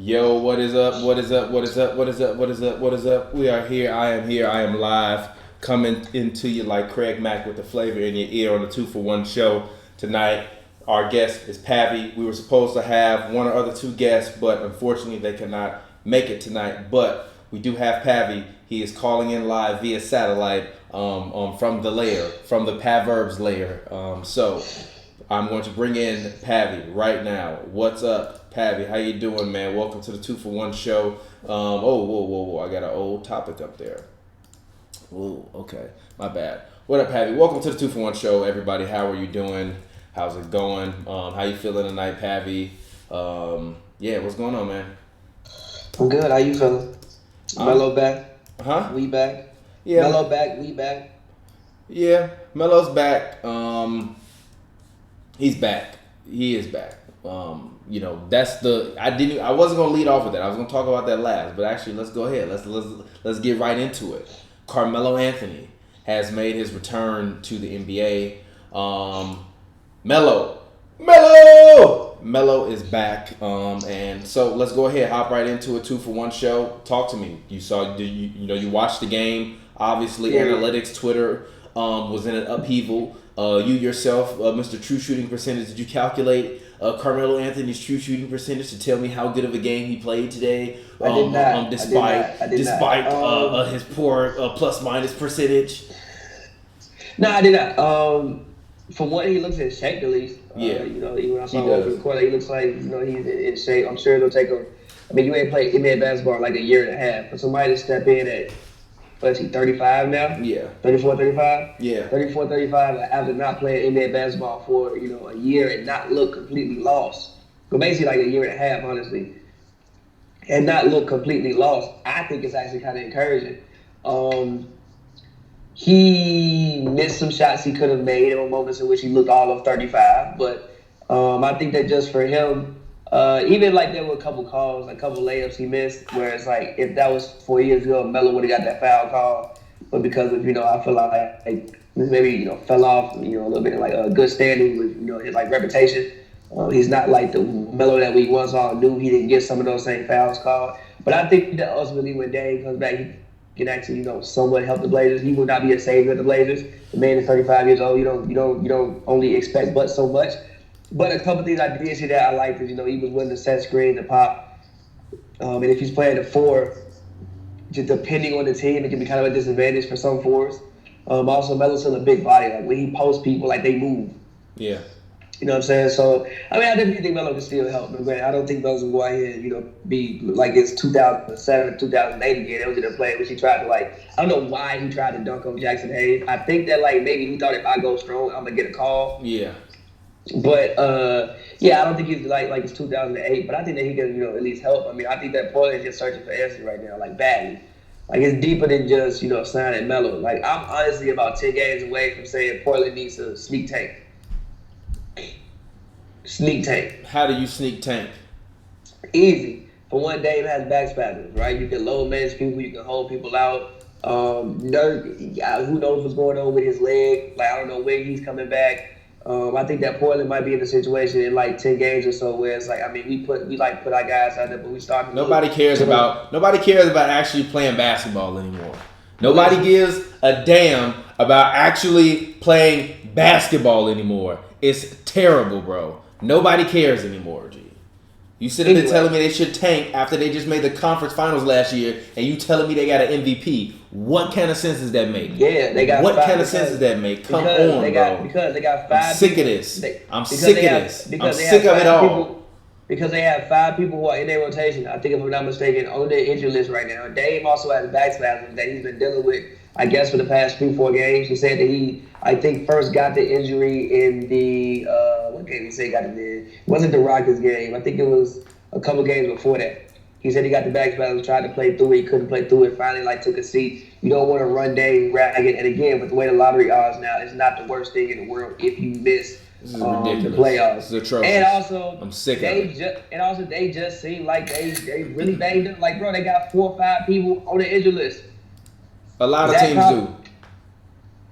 Yo, what is up? What is up? What is up? What is up? What is up? What is up? We are here. I am here. I am live, coming into you like Craig Mack with the flavor in your ear on the 2-for-1 show tonight. Our guest is Pavy. We were supposed to have one or other two guests, but unfortunately they cannot make it tonight. But we do have Pavy. He is calling in live via satellite from the lair, from the Pavverbs lair. So I'm going to bring in Pavy right now. What's up, Pavy? How you doing, man? Welcome to the 2-for-1 show. Whoa. I got an old topic up there. Oh, okay. My bad. What up, Pavy? Welcome to the 2-for-1 show, everybody. How are you doing? How's it going? How you feeling tonight, Pavy? Yeah, what's going on, man? I'm good. How you feeling? Mello back? Huh? We back? Yeah. Mello back? We back? Yeah, Melo's back. He's back. He is back. That's I wasn't gonna lead off with that. I was gonna talk about that last, but actually, let's go ahead. Let's get right into it. Carmelo Anthony has made his return to the NBA. Melo is back. And so let's go ahead, hop right into a 2-for-1 show. Talk to me. You watched the game. Obviously, Yeah. Analytics, Twitter was in an upheaval. You yourself, Mr. True Shooting Percentage, did you calculate Carmelo Anthony's true shooting percentage to tell me how good of a game he played today? I did not. Despite his poor plus minus percentage. No, I did not. From what he looks in shape, at least. Yeah. Even when I saw him over the court, he looks like he's in shape. I'm sure it'll take him. I mean, you ain't played NBA basketball in like a year and a half. For somebody to step in at, what's he, 35 now? Yeah. 34, 35? Yeah. 34, 35 after not playing NBA basketball for, a year and not look completely lost. But basically like a year and a half, honestly. And not look completely lost. I think it's actually kind of encouraging. He missed some shots he could have made. There were moments in which he looked all of 35. But I think that just for him, even like there were a couple calls, a couple layups he missed, where it's like if that was 4 years ago, Melo would have got that foul call. But because of I feel like maybe fell off, a little bit of like a good standing with his like reputation. He's not like the Melo that we once all knew. He didn't get some of those same fouls called. But I think that ultimately when Dame comes back, he can actually somewhat help the Blazers. He will not be a savior of the Blazers. The man is 35 years old. You don't only expect but so much. But a couple things I did see that I liked is, he was willing to set screens and pop. And if he's playing the 4, just depending on the team, it can be kind of a disadvantage for some 4s. Also, Melo's still a big body. Like, when he posts people, like, they move. Yeah. You know what I'm saying? So, I mean, I definitely think Melo can still help. But I don't think Melo's will go out here and, be like it's 2007, 2008 again. That was in a play which he tried to, I don't know why he tried to dunk on Jackson Hayes. I think that, maybe he thought if I go strong, I'm going to get a call. Yeah. But I don't think he's like it's 2008. But I think that he can, at least help. I mean, I think that Portland is just searching for answers right now, badly. It's deeper than just signing Melo. I'm honestly about 10 games away from saying Portland needs a sneak tank. Sneak tank. How do you sneak tank? Easy. For one, Dame has back spasms, right? You can low manage people. You can hold people out. Dirk, who knows what's going on with his leg? I don't know when he's coming back. I think that Portland might be in a situation in 10 games or so where it's we put our guys out there, but we start. Nobody cares about actually playing basketball anymore. Nobody gives a damn about actually playing basketball anymore. It's terrible, bro. Nobody cares anymore, G. You sitting there telling me they should tank after they just made the conference finals last year, and you telling me they got an MVP. What kind of sense does that make? Yeah, they got. What kind of sense does that make? Come on, bro. Because they got 5. I'm sick of this. I'm sick of this. I'm sick of it all. Because they have 5 people who are in their rotation. I think, if I'm not mistaken, on their injury list right now. Dame also has back spasms that he's been dealing with, I guess, for the past 3-4 games. He said that he, I think, first got the injury in the what game he said he got it in? It wasn't the Rockets game. I think it was a couple games before that. He said he got the back spasms, tried to play through it, he couldn't play through it. Finally, took a seat. You don't want to run Dame ragged. And again, with the way the lottery odds now, it's not the worst thing in the world if you miss. This is ridiculous. Playoffs. This is atrocious. And also, I'm sick of it. They just seem like they really banged up. Bro, they got 4 or 5 people on the injury list. A lot of teams do.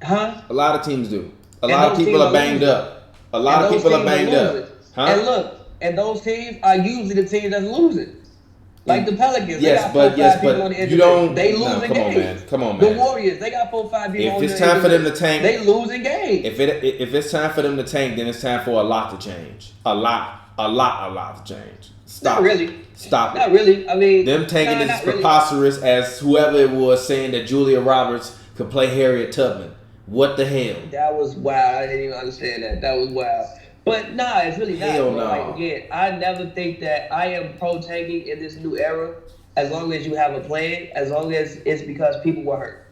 Huh? A lot of teams do. A lot of people are banged up. A lot of people are banged up. Huh? And look, and those teams are usually the teams that's losing. Like the Pelicans, yes, they got 4-5 people on the but end you don't. They losing games. Come on, The man. Warriors, they got 4-5 people on the end. If it's time for them to tank, they losing games. If it's time for them to tank, then it's time for a lot to change. A lot to change. Stop. Not really. Stop it. Not really. I mean, them tanking is preposterous as whoever it was saying that Julia Roberts could play Harriet Tubman. What the hell? That was wild. I didn't even understand that. That was wild. But nah, it's really not. Hell no. Like, again, I never think that I am pro tanking in this new era. As long as you have a plan, as long as it's because people were hurt.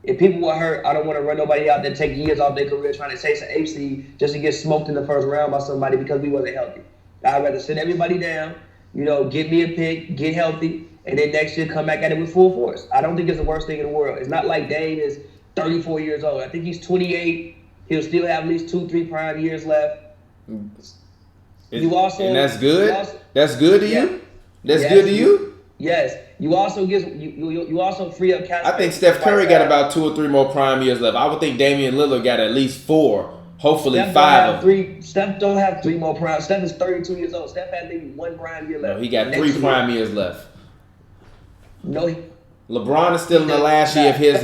If people were hurt, I don't want to run nobody out there, take years off their career trying to chase an AC just to get smoked in the first round by somebody because we wasn't healthy. I'd rather sit everybody down, get me a pick, get healthy, and then next year come back at it with full force. I don't think it's the worst thing in the world. It's not like Dame is 34 years old. I think he's 28. He'll still have at least 2-3 prime years left. And that's good. That's good to you. That's yes, good to you. Yes. You also you also free up cap. I think Steph Curry got about 2 or 3 more prime years left. I would think Damian Lillard got at least 4, hopefully Steph 5 of them. Steph don't have 3 more prime. Steph is 32 years old. Steph has maybe 1 prime year left. No, he got 3 prime years left. No, LeBron is still in the last year of his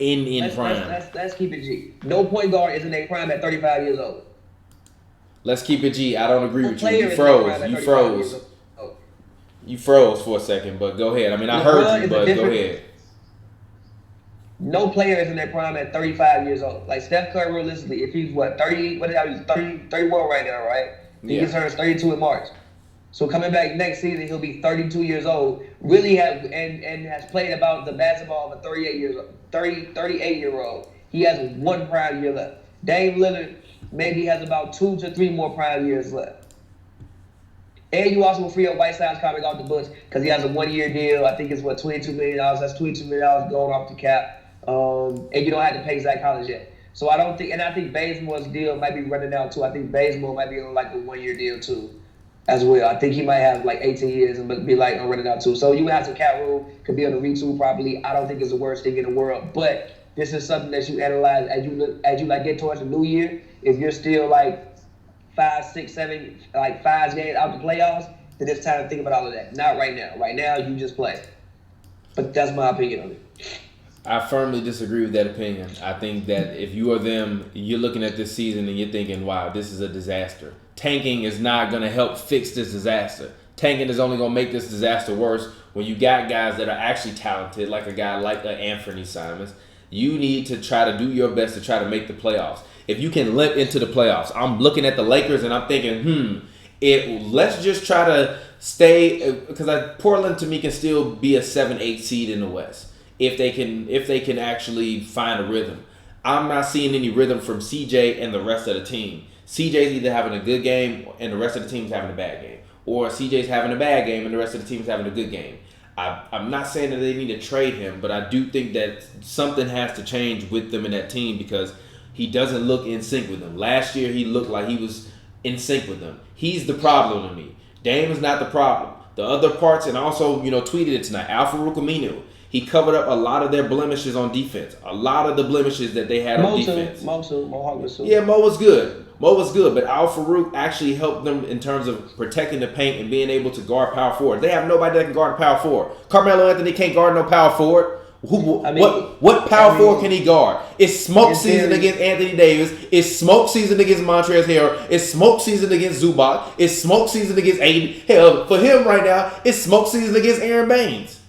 in prime. Let's keep it G. No point guard is in their prime at 35 years old. Let's keep it G. I don't agree with you. You froze. You froze for a second, but go ahead. I mean, I heard you, but go ahead. No player is in their prime at 35 years old. Like Steph Curry, realistically, if he's 30, what is that? He's 31 right now, right? He turns 32 in March. So coming back next season, he'll be 32 years old. Really has played about the basketball of a 38-year-old. He has 1 prime year left. Dame Lillard maybe has about 2 to 3 more prime years left. And you also will free up Whiteside's comic off the books because he has a 1-year deal. I think it's $22 million. That's $22 million going off the cap. And you don't have to pay Zach Collins yet. So I don't think, and I think Bazemore's deal might be running out too. I think Bazemore might be on a 1-year deal too, as well. I think he might have 18 years and be running out too. So you have some cap room, could be able to retool properly. I don't think it's the worst thing in the world, but this is something that you analyze as you get towards the new year. If you're still 5, 6, 7, 5 games out the playoffs, then it's time to think about all of that. Not right now. Right now, you just play. But that's my opinion on it. I firmly disagree with that opinion. I think that if you are them, you're looking at this season and you're thinking, wow, this is a disaster. Tanking is not going to help fix this disaster. Tanking is only going to make this disaster worse when you got guys that are actually talented, like a guy like Anthony Simons. You need to try to do your best to try to make the playoffs. If you can limp into the playoffs, I'm looking at the Lakers and I'm thinking, let's just try to stay, because Portland to me can still be a 7-8 seed in the West if they can actually find a rhythm. I'm not seeing any rhythm from CJ and the rest of the team. CJ's either having a good game and the rest of the team's having a bad game, or CJ's having a bad game and the rest of the team's having a good game. I'm not saying that they need to trade him, but I do think that something has to change with them in that team because he doesn't look in sync with them. Last year, he looked like he was in sync with them. He's the problem to me. Dame is not the problem. The other parts, and also, tweeted it tonight, Al-Farouq Aminu, he covered up a lot of their blemishes on defense. A lot of the blemishes that they had on defense. Mo was good. Mo was good, but Al-Farouq actually helped them in terms of protecting the paint and being able to guard power forward. They have nobody that can guard power forward. Carmelo Anthony can't guard no power forward. What power forward can he guard? It's smoke season against Anthony Davis. It's smoke season against Montrezl Harrell. It's smoke season against Zubac. It's smoke season against Aiden. Hell, for him right now, it's smoke season against Aaron Baines.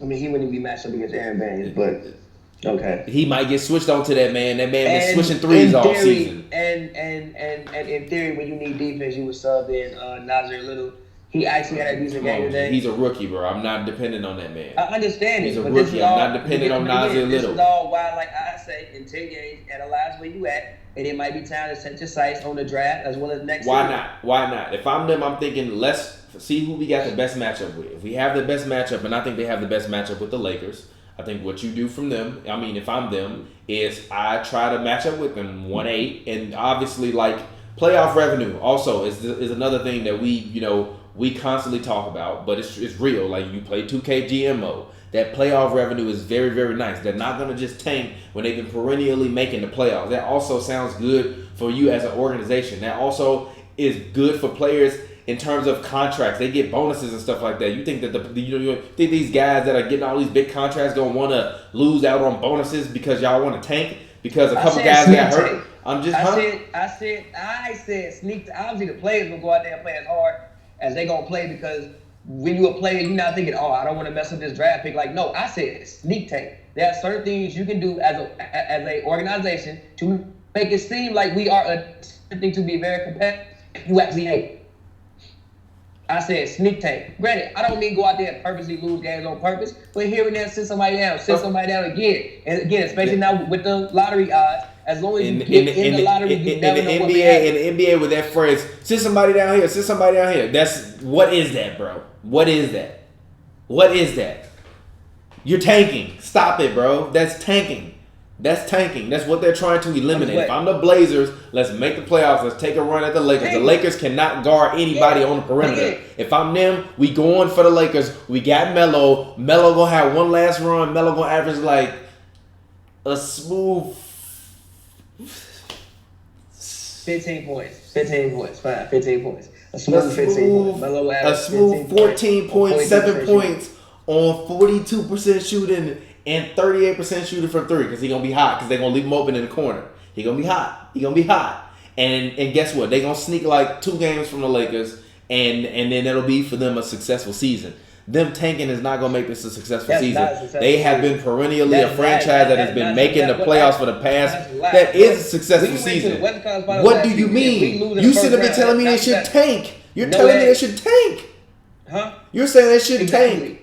I mean, he wouldn't be matched up against Aaron Baines, but okay. He might get switched on to that man. That man been switching threes all season. And in theory, when you need defense, you would sub in Nasir Little. He actually had a decent game today. He's a rookie, bro. I'm not dependent on that man. I understand He's a rookie. I'm not dependent on Nasir Little. This is all why, like I say, in 10 games, analyze where you at, and it might be time to set your sights on the draft as well as next Why season. not? Why not? If I'm them, I'm thinking let's see who we got the best matchup with. If we have the best matchup, and I think they have the best matchup with the Lakers, I think what you do from them, I mean, if I'm them, is I try to match up with them 1-8, and obviously playoff revenue also is another thing that we constantly talk about, but it's real. Like you play 2K GMO, that playoff revenue is very, very nice. They're not going to just tank when they've been perennially making the playoffs. That also sounds good for you as an organization. That also is good for players in terms of contracts. They get bonuses and stuff like that. You think that you think these guys that are getting all these big contracts gonna want to lose out on bonuses because y'all want to tank because a couple guys got hurt? I said sneak. Obviously, the players will go out there and play as hard as they gonna play because when you a player, you're not thinking, oh, I don't want to mess up this draft pick. Like, no, I said sneak tank. There are certain things you can do as a organization to make it seem like we are attempting to be very competitive. You actually ain't. I said sneak tank. Granted, I don't mean go out there and purposely lose games on purpose, but here and there, sit somebody down again. And again, especially now with the lottery odds, as long as you get in the lottery, you never know what may happen. In the NBA with that phrase, sit somebody down here, sit somebody down here. What is that, bro? What is that? What is that? You're tanking. Stop it, bro. That's tanking. That's tanking. That's what they're trying to eliminate. If I'm the Blazers, let's make the playoffs. Let's take a run at the Lakers. The Lakers cannot guard anybody on the perimeter. If I'm them, we going for the Lakers. We got Melo. Melo gonna have one last run. Melo gonna average like a smooth 15 points. 15 points. Fine. 15 points. A smooth 15 points. Melo a smooth 14.7 points on 42% shooting and 38% shooting from three because he's going to be hot because they're going to leave him open in the corner. He's going to be hot. He's going to be hot. And guess what? They're going to sneak like 2 games from the Lakers and then that'll be for them a successful season. Them tanking is not going to make this a successful season. They have been perennially a franchise that has been making the playoffs for the past. That is a successful season. What do you mean? You should have been telling me they should tank. You're telling me they should tank. Huh? You're saying they should tank.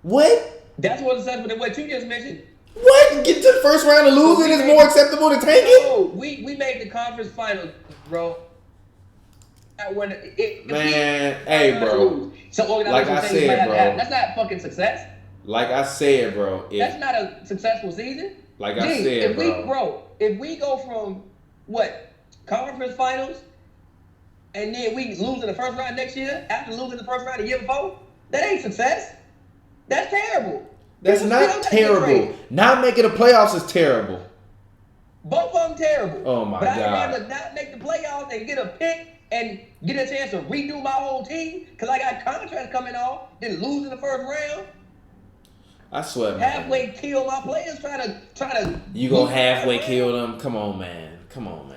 What? That's what assessment of what you just mentioned. What? Get to the first round and losing is more acceptable than tanking? No, we made the conference finals, bro. Hey, bro. So like I said, bro. That's not fucking success. Like I said, bro. That's not a successful season. Like I said, if we go from conference finals, and then we lose in the first round next year after losing the first round the year before, that ain't success. That's terrible. That's not terrible. Not making the playoffs is terrible. Both of them terrible. Oh my God. I'd rather not make the playoffs and get a pick and get a chance to redo my whole team because I got contracts coming off, then lose in the first round. I swear, man. Halfway kill my players try to. You gonna halfway kill them? Come on, man.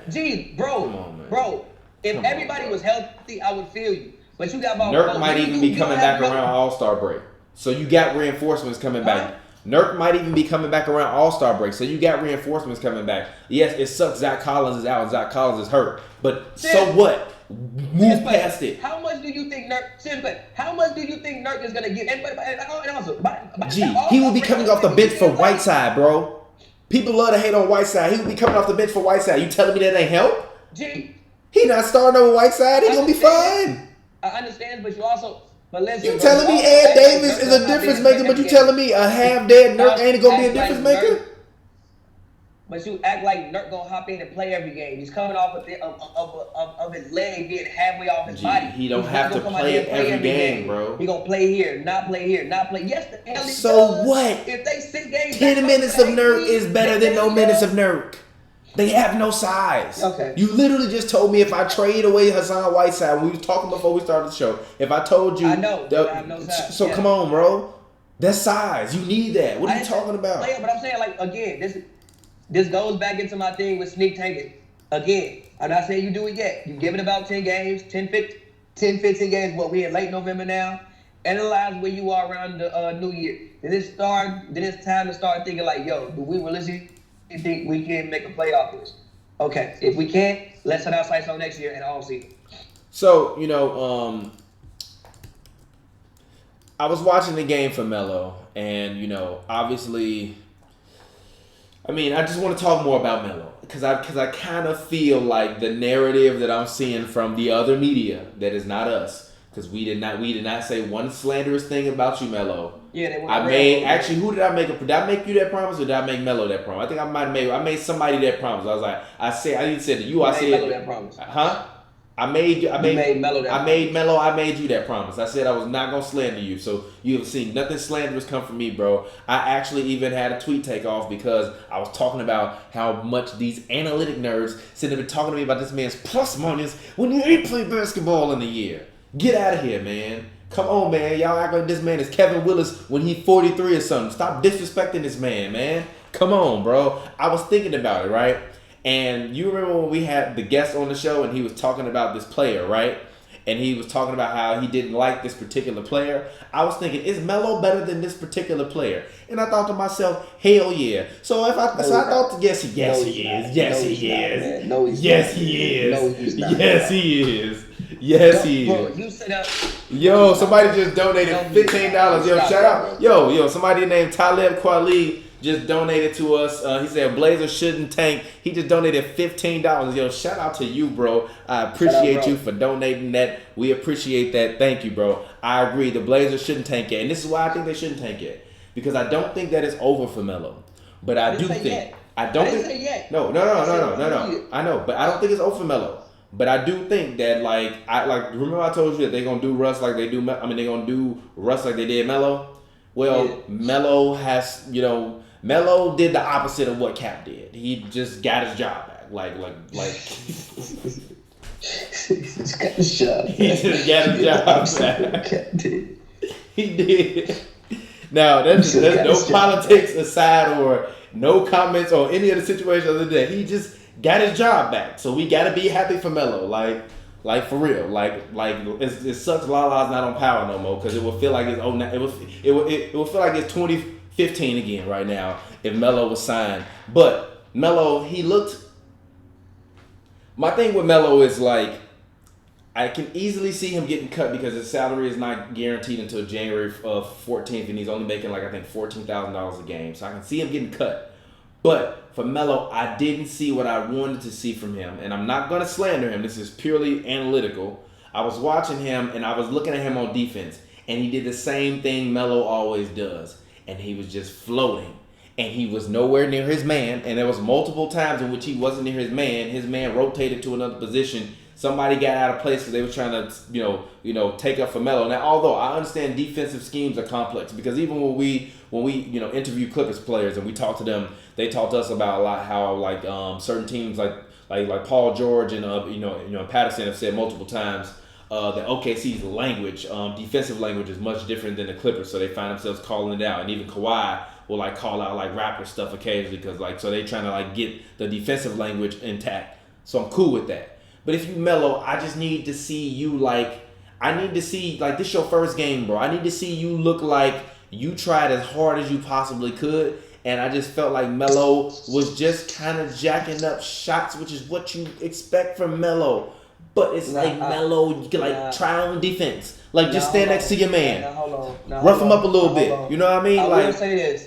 Geez, bro. Come on, man. Bro, if everybody was healthy, I would feel you. But you got about Nurk might even be coming back around All-Star break. So you got reinforcements coming back. Nurk might even be coming back around All-Star break. So you got reinforcements coming back. Yes, it sucks Zach Collins is out and Zach Collins is hurt. But so what? Move past it. How much do you think Nurk is going to give? And also, he will be coming off the bench for Whiteside, bro. People love to hate on Whiteside. He will be coming off the bench for Whiteside. You telling me that ain't help? He not starting over Whiteside. He going to be fine. I understand, but you also... But listen, you telling me Ed Davis is a difference maker, but you telling me a half-dead Nurk ain't going to be a difference maker? But you act like Nurk going to hop in and play every game. He's coming off of his leg being halfway off his body. He don't have to play every game, bro. He going to play here, not play here, not play. Yes, the hell he does. So what? If they 6 games... 10 minutes of Nurk is better than no minutes of Nurk. They have no size. Okay. You literally just told me if I trade away Hassan Whiteside, we was talking before we started the show. If I told you, I know. I have no size. So come on, bro. That's size. You need that. What are you talking about? But I'm saying, again, this goes back into my thing with sneak tanking. Again, I'm not saying you do it yet. You give it about 10 games, 10, 15 games. But we're in late November now. Analyze where you are around the New Year. Then it's time to start thinking like, yo, do we realistically think we can make a playoff this? Okay, if we can't, let's set our sights on next year and all season. So, I was watching the game for Melo, and, obviously, I just want to talk more about Melo, because I kind of feel like the narrative that I'm seeing from the other media that is not us, because we did not say one slanderous thing about you, Melo. Yeah, they who did I make? Did I make you that promise or did I make Melo that promise? I think I made somebody that promise. I was like, I didn't say to you. I said Melo that promise. Huh? I made Melo that I made you that promise. I said I was not gonna slander you. So you have seen nothing slanderous come from me, bro. I actually even had a tweet take off because I was talking about how much these analytic nerds sitting there talking to me about this man's plus minus when he ain't played basketball in a year. Get out of here, man. Come on, man. Y'all act like this man is Kevin Willis when he's 43 or something. Stop disrespecting this man. Come on, bro. I was thinking about it, right? And you remember when we had the guest on the show and he was talking about this player, right? And he was talking about how he didn't like this particular player. I was thinking, is Melo better than this particular player? And I thought to myself, hell yeah. So I thought, yes, he is. Yes, he is. Yes, he is. Yes, he is. Yes, he is. You set up. Yo, somebody just donated $15. Yo, shout out. Yo, somebody named Talib Kweli just donated to us. He said Blazers shouldn't tank. He just donated $15. Yo, shout out to you, bro. I appreciate you for donating that. We appreciate that. Thank you, bro. I agree. The Blazers shouldn't tank yet. And this is why I think they shouldn't tank yet. Because I don't think that it's over for Melo. But I do think. Yet. I don't didn't think. Say yet. No. I know. But I don't think it's over for Melo. But I do think that remember I told you that they're gonna do Russ like they do. They're gonna do Russ like they did Melo. Well, yeah. Melo has, Melo did the opposite of what Cap did. He just got his job back. He just got his job. He just got his job back. Cap did. He did. Now there's no politics aside or no comments on any of the situations other than that. He just got his job back, so we gotta be happy for Melo, like for real, it sucks Lala's not on power no more because it will feel like it's it will feel like it's 2015 again right now if Melo was signed. But Melo, he looked. My thing with Melo is I can easily see him getting cut because his salary is not guaranteed until January 14th, and he's only making I think $14,000 a game, so I can see him getting cut. But for Melo, I didn't see what I wanted to see from him. And I'm not going to slander him. This is purely analytical. I was watching him, and I was looking at him on defense. And he did the same thing Melo always does. And he was just floating. And he was nowhere near his man. And there was multiple times in which he wasn't near his man. His man rotated to another position. Somebody got out of place because they were trying to, take up for Melo. Now, although I understand defensive schemes are complex, because even when we interview Clippers players and we talk to them, they talk to us about a lot how certain teams like Paul George and Patterson have said multiple times that OKC's language, defensive language, is much different than the Clippers, so they find themselves calling it out. And even Kawhi will call out Raptor stuff occasionally because so they trying to get the defensive language intact. So I'm cool with that. But if you Melo, I just need to see you I need to see this your first game, bro. I need to see you look like you tried as hard as you possibly could. And I just felt like Melo was just kind of jacking up shots, which is what you expect from Melo. But it's Melo, you can try on defense. Just stand next to your man. Rough him up a little bit. You know what I mean? I will say this.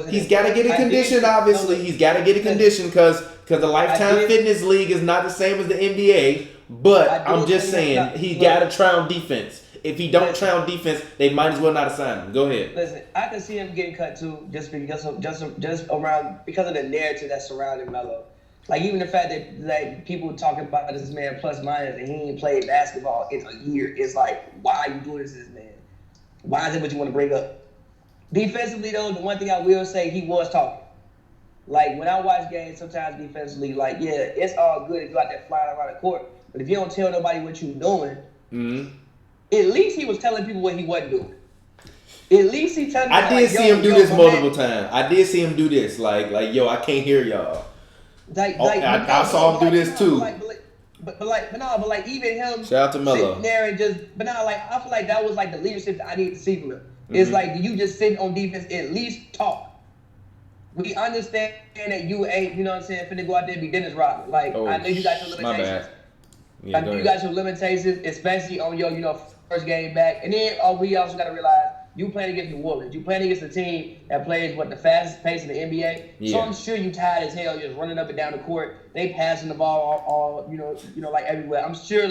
He's got to get in condition, obviously. He's got to get in condition because the Lifetime Fitness League is not the same as the NBA. But I'm just saying, he got to try on defense. If he don't try on defense, they might as well not assign him. Go ahead. Listen, I can see him getting cut too, just because of the narrative that's surrounding Melo. Even the fact that people talking about this man plus minus and he ain't played basketball in a year is why are you doing this to this man? Why is it what you want to bring up? Defensively though, the one thing I will say, he was talking. When I watch games, sometimes defensively, it's all good if you out there flying around the court, but if you don't tell nobody what you're doing, at least he was telling people what he wasn't doing. At least he telling people. I did see him do this multiple times. I did see him do this. Yo, I can't hear y'all. I saw him do this too. But even him. Shout out to Melo. Sitting there and I feel like that was the leadership that I need to see from him. It's you just sitting on defense, at least talk. We understand that you ain't, finna go out there and be Dennis Rodman. I know you got your limitations. My bad. Yeah, I know you got your limitations, especially on your first game back. And then we also got to realize you playing against New Orleans. You playing against a team that plays the fastest pace in the NBA. Yeah. So I'm sure you tired as hell just running up and down the court. They passing the ball all everywhere. I'm sure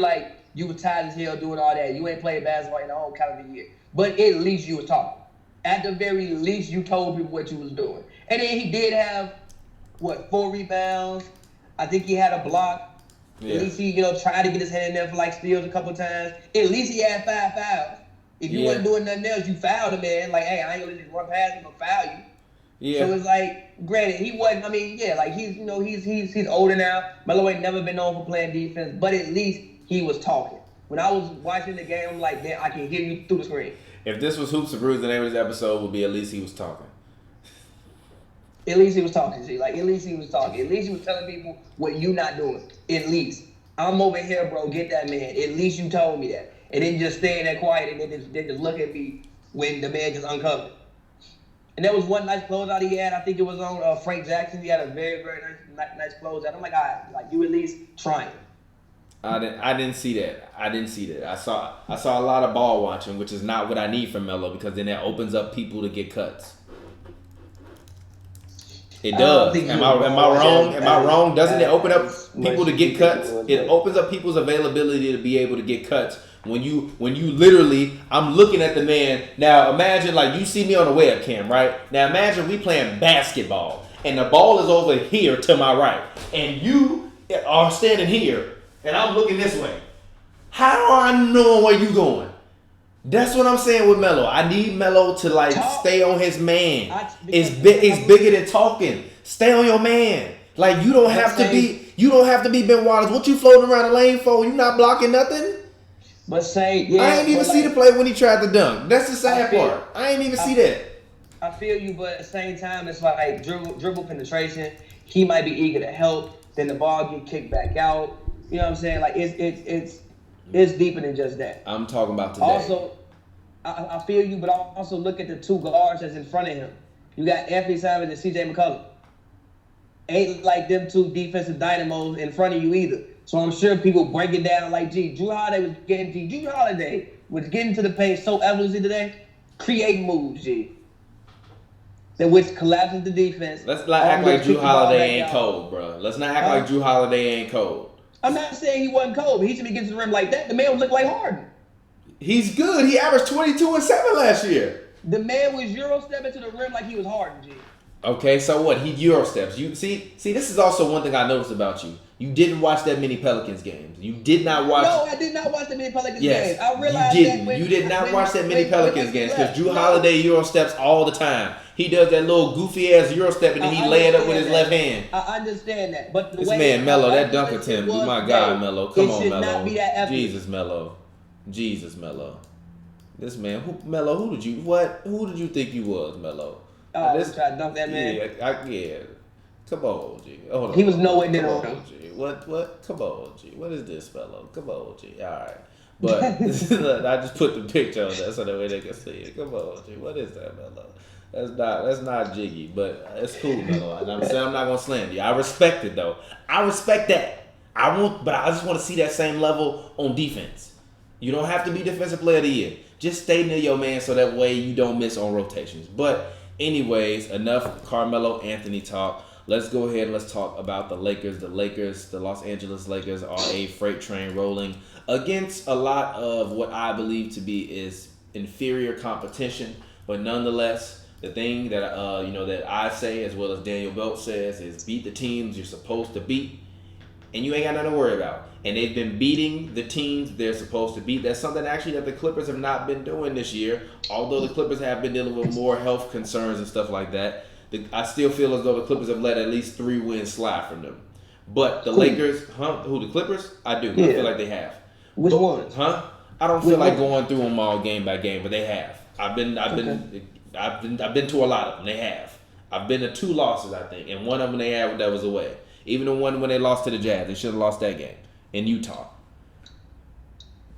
you were tired as hell doing all that. You ain't played basketball in the whole calendar year. But at least you were talking. At the very least, you told people what you was doing. And then he did have 4 rebounds. I think he had a block. Yeah. At least he, tried to get his hand in there for steals a couple times. At least he had 5 fouls. If you wasn't doing nothing else, you fouled him, man. Hey, I ain't gonna just run past him, but foul you. Yeah. So it's granted, he wasn't. He's older now. Melo ain't never been known for playing defense, but at least he was talking. When I was watching the game, I'm like, man, I can hear you through the screen. If this was Hoops and Brews, the name of this episode would be At Least He Was Talking. At least he was talking, G. Like, at least he was talking. At least he was telling people what you not doing. At least. I'm over here, bro. Get that man. At least you told me that. And then just staying there quiet and then just look at me when the man just uncovered. And there was one nice closeout he had. I think it was on Frank Jackson. He had a very, very nice closeout. I'm like, all right, like, you at least trying. I didn't see that. I saw a lot of ball watching, which is not what I need from Melo, because then that opens up people to get cuts. It does. Am I wrong? Am I wrong? Doesn't it open up people to get cuts? It opens up people's availability to be able to get cuts. When you literally, I'm looking at the man. Now imagine, like, you see me on the webcam, right? Now imagine we playing basketball and the ball is over here to my right and you are standing here and I'm looking this way. How do I know where you going? That's what I'm saying with Melo. I need Melo to like stay on his man. It's bigger than talking. Stay on your man. Like you don't have to be Ben Wallace. What you floating around the lane for? You not blocking nothing. But I ain't even see the play when he tried to dunk. That's the sad part. I ain't even see that. I feel you, but at the same time, it's like dribble penetration. He might be eager to help. Then the ball get kicked back out. You know what I'm saying? Like it's deeper than just that. I'm talking about today. Also, I feel you, but I also look at the two guards that's in front of him. You got Anthony Simons and CJ McCollum. Ain't like them two defensive dynamos in front of you either. So I'm sure people break it down like, gee, Drew Holiday was getting to the paint so effortlessly today, creating moves, G. That which collapses the defense. Let's not act like Drew Holiday ain't cold, bro. Let's not act like Drew Holiday ain't cold. I'm not saying he wasn't cold, but he should be getting to the rim like that. The man would look like Harden. He's good. He averaged 22 and 7 last year. The man was Euro stepping to the rim like he was Harden, G. Okay, so what? He Euro steps. You see, this is also one thing I noticed about you. You didn't watch that many Pelicans games. You did not watch. No, I did not watch that many Pelicans games. I realized you didn't. You did not watch that many Pelicans games because Drew Holiday Euro steps all the time. He does that little goofy ass Euro step and then he lay it up with his left hand. I understand that, but this man Melo, that dunk attempt. My God, Melo, come on, Melo. Jesus, Melo. This man, Melo, who did you think you was, Melo? Try to dunk that man. Yeah. Come on, G. Hold on. He was nowhere near him. What? Come on, G. What is this, fellow? Come on, G. All right. But I just put the picture on there so that way they can see it. Come on, G. What is that, Melo? That's not jiggy, but it's cool, Melo. And I'm saying I'm not gonna slander you. I respect it though. I respect that. But I just want to see that same level on defense. You don't have to be defensive player of the year. Just stay near your man so that way you don't miss on rotations. But anyways, enough Carmelo Anthony talk. Let's go ahead and let's talk about the Lakers. The Los Angeles Lakers are a freight train rolling against a lot of what I believe to be is inferior competition. But nonetheless, the thing that that I say as well as Daniel Belt says is beat the teams you're supposed to beat, and you ain't got nothing to worry about. And they've been beating the teams they're supposed to beat. That's something actually that the Clippers have not been doing this year. Although the Clippers have been dealing with more health concerns and stuff like that. I still feel as though the Clippers have let at least 3 wins slide from them. But the Lakers, the Clippers? I do. Yeah. I feel like they have. Which ones? I don't feel like going through them all game by game, but they have. I've been to a lot of them. They have. I've been to 2 losses, I think, and one of them they had that was away. Even the one when they lost to the Jazz, they should have lost that game in Utah.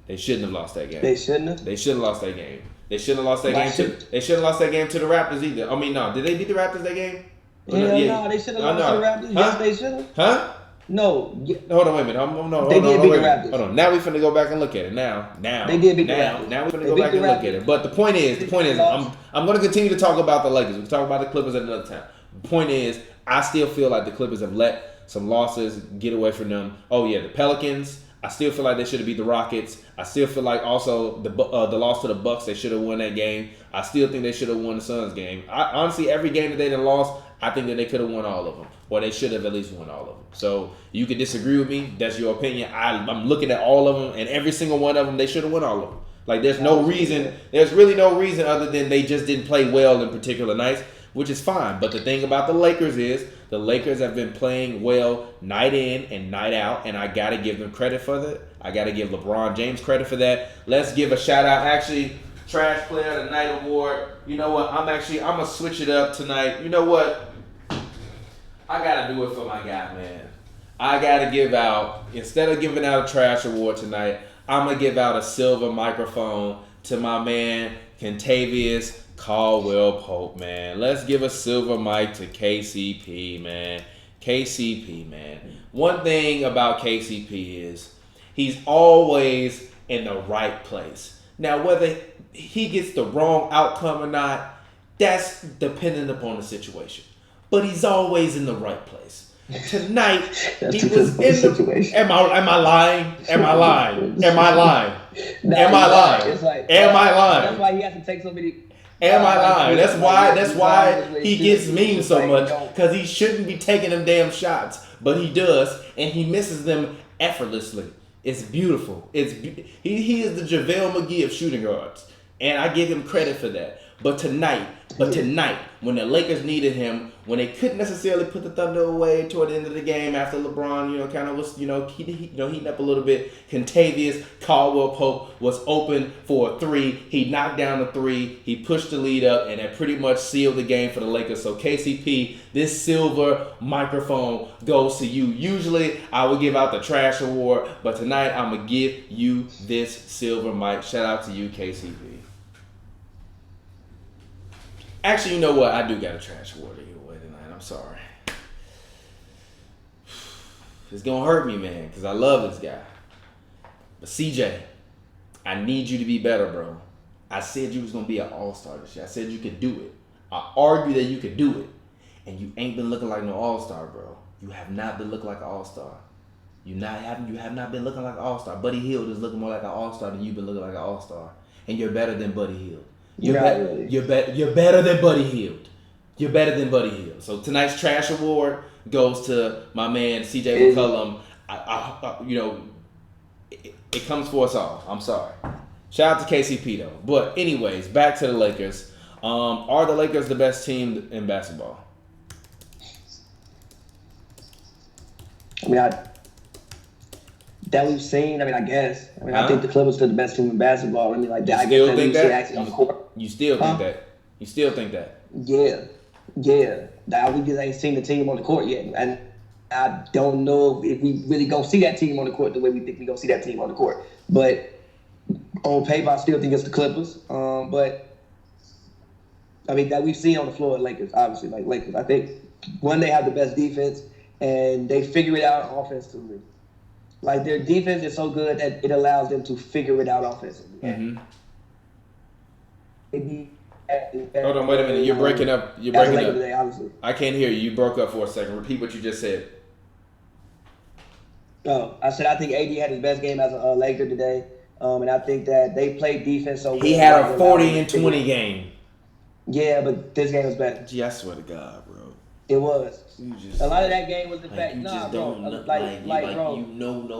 They shouldn't have lost that game. They shouldn't have. They should have lost that game. They shouldn't have lost that game. They shouldn't have lost that game to the Raptors either. I mean, no. Did they beat the Raptors that game? No, they should have lost to the Raptors. Yes, they should have. Huh? No. Hold on, wait a minute. They did beat the Raptors. Hold on. Now we finna go back and look at it. Now. They did beat the Raptors. Now we finna go back and look at it. But the point is, I'm going to continue to talk about the Lakers. We can talk about the Clippers at another time. The point is, I still feel like the Clippers have let some losses get away from them. Oh yeah, the Pelicans. I still feel like they should have beat the Rockets. I still feel like also the loss to the Bucks, they should have won that game. I still think they should have won the Suns game. Honestly, every game that they done lost, I think that they could have won all of them. Or they should have at least won all of them. So you can disagree with me. That's your opinion. I'm looking at all of them, and every single one of them, they should have won all of them. Like there's no reason. There's really no reason other than they just didn't play well in particular nights, which is fine. But the thing about the Lakers is The Lakers have been playing well night in and night out, and I got to give them credit for that. I got to give LeBron James credit for that. Let's give a shout out. Actually, Trash Player of the Night award. You know what? I'm going to switch it up tonight. You know what? I got to do it for my guy, man. I got to give out, instead of giving out a trash award tonight, I'm going to give out a silver microphone to my man, Kentavious Caldwell Pope, man. Let's give a silver mic to KCP, man. KCP, man. One thing about KCP is he's always in the right place. Now, whether he gets the wrong outcome or not, that's dependent upon the situation. But he's always in the right place. Tonight, he was in the situation. Am I lying? Am I lying? Am I lying? Am I lying? Am I lying? That's why he has to take so many. Am I lying? That's why he gets memed so much, because he shouldn't be taking them damn shots, but he does, and he misses them effortlessly. It's beautiful. He is the JaVale McGee of shooting guards, and I give him credit for that. But tonight, when the Lakers needed him, when they couldn't necessarily put the Thunder away toward the end of the game after LeBron, kind of was, heating up a little bit, Kentavious Caldwell Pope was open for a three. He knocked down the three. He pushed the lead up, and that pretty much sealed the game for the Lakers. So KCP, this silver microphone goes to you. Usually, I would give out the trash award, but tonight I'm gonna give you this silver mic. Shout out to you, KCP. Actually, you know what? I do got a trash award to give away tonight. I'm sorry. It's going to hurt me, man, because I love this guy. But CJ, I need you to be better, bro. I said you was going to be an all-star this year. I said you could do it. I argue that you could do it. And you ain't been looking like no all-star, bro. You have not been looking like an all-star. You have not been looking like an all-star. Buddy Hield is looking more like an all-star than you've been looking like an all-star. And you're better than Buddy Hield. You're better than Buddy Hield. You're better than Buddy Hield. So tonight's trash award goes to my man CJ McCollum. It comes for us all. I'm sorry. Shout out to KCP though. But anyways, back to the Lakers. Are the Lakers the best team in basketball? I mean, that we've seen. I guess. I think the Clippers are the best team in basketball. I still think that. On the court. You still think that? You still think that? Yeah. We just ain't seen the team on the court yet, and I don't know if we really gonna see that team on the court the way we think we gonna see that team on the court. But on paper, I still think it's the Clippers. But that we've seen on the floor at Lakers, obviously, Lakers. I think one, they have the best defense, and they figure it out offensively. Their defense is so good that it allows them to figure it out offensively. Mm-hmm. Hold on, wait a minute. You're breaking up. You're breaking up. Today, I can't hear you. You broke up for a second. Repeat what you just said. Oh, I said I think AD had his best game as a Laker today, and I think that they played defense so well. He had a 40 and 20 game. Yeah, but this game was better. Gee, I swear to God, bro. It was. A lot of that game was the fact. Bro. A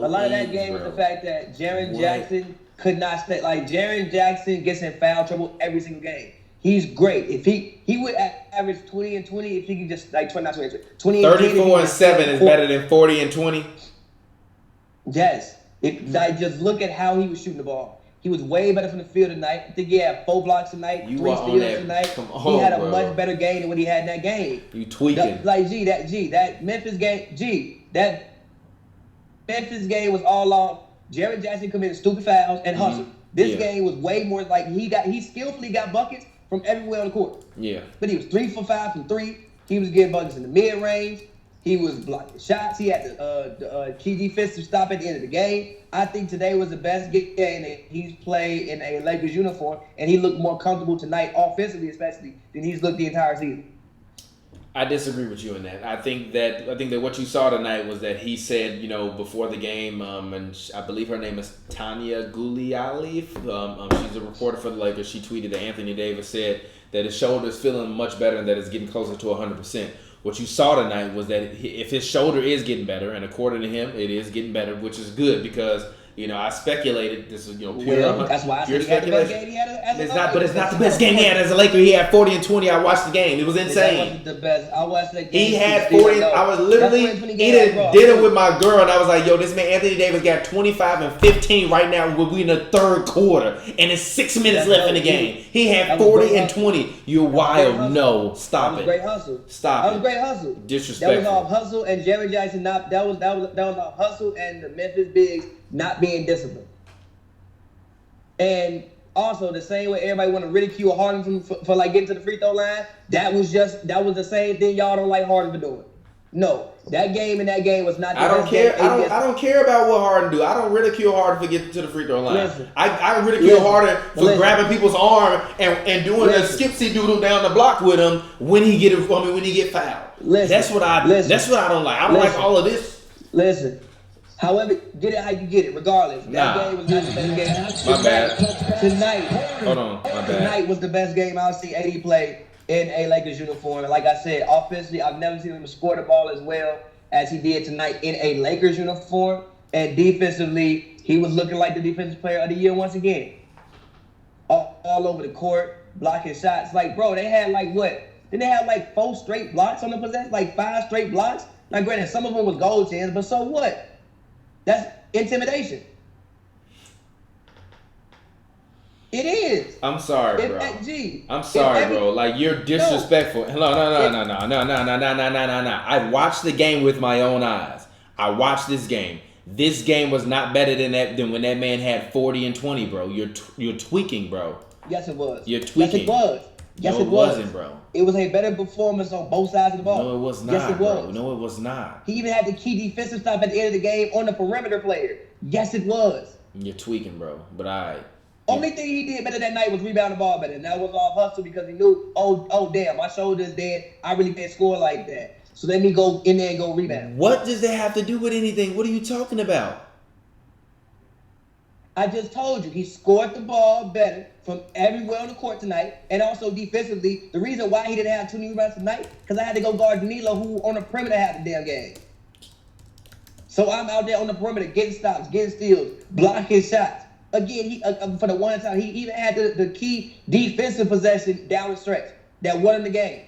lot of that game was the fact that Jaren Jackson could not stay. Jaren Jackson gets in foul trouble every single game. He's great. If he would average 20 and 20 if he could just 20 and 34 and 7 is better than 40 and 20. Yes. Just look at how he was shooting the ball. He was way better from the field tonight. I think he had 4 blocks tonight, 3 steals tonight. He had a much better game than what he had in that game. You tweaking. That Memphis game was all on. Jaren Jackson committed stupid fouls and hustled. This game was way more he skillfully got buckets from everywhere on the court. Yeah. But he was 3 for 5 from 3. He was getting buckets in the mid-range. He was blocking shots. He had the key defensive stop at the end of the game. I think today was the best game that he's played in a Lakers uniform, and he looked more comfortable tonight, offensively especially, than he's looked the entire season. I disagree with you on that. I think that what you saw tonight was that he said, before the game, and I believe her name is Tanya Guliali. She's a reporter for the Lakers. She tweeted that Anthony Davis said that his shoulder is feeling much better and that it's getting closer to 100%. What you saw tonight was that if his shoulder is getting better, and according to him, it is getting better, which is good because I speculated. This is pure. Well, that's why I said he had the best game he had as a Laker. But it's not the best game he had as a Laker. He had 40 and 20. I watched the game. It was insane. That wasn't the best. I watched that game. He had 40. I was literally eating dinner with my girl, and I was like, "Yo, this man Anthony Davis got 25 and 15 right now. We're in the third quarter, and it's 6 minutes left in the game. He had 40 and 20. You're wild. No, stop it. Great hustle. Stop it. That was great hustle. Disrespectful. That was off hustle and Jerry Jackson. That was off hustle and the Memphis Bigs not being disciplined. And also the same way everybody want to ridicule Harden for like getting to the free throw line. That was the same thing y'all don't like Harden for doing. No, that game was not. I don't care. I don't care about what Harden do. I don't ridicule Harden for getting to the free throw line. I ridicule Harden for grabbing people's arm and doing a skipsy doodle down the block with him when he get fouled. That's what I don't like. I don't like all of this. Listen. However, get it how you get it. Regardless, that game was not the best game. My bad. Tonight. Hold on. My bad. Tonight was the best game I'll see AD play in a Lakers uniform. And like I said, offensively, I've never seen him score the ball as well as he did tonight in a Lakers uniform. And defensively, he was looking like the defensive player of the year once again. All over the court, blocking shots. Like, bro, they had like what? Didn't they have like 4 straight blocks on the possession? Like 5 straight blocks? Now, granted, some of them was goaltends, but so what? That's intimidation. It is. I'm sorry, bro. I'm sorry, bro. Like, you're disrespectful. No. I watched the game with my own eyes. I watched this game. This game was not better than when that man had 40 and 20, bro. You're tweaking, bro. Yes, it was. You're tweaking. Yes, it was. Yes, no, it wasn't, bro. It was a better performance on both sides of the ball. No, it was not, yes, it was. bro. No, it was not. He even had the key defensive stuff at the end of the game on the perimeter player. Yes, it was. You're tweaking, bro. But Only thing he did better that night was rebound the ball better. And that was off hustle because he knew, oh damn, my shoulder's dead. I really can't score like that. So let me go in there and go rebound. What does that have to do with anything? What are you talking about? I just told you, he scored the ball better from everywhere on the court tonight. And also defensively, the reason why he didn't have 2 rebounds tonight, because I had to go guard Danilo, who on the perimeter had the damn game. So I'm out there on the perimeter getting stops, getting steals, blocking shots. Again, he for the one time, he even had the key defensive possession down the stretch that won him the game.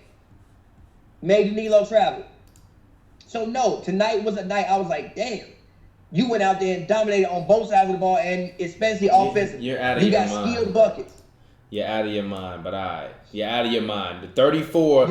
Made Danilo travel. So no, tonight was a night I was like, damn. You went out there and dominated on both sides of the ball, and especially offensively. You're out of your mind. You got skilled buckets. You're out of your mind, you're out of your mind. The 34,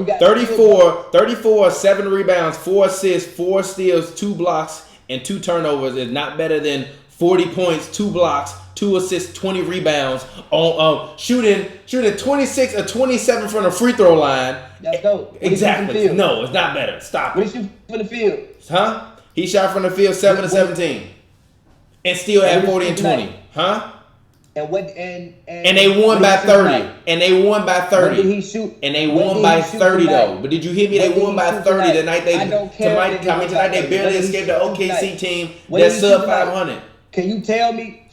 7 rebounds, 4 assists, 4 steals, 2 blocks, and 2 turnovers is not better than 40 points, 2 blocks, 2 assists, 20 rebounds, on shooting 26 or 27 from the free throw line. That's dope. Exactly. No, it's not better. Stop it. What did you from the field? Huh? He shot from the field 7 of 17, and still had 40 and 20. Huh? And what? And they won by 30. And they won by 30. What did he shoot? And they won by 30 though. But did you hear me? They won by 30 tonight. Tonight they barely escaped the OKC team. They're sub 500. Can you tell me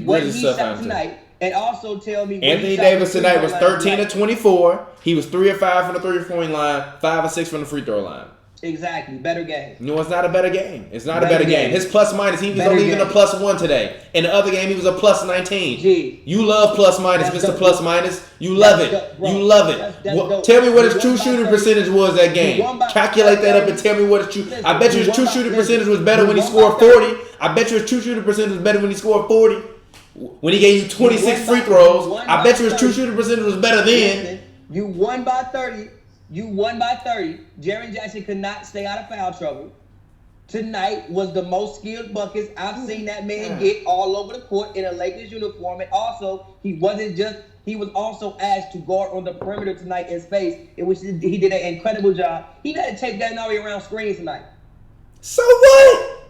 what he shot tonight? And also tell me Anthony Davis tonight was 13 of 24. He was 3 of 5 from the 3-point line, 5 of 6 from the free throw line. Exactly. Better game. No, it's not a better game. It's not a better game. His plus minus, he was only even a +1 today. In the other game, he was a +19. You love plus minus, Mr. Plus minus. You love it. You love it. Tell me what his true shooting percentage was that game. Calculate that up and tell me what his true. I bet you his true shooting percentage was better when he scored 40. I bet you his true shooting percentage was better when he scored 40. When he gave you 26 free throws, I bet you his true shooting percentage was better then. You won by 30. You won by 30. Jaren Jackson could not stay out of foul trouble. Tonight was the most skilled buckets I've seen that man get all over the court in a Lakers uniform. And also, he was also asked to guard on the perimeter tonight in space, in which he did an incredible job. He had to take Gallinari around screens tonight. So what?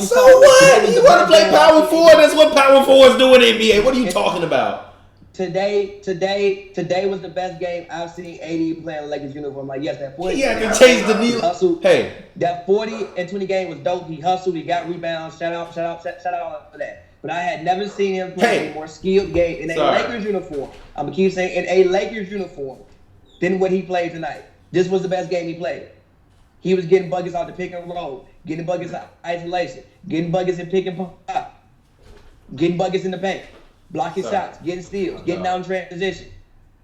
So what? You want to play power forward? That's what power forwards do in the NBA. What are you talking about? Today was the best game I've seen AD play in a Lakers uniform. Like, yes, that 40. Yeah, he changed the knee. Hey, that 40 and 20 game was dope. He hustled. He got rebounds. Shout out for that. But I had never seen him play a more skilled game in a Lakers uniform. I'm gonna keep saying in a Lakers uniform than what he played tonight. This was the best game he played. He was getting buckets out the pick and roll, getting buckets out isolation, getting buckets in pick and pop, getting buckets in the paint, blocking shots, getting steals, getting down transition.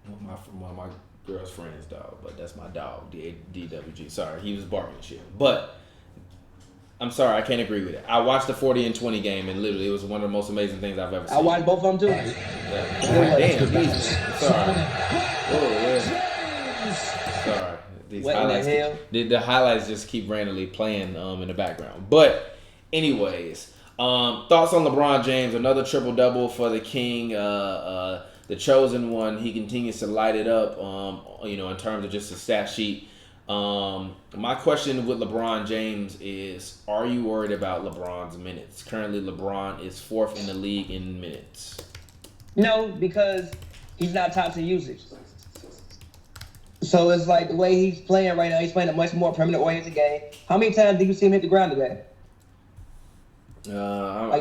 One of my girl's friends, dog, but that's my dog, DWG. Sorry, he was barking and shit. But I'm sorry, I can't agree with it. I watched the 40 and 20 game, and literally, it was one of the most amazing things I've ever seen. I watched both of them too. Yeah. Damn, Jesus. Sorry. Sorry. These what highlights, in the hell? The highlights just keep randomly playing in the background. But, anyways, thoughts on LeBron James? Another triple double for the King. The chosen one. He continues to light it up. In terms of just the stat sheet. My question with LeBron James is: are you worried about LeBron's minutes? Currently, LeBron is 4th in the league in minutes. No, because he's not top 10 usage. So it's like the way he's playing right now, he's playing a much more perimeter-oriented game. How many times did you see him hit the ground today?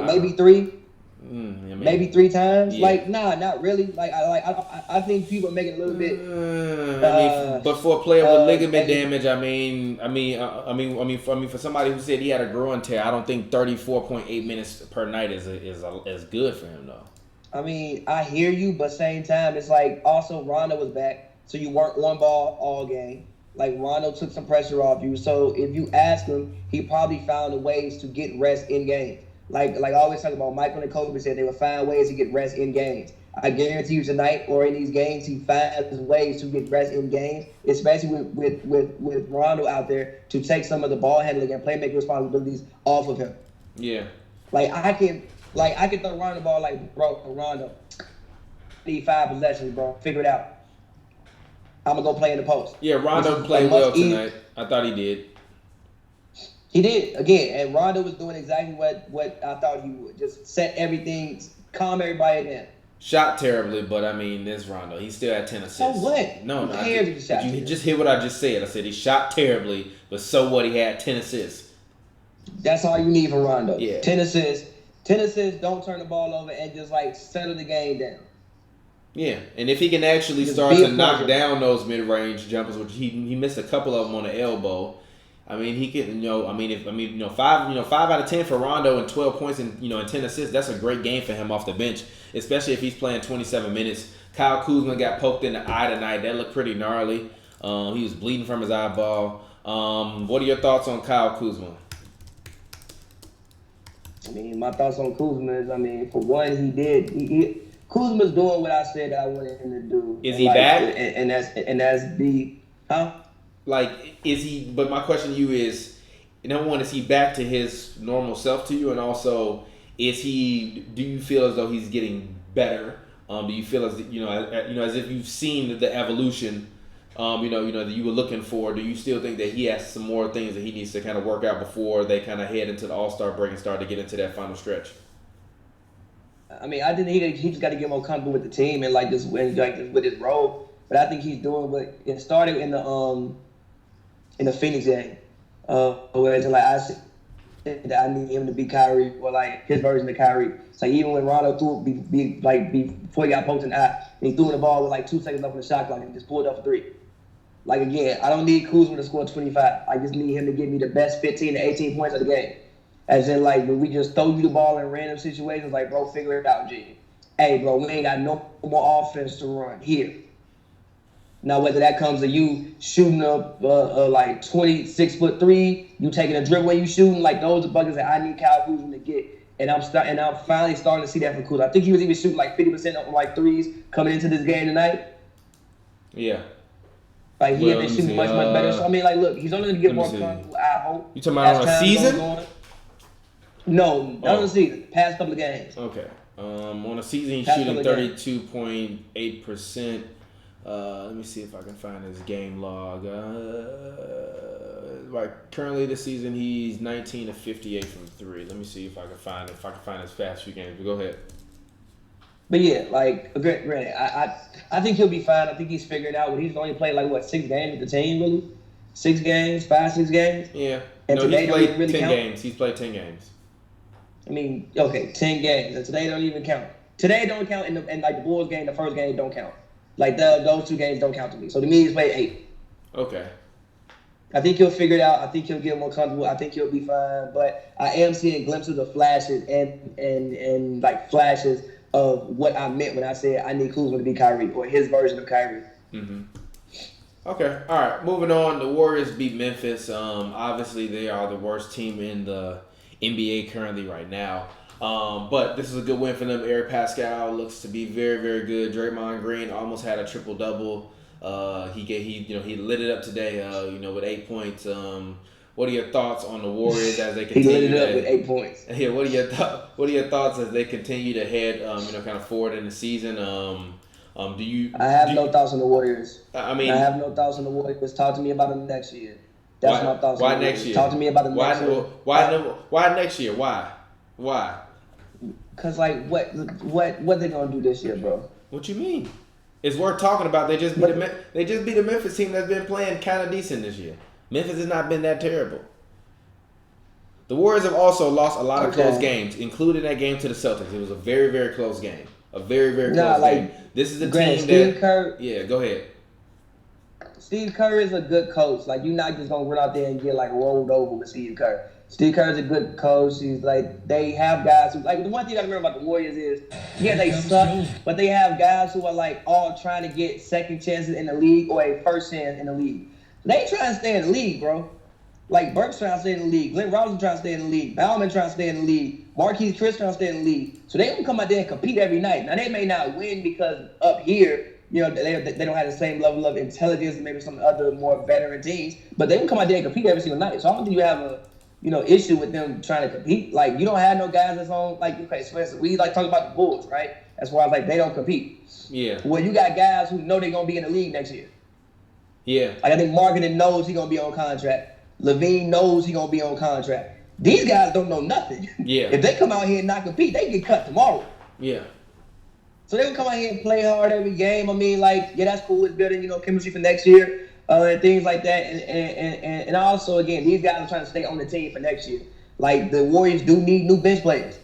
Maybe 3? Maybe 3 times? Yeah. Like, nah, not really. Like, I think people are making a little bit. But for a player with ligament damage, for somebody who said he had a groin tear, I don't think 34.8 minutes per night is good for him though. I mean, I hear you, but same time, it's like also Rondo was back. So you weren't on ball all game. Like, Rondo took some pressure off you. So if you ask him, he probably found ways to get rest in games. Like I always talk about, Michael and Kobe said they would find ways to get rest in games. I guarantee you tonight or in these games, he finds ways to get rest in games, especially with Rondo out there to take some of the ball handling and playmaking responsibilities off of him. Yeah. Like, I can throw Rondo the ball like, bro, Rondo, need 5 possessions, bro. Figure it out. I'm going to go play in the post. Yeah, Rondo played well tonight. I thought he did. He did, again. And Rondo was doing exactly what I thought he would. Just set everything, calm everybody down. Shot terribly, but I mean, this Rondo. He still had 10 assists. So what? No. You just hear what I just said. I said he shot terribly, but so what? He had 10 assists. That's all you need from Rondo. Yeah. 10 assists. 10 assists, don't turn the ball over, and just, settle the game down. Yeah, and if he can actually start to knock down those mid-range jumpers, which he missed a couple of them on the elbow. I mean, he can, 5 out of 10 for Rondo and 12 points and 10 assists. That's a great game for him off the bench, especially if he's playing 27 minutes. Kyle Kuzma got poked in the eye tonight. That looked pretty gnarly. He was bleeding from his eyeball. What are your thoughts on Kyle Kuzma? I mean, my thoughts on Kuzma is, for one, Kuzma's doing what I said that I wanted him to do. Is he back? And that's the, huh? Is he? But my question to you is, number one, is he back to his normal self to you, and also, is he? Do you feel as though he's getting better? Do you feel as as if you've seen the evolution, that you were looking for? Do you still think that he has some more things that he needs to kind of work out before they kind of head into the All-Star break and start to get into that final stretch? I mean, I think he just got to get more comfortable with the team and with his role. But I think he's doing what it started in the Phoenix game, where it's I said that I need him to be Kyrie or his version of Kyrie. It's even when Rondo threw before he got poked in the eye, and he threw the ball with 2 seconds left on the shot clock and just pulled up a 3. Again, I don't need Kuzma to score 25. I just need him to give me the best 15 to 18 points of the game. As in, when we just throw you the ball in random situations, bro, figure it out, G. Hey, bro, we ain't got no more offense to run here. Now, whether that comes to you shooting up 26-foot 3, you taking a dribble when you shooting, those are buckets that I need Kyle Kuzma to get. And I'm finally starting to see that from Kuzma. I think he was even shooting 50% on threes coming into this game tonight. Yeah. He had been shooting much better. So, look, he's only going to get more comfortable, I hope. You talking about on a season? No, not on the season. Past couple of games. Okay. On a season, he's shooting 32.8%. Let me see if I can find his game log. Currently this season, he's 19 of 58 from 3. Let me see if I can find his past few games. But go ahead. But yeah, granted, I think he'll be fine. I think he's figured out. But he's only played 6 games with the team, really. 6 games, 6 games. Yeah. And today he's played don't really 10 count. games. He's played 10 games. I mean, okay, 10 games. And today don't even count. Today don't count, and the Bulls game, the first game don't count. Those 2 games don't count to me. So to me, he's played 8. Okay. I think he'll figure it out. I think he'll get more comfortable. I think he'll be fine. But I am seeing glimpses of flashes and like flashes of what I meant when I said I need Kuzma to be Kyrie or his version of Kyrie. Mm-hmm. Okay, all right. Moving on, the Warriors beat Memphis. Obviously, they are the worst team in the NBA currently right now. But this is a good win for them. Eric Pascal looks to be very, very good. Draymond Green almost had a triple double. He lit it up today. With 8 points. What are your thoughts on the Warriors as they continue? He lit it up with 8 points. Yeah. What are your thoughts as they continue to head kind of forward in the season? I have no thoughts on the Warriors. I have no thoughts on the Warriors. Talk to me about them next year. That's my thoughts. Why next year? Talk to me about them next year. Why next year? Why? Cause like what they gonna do this year, bro? What you mean? It's worth talking about. They just beat a Memphis team that's been playing kind of decent this year. Memphis has not been that terrible. The Warriors have also lost a lot of close games, including that game to the Celtics. It was a very, very close game. A very, very close game. This is a team Steve Kerr. Yeah, go ahead. Steve Kerr is a good coach. Like, you're not just gonna run out there and get like rolled over with Steve Kerr. Steve Kerr is a good coach. He's like, they have guys who, like, the one thing I remember about the Warriors is, yeah, they suck, but they have guys who are like all trying to get second chances in the league or a first chance in the league. They trying to stay in the league, bro. Like, Burks trying to stay in the league. Glenn Robinson trying to stay in the league. Bauman trying to stay in the league. Marquise Chris trying to stay in the league. So they don't come out there and compete every night. Now, they may not win because up here, they don't have the same level of intelligence as maybe some other more veteran teams, but they can come out there and compete every single night. So I don't think you have a issue with them trying to compete. Like, you don't have no guys that's on, like, okay, for instance, we like talking about the Bulls, right? That's why like they don't compete. Yeah. Well, you got guys who know they're gonna be in the league next year. Yeah. Like, I think Marketing knows he's gonna be on contract. Levine knows he's gonna be on contract. These guys don't know nothing. Yeah. If they come out here and not compete, they get cut tomorrow. Yeah. So they will come out here and play hard every game. I mean, like, yeah, that's cool. It's building, chemistry for next year and things like that. And also, again, these guys are trying to stay on the team for next year. Like, the Warriors do need new bench players.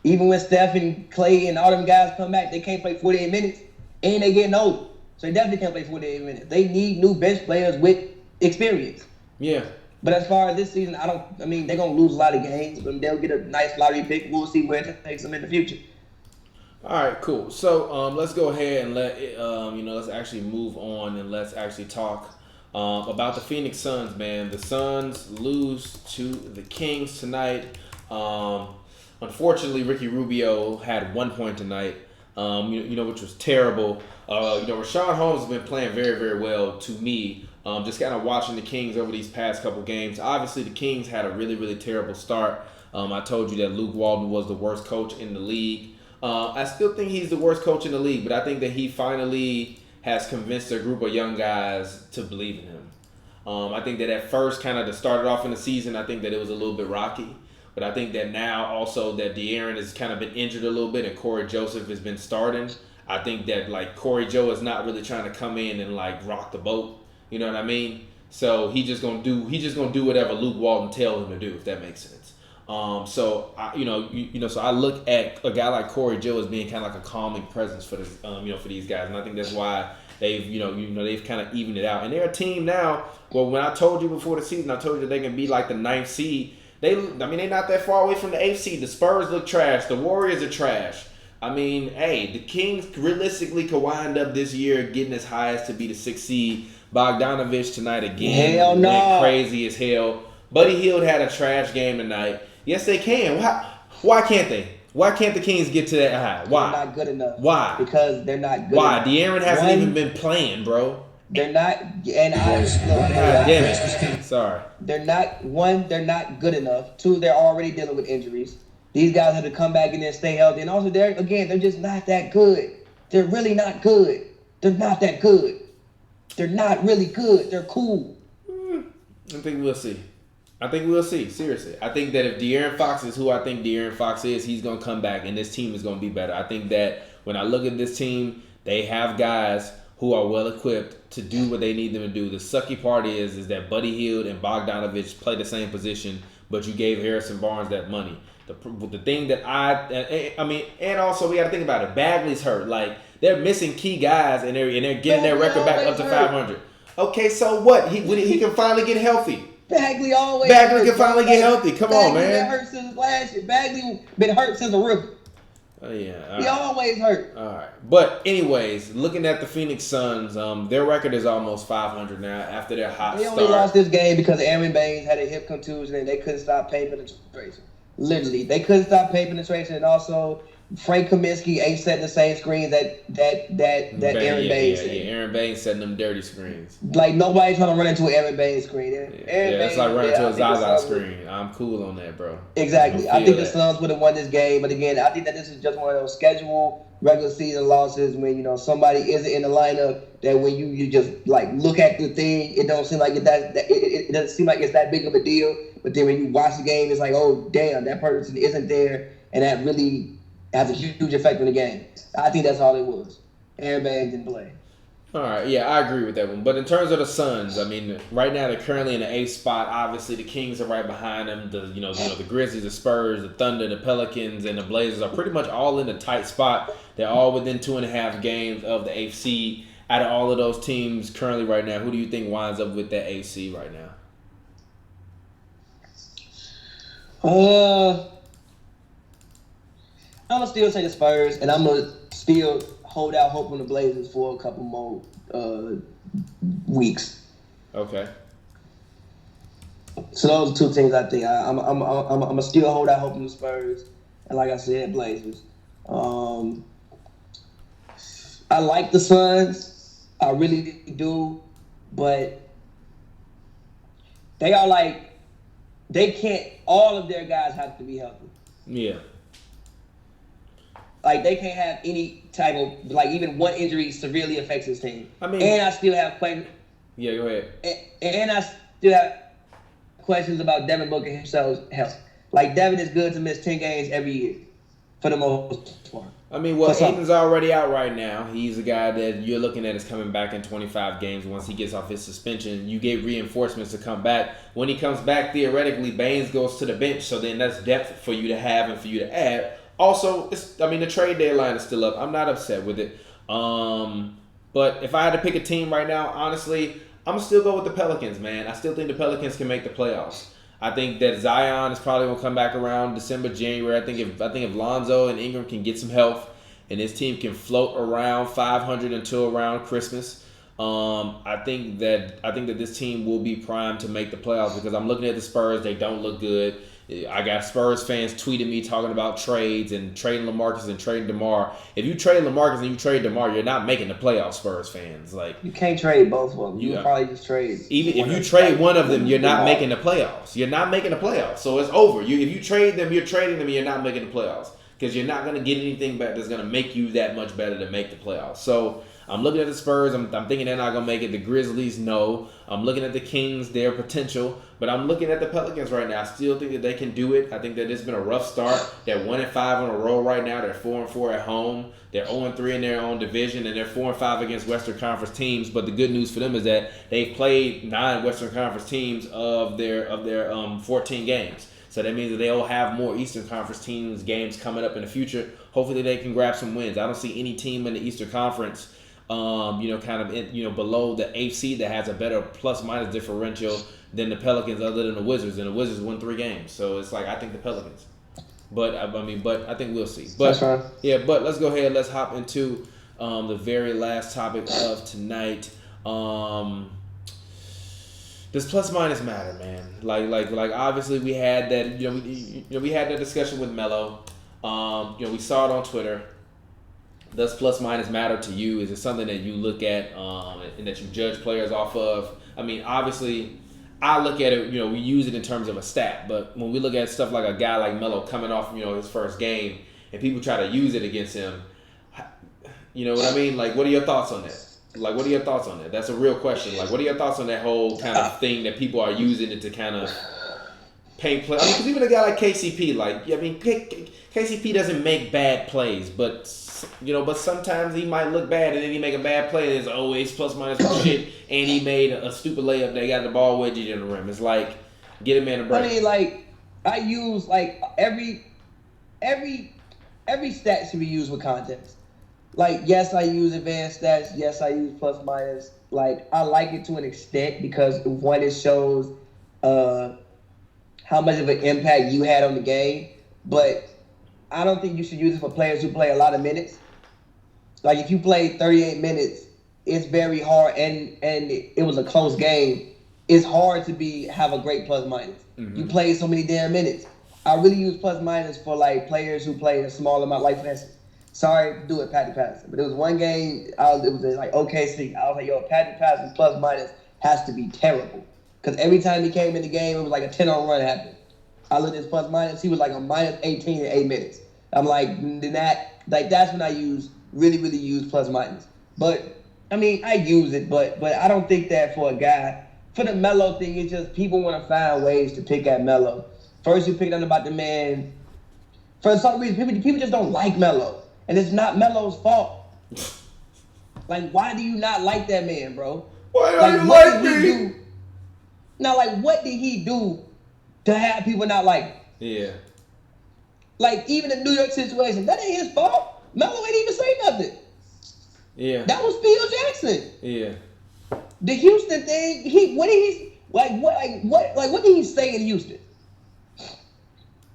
Even when Steph and Clay and all them guys come back, they can't play 48 minutes, and they getting older. So they definitely can't play 48 minutes. They need new bench players with experience. Yeah. But as far as this season, they're going to lose a lot of games, but they'll get a nice lottery pick. We'll see where it takes them in the future. All right, cool. So let's go ahead and let's actually move on and let's actually talk about the Phoenix Suns, man. The Suns lose to the Kings tonight. Unfortunately, Ricky Rubio had 1 point tonight, which was terrible. Rashawn Holmes has been playing very, very well to me. Just kind of watching the Kings over these past couple games. Obviously, the Kings had a really, really terrible start. I told you that Luke Walton was the worst coach in the league. I still think he's the worst coach in the league, but I think that he finally has convinced a group of young guys to believe in him. I think that at first, kind of to start it off in the season, I think that it was a little bit rocky. But I think that now also that De'Aaron has kind of been injured a little bit and Corey Joseph has been starting, I think that like Corey Joe is not really trying to come in and like rock the boat. You know what I mean? So he's just gonna do whatever Luke Walton tells him to do, if that makes sense. So I look at a guy like Corey Joe as being kind of like a calming presence for this, for these guys, and I think that's why they've, they've kind of evened it out. And they're a team now. Well, when I told you before the season, I told you that they can be like the 9th seed. They're not that far away from the 8th seed. The Spurs look trash. The Warriors are trash. I mean, hey, the Kings realistically could wind up this year getting as high as to be the 6th seed. Bogdanovich tonight again went crazy as hell. Buddy Hield had a trash game tonight. Yes, they can. Why can't they? Why can't the Kings get to that high? Why? They're not good enough. Why? Because they're not good enough. enough. De'Aaron hasn't even been playing, bro. They're not, and God damn it. Sorry. They're not good enough. 2, they're already dealing with injuries. These guys have to come back and then stay healthy. And also, they're just not that good. They're really not good. They're not that good. They're not really good. They're cool. I think we'll see. Seriously. I think that if De'Aaron Fox is who I think De'Aaron Fox is, he's going to come back and this team is going to be better. I think that when I look at this team, they have guys who are well equipped to do what they need them to do. The sucky part is that Buddy Hield and Bogdanovich play the same position, but you gave Harrison Barnes that money. The thing that and also we got to think about it. Bagley's hurt. Like, they're missing key guys and they're getting their record back up to 500. Okay, so what? He can finally get healthy. Bagley always Bagley can finally get healthy. Come on, Bagley man. been hurt since last year. Bagley been hurt since a rookie. Oh yeah, He always hurt. All right, but anyways, looking at the Phoenix Suns, their record is almost 500 now after their hot They start. only lost this game because Aaron Baines had a hip contusion and they couldn't stop paint penetration. Literally, they couldn't stop paint penetration, and also Frank Kaminsky ain't setting the same screens that Aaron Baines set. Yeah, Aaron Baines setting them dirty screens. Like nobody's trying to run into an Aaron Baines screen. It's like running into a Zaza screen. I'm cool on that, bro. Exactly. I think the Suns would have won this game, but again, I think that this is just one of those scheduled regular season losses when somebody isn't in the lineup. That when you just like look at the thing, it don't seem like it doesn't seem like it's that big of a deal. But then when you watch the game, it's like, oh damn, that person isn't there, and that really has a huge effect on the game. I think that's all it was. Aaron Baines didn't play. All right, yeah, I agree with that one. But in terms of the Suns, I mean, right now they're currently in the 8th spot. Obviously, the Kings are right behind them. The Grizzlies, the Spurs, the Thunder, the Pelicans, and the Blazers are pretty much all in a tight spot. They're all within 2.5 games of the 8th seed. Out of all of those teams currently right now, who do you think winds up with that 8th seed right now? I'm gonna still say the Spurs, and I'm gonna still hold out hope on the Blazers for a couple more weeks. Okay. So those are two things I think. I'm gonna still hold out hope on the Spurs, and like I said, Blazers. I like the Suns, I really do, but they are like they can't. All of their guys have to be healthy. Yeah. Like, they can't have any type of, like, even one injury severely affects his team. I mean, and I still have questions. Yeah, go ahead. And I still have questions about Devin Booker himself's health. Like, Devin is good to miss 10 games every year, for the most part. I mean, well, Aiden's already out right now. He's a guy that you're looking at is coming back in 25 games once he gets off his suspension. You gave reinforcements to come back. When he comes back, theoretically, Baines goes to the bench, so then that's depth for you to have and for you to add. Also, the trade deadline is still up. I'm not upset with it. But if I had to pick a team right now, honestly, I'm going to still go with the Pelicans, man. I still think the Pelicans can make the playoffs. I think that Zion is probably going to come back around December, January. I think if Lonzo and Ingram can get some health and his team can float around 500 until around Christmas, I think that this team will be primed to make the playoffs because I'm looking at the Spurs. They don't look good. I got Spurs fans tweeting me talking about trades and trading LaMarcus and trading DeMar. If you trade LaMarcus and you trade DeMar, you're not making the playoffs, Spurs fans. Like, you can't trade both of them. You probably just trade. Even if you trade one of them, you're not making the playoffs. You're not making the playoffs. So it's over. If you trade them, you're trading them and you're not making the playoffs. Because you're not going to get anything back that's going to make you that much better to make the playoffs. So I'm looking at the Spurs. I'm thinking they're not going to make it. The Grizzlies, no. I'm looking at the Kings, their potential. But I'm looking at the Pelicans right now. I still think that they can do it. I think that it's been a rough start. They're 1-5 on a roll right now. They're 4-4 at home. They're 0-3 in their own division. And they're 4-5 against Western Conference teams. But the good news for them is that they've played 9 Western Conference teams of their 14 games. So that means that they'll have more Eastern Conference teams games coming up in the future. Hopefully they can grab some wins. I don't see any team in the Eastern Conference, below the 8th seed that has a better plus-minus differential than the Pelicans other than the Wizards. And the Wizards won 3 games. So it's like, I think the Pelicans. But I think we'll see. But that's right. Yeah, but let's go ahead. Let's hop into the very last topic of tonight. Does plus minus matter, man? Like obviously we had that we had that discussion with Melo. We saw it on Twitter. Does plus minus matter to you? Is it something that you look at and that you judge players off of? I mean, obviously, I look at it. We use it in terms of a stat, but when we look at stuff like a guy like Melo coming off his first game and people try to use it against him, you know what I mean? Like, what are your thoughts on that? Like, what are your thoughts on that? That's a real question. Like, what are your thoughts on that whole kind of thing that people are using it to kind of paint play? I mean, because even a guy like KCP, KCP doesn't make bad plays, but sometimes he might look bad and then he make a bad play and it's always plus minus shit, and he made a stupid layup that got the ball wedged in the rim. It's like, get him in a break. I mean, like, I use every stat should be used with context. like, yes, I use advanced stats. Yes, I use plus minus. Like, I like it to an extent because one, it shows uh, how much of an impact you had on the game. But I don't think you should use it for players who play a lot of minutes. Like, if you play 38 minutes, it's very hard, and it was a close game. It's hard to have a great plus minus. You play so many damn minutes. I really use plus minus for like players who play a small amount. Like, for instance, sorry to do it, Patty Patterson, but it was one game. It was in like OKC. I was like, yo, Patty Patterson plus minus has to be terrible because every time he came in the game, it was like a 10-on run happened. I looked at his plus minus. He was like a minus 18 in 8 minutes. I'm like, that's when I really use plus minus. But I mean, I use it, but I don't think that for a guy. For the Melo thing, it's just people want to find ways to pick at Melo. First, you picked on about the man. For some reason, people just don't like Melo, and it's not Melo's fault. Like, why do you not like that man, bro? Why don't you like me? Do? Now, like, what did he do to have people not like him? Yeah. Like, even the New York situation, that ain't his fault. Melo ain't even say nothing. Yeah. That was Phil Jackson. Yeah. The Houston thing, what did he say in Houston?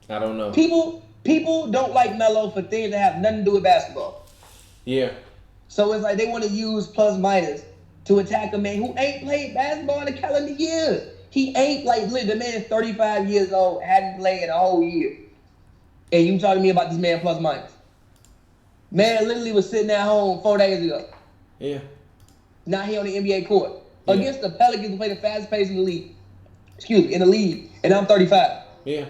I don't know. People don't like Melo for things that have nothing to do with basketball. Yeah. So it's like they want to use plus minus to attack a man who ain't played basketball in a calendar year. He ain't the man is 35 years old, hadn't played in a whole year. And you talking to me about this man plus minus. Man literally was sitting at home 4 days ago. Yeah. Now he on the NBA court against the Pelicans who play the fastest pace in the league. In the league, and I'm 35. Yeah.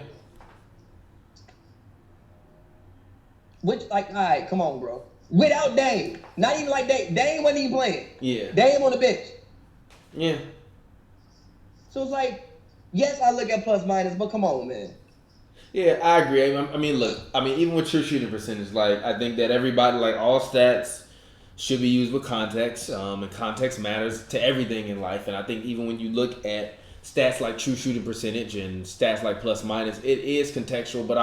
Which, like, all right, come on, bro. Without Dame, not even like Dame. Dame wasn't even playing. Yeah. Dame on the bench. Yeah. So it's like, yes, I look at plus minus, but come on, man. Yeah, I agree. I mean, look. I mean, even with true shooting percentage, like I think that everybody, like all stats, should be used with context, and context matters to everything in life. And I think even when you look at stats like true shooting percentage and stats like plus minus, it is contextual. But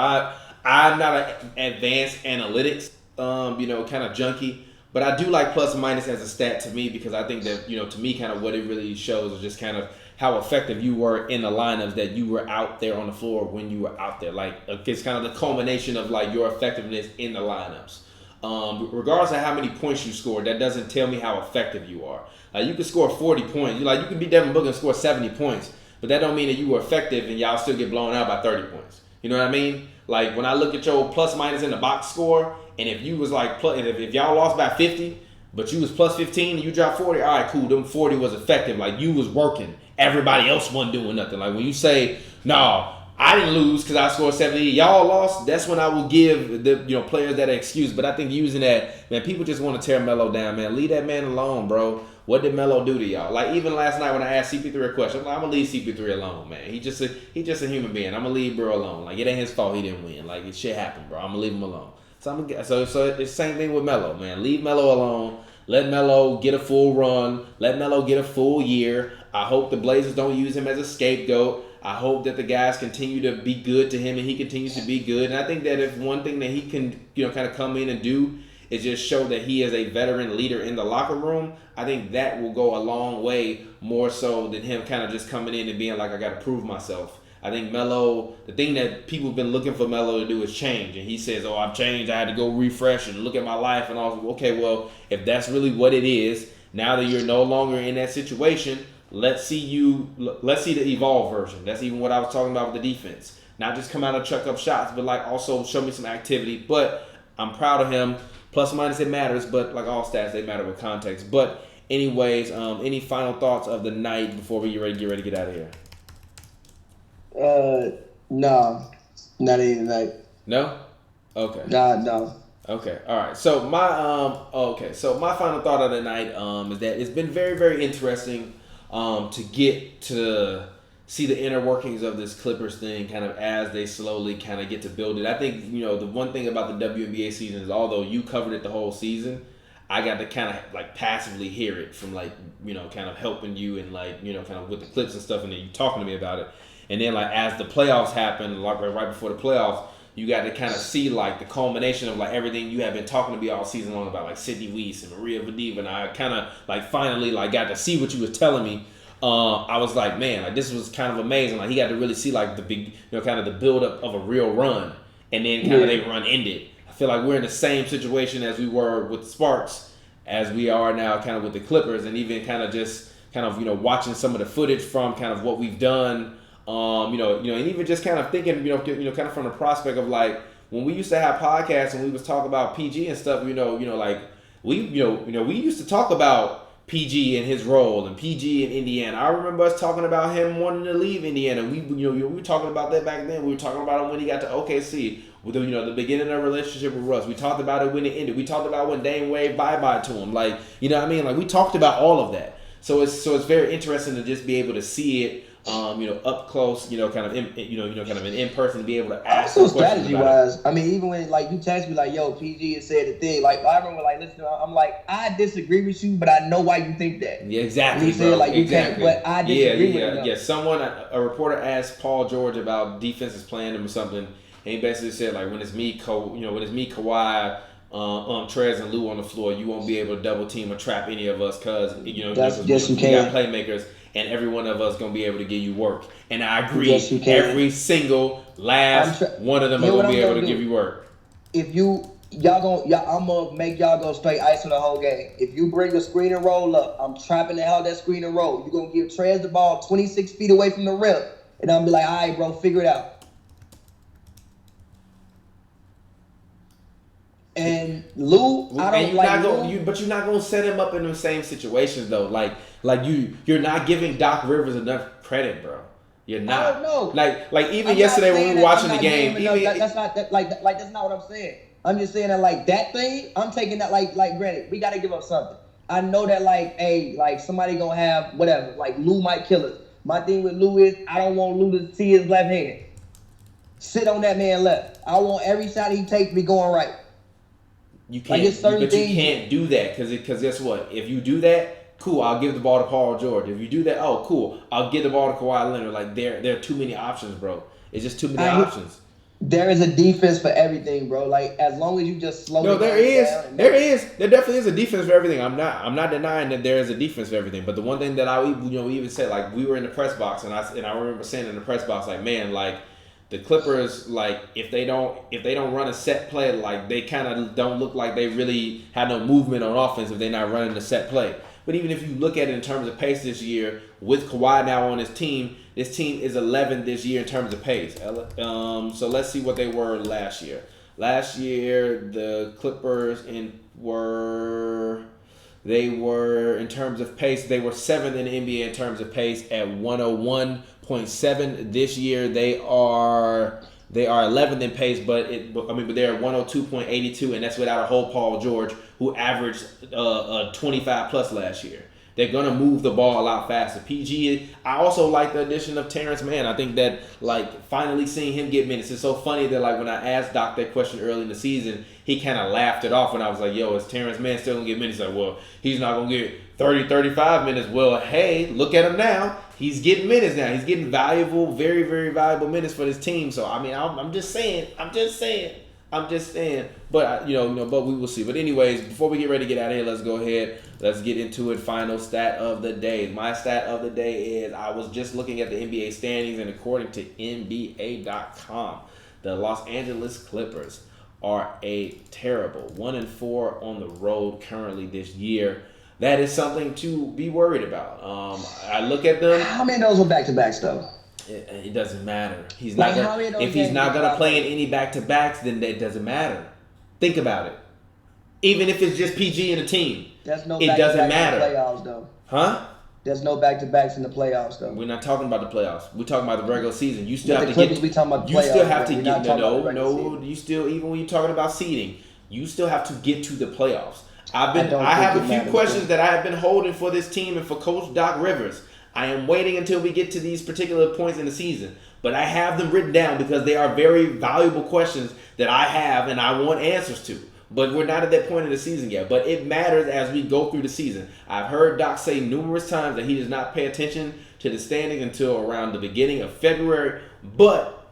I'm not an advanced analytics, kind of junkie. But I do like plus minus as a stat to me because I think that, to me, kind of what it really shows is just kind of how effective you were in the lineups that you were out there on the floor when you were out there. Like, it's kind of the culmination of like your effectiveness in the lineups. Regardless of how many points you scored, that doesn't tell me how effective you are. You could score 40 points. You could be Devin Booker and score 70 points, but that don't mean that you were effective and y'all still get blown out by 30 points. You know what I mean? Like, when I look at your plus minus in the box score, and if you was like, if y'all lost by 50, but you was plus 15 and you dropped 40, all right, cool. Them 40 was effective. Like, you was working. Everybody else wasn't doing nothing. Like, when you say, no, I didn't lose because I scored 70. Y'all lost. That's when I will give the players that excuse. But I think using that, man, people just want to tear Melo down, man. Leave that man alone, bro. What did Melo do to y'all? Like, even last night when I asked CP3 a question, I'm gonna leave CP3 alone, man. He just a human being. I'm gonna leave bro alone. Like, it ain't his fault he didn't win. Like, it shit happened, bro. I'm gonna leave him alone. So so it's the same thing with Melo, man. Leave Melo alone. Let Melo get a full run. Let Melo get a full year. I hope the Blazers don't use him as a scapegoat. I hope that the guys continue to be good to him and he continues to be good. And I think that if one thing that he can, kind of come in and do is just show that he is a veteran leader in the locker room, I think that will go a long way more so than him kind of just coming in and being like, I got to prove myself. I think Melo, the thing that people have been looking for Melo to do is change. And he says, oh, I've changed. I had to go refresh and look at my life. And all. Okay, well, if that's really what it is, now that you're no longer in that situation, let's see the evolved version. That's even what I was talking about with the defense. Not just come out and chuck up shots, but like also show me some activity. But I'm proud of him. Plus or minus, it matters. But like all stats, they matter with context. But anyways, any final thoughts of the night before we get ready to get out of here? No, not even like. No? Okay. No. Okay. All right. So my final thought of the night is that it's been very, very interesting to get to see the inner workings of this Clippers thing kind of as they slowly kind of get to build it. I think, the one thing about the WNBA season is although you covered it the whole season, I got to kind of like passively hear it from like, kind of helping you and like, kind of with the clips and stuff and then you talking to me about it. And then like as the playoffs happen, like right before the playoffs, you got to kind of see like the culmination of like everything you have been talking to me all season long about, like Sydney Weiss and Maria Vadiva, and I kind of like finally like got to see what you was telling me. I was like, man, like this was kind of amazing. Like he got to really see like the big, kind of the build up of a real run, and then kind of they run ended. I feel like we're in the same situation as we were with Sparks, as we are now kind of with the Clippers, and even kind of just kind of watching some of the footage from kind of what we've done. And even just kind of thinking, kind of from the prospect of like when we used to have podcasts and we was talking about PG and stuff, like we used to talk about PG and his role and PG in Indiana. I remember us talking about him wanting to leave Indiana. We were talking about that back then. We were talking about him when he got to OKC with the beginning of a relationship with Russ. We talked about it when it ended. We talked about when Dame waved bye to him. Like, you know what I mean? Like we talked about all of that. So it's very interesting to just be able to see it up close, kind of an in person, to be able to ask. Also, strategy wise, I mean, even when like you text me like, "Yo, PG has said the thing," like I remember like listening, I'm like, I disagree with you, but I know why you think that. Yeah, exactly. And he said like you can't, but I disagree with him. Yeah. Someone, a reporter asked Paul George about defenses playing him or something, and he basically said like, when it's me, Kawhi, Trez and Lou on the floor, you won't be able to double team or trap any of us because we got playmakers. And every one of us gonna be able to give you work, and I agree. Yes, you can. Every single last one of them are gonna be able to give you work. If I'm gonna make y'all go straight ice on the whole game. If you bring a screen and roll up, I'm trapping the hell that screen and roll. You gonna give Trez the ball 26 feet away from the rim, and I'm be like, all right, bro, figure it out. And Lou, but you're not gonna set him up in the same situations though. Like you're not giving Doc Rivers enough credit, bro. You're not. I don't know. Like even yesterday when we were watching the game, that's not what I'm saying. I'm just saying that like that thing, I'm taking that like granted, we gotta give up something. I know that like somebody gonna have whatever. Like Lou might kill us. My thing with Lou is I don't want Lou to see his left hand. Sit on that man left. I want every shot he takes to be going right. You can't, you can't do that because guess what? If you do that, cool, I'll give the ball to Paul George. If you do that, oh, cool, I'll give the ball to Kawhi Leonard. Like there are too many options, bro. It's just too many options. There is a defense for everything, bro. Like as long as you just slow. No, there definitely is a defense for everything. I'm not denying that there is a defense for everything. But the one thing that I we even said, like we were in the press box and I remember saying in the press box, like man, like. The Clippers, like if they don't run a set play, like they kind of don't look like they really have no movement on offense if they're not running a set play. But even if you look at it in terms of pace this year, with Kawhi now on this team is 11th this year in terms of pace. So let's see what they were last year. Last year, the Clippers were in terms of pace, they were 7th in the NBA in terms of pace at 101.7. This year they are 11th in pace, but they're at 102.82, and that's without a whole Paul George, who averaged 25 plus last year. They're gonna move the ball a lot faster. PG, I also like the addition of Terrence Mann. I think that like finally seeing him get minutes. It's so funny that like when I asked Doc that question early in the season, he kind of laughed it off when I was like, "Yo, is Terrence Mann still gonna get minutes?" Like, well, he's not gonna get 30, 35 minutes. Well, hey, look at him now. He's getting minutes now. He's getting valuable, very, very valuable minutes for this team. So I mean, I'm just saying. But but we will see. But anyways, before we get ready to get out of here, let's go ahead. Let's get into it. Final stat of the day. My stat of the day is I was just looking at the NBA standings, and according to NBA.com, the Los Angeles Clippers are a terrible 1-4 on the road currently this year. That is something to be worried about. I look at them. How many of those were back-to-backs though? It doesn't matter. If he's not gonna play in any back-to-backs, then that doesn't matter. Think about it. Even if it's just PG and a team, it doesn't matter. In the playoffs, though. Huh? There's no back-to-backs in the playoffs, though. We're not talking about the playoffs. We're talking about the regular season. You still have to get. We talking about the playoffs. You still have to get. No. You still, even when you're talking about seeding, you still have to get to the playoffs. I have a few questions that I have been holding for this team and for Coach Doc Rivers. I am waiting until we get to these particular points in the season, but I have them written down because they are very valuable questions that I have and I want answers to. But we're not at that point in the season yet. But it matters as we go through the season. I've heard Doc say numerous times that he does not pay attention to the standings until around the beginning of February. But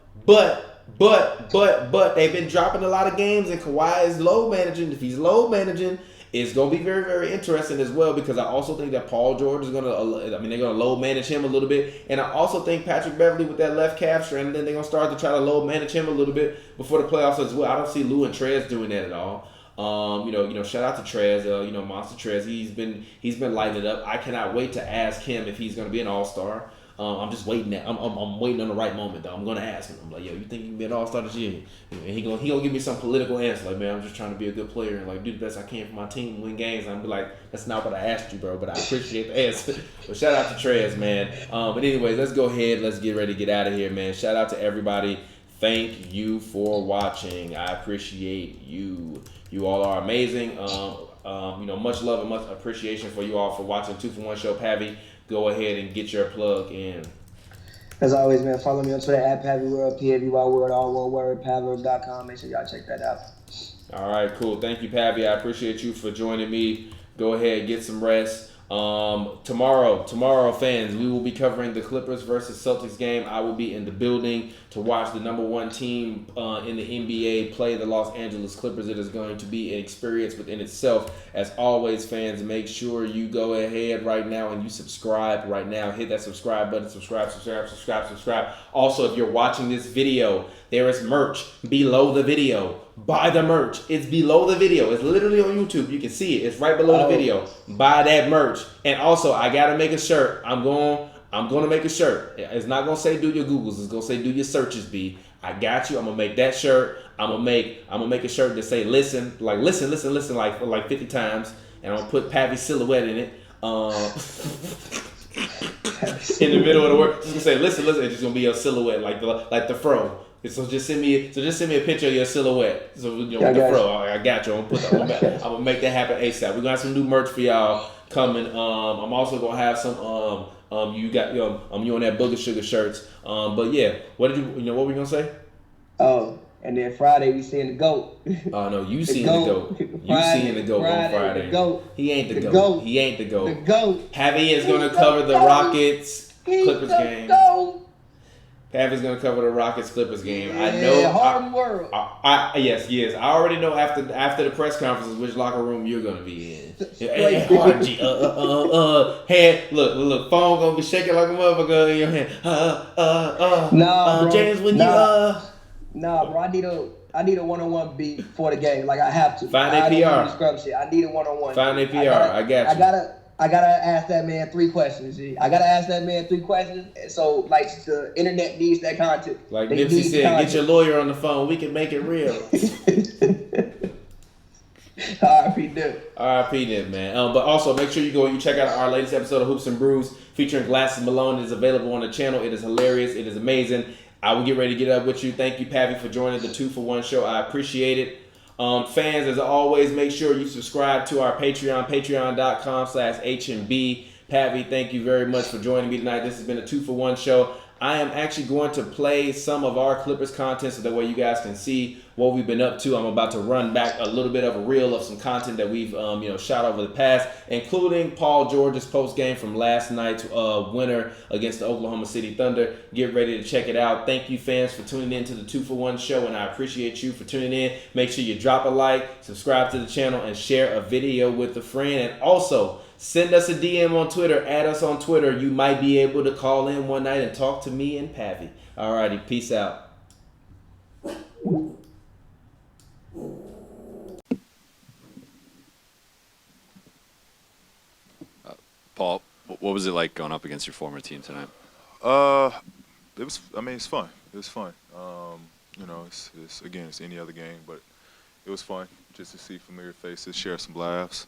but they've been dropping a lot of games, and Kawhi is low managing. If he's low managing, it's going to be very, very interesting as well, because I also think that Paul George is going to, they're going to low manage him a little bit. And I also think Patrick Beverly with that left calf strain, and then they're going to start to try to low manage him a little bit before the playoffs as well. I don't see Lou and Trez doing that at all. Shout out to Trez, Monster Trez. He's been lighting it up. I cannot wait to ask him if he's going to be an all-star. I'm just waiting. I'm waiting on the right moment though. I'm gonna ask him. I'm like, yo, you think you can be an all-star this year? And he gonna give me some political answer. Like, man, I'm just trying to be a good player and like do the best I can for my team, win games. And I'm be like, that's not what I asked you, bro. But I appreciate the answer. But shout out to Trez, man. But anyways, let's go ahead. Let's get ready to get out of here, man. Shout out to everybody. Thank you for watching. I appreciate you. You all are amazing. Much love and much appreciation for you all for watching 2-for-1 Show. Pavy, go ahead and get your plug in. As always, man, follow me on Twitter at PavyWorld, Pavy World, all one word, Pavlov.com. Make sure y'all check that out. All right, cool. Thank you, Pavy. I appreciate you for joining me. Go ahead, get some rest. Tomorrow, fans, we will be covering the Clippers versus Celtics game. I will be in the building to watch the number one team in the NBA play the Los Angeles Clippers. It is going to be an experience within itself. As always, fans, make sure you go ahead right now and you subscribe right now. Hit that subscribe button. Subscribe. Also, if you're watching this video, there is merch below the video. Buy the merch. It's below the video. It's literally on YouTube. You can see it. It's right below the video. Buy that merch. And also, I gotta make a shirt. I'm gonna make a shirt. It's not gonna say do your Googles. It's gonna say do your searches. B. I got you. I'm gonna make that shirt. I'm gonna make a shirt that say listen, like 50 times, and I'm gonna put Pavy's silhouette in it. In the middle of the word, just gonna say listen. It's just gonna be your silhouette, like the fro. So just send me a picture of your silhouette. So with the fro, I got you. I'm gonna make that happen ASAP. We're gonna have some new merch for y'all coming. I'm also gonna have some you on that Booger Sugar shirts. But yeah, what were we gonna say? Oh, and then Friday we seeing the GOAT. Oh no, you seeing the GOAT. You seeing the GOAT on Friday. The GOAT. He ain't the GOAT. He ain't the GOAT. The GOAT. Pavy is gonna cover the Rockets Clippers game. Pavy's gonna cover the Rockets Clippers game. I know. Harden World. Yes. I already know after the press conferences which locker room you're gonna be in. Hey, Harden G. Hand. Look. Phone gonna be shaking like a motherfucker in your hand. Nah, bro. James, when Nah, bro. I need a one-on-one beat for the game. Like I have to. Find a PR. Scrub shit. I need a one-on-one. Find a PR. I got you. I gotta ask that man 3 questions. G. I gotta ask that man 3 questions. So like the internet needs that content. Like Nipsey said, get your lawyer on the phone. We can make it real. R.I.P. Nip. R.I.P. Nip, man. But also make sure you check out our latest episode of Hoops and Brews featuring Glasses Malone. It is available on the channel. It is hilarious. It is amazing. I will get ready to get up with you. Thank you, Pavy, for joining the 2-for-1 show. I appreciate it. Fans, as always, make sure you subscribe to our Patreon, patreon.com/HNB. Pavy, thank you very much for joining me tonight. This has been a 2-for-1 show. I am actually going to play some of our Clippers content so that way you guys can see what we've been up to. I'm about to run back a little bit of a reel of some content that we've shot over the past, including Paul George's post game from last night's winner against the Oklahoma City Thunder. Get ready to check it out. Thank you, fans, for tuning in to the 2-for-1 show, and I appreciate you for tuning in. Make sure you drop a like, subscribe to the channel, and share a video with a friend. And also, send us a DM on Twitter. Add us on Twitter. You might be able to call in one night and talk to me and Pavy. Alrighty, peace out. Paul, what was it like going up against your former team tonight? It's fun. It was fun. It's any other game, but it was fun just to see familiar faces, share some laughs.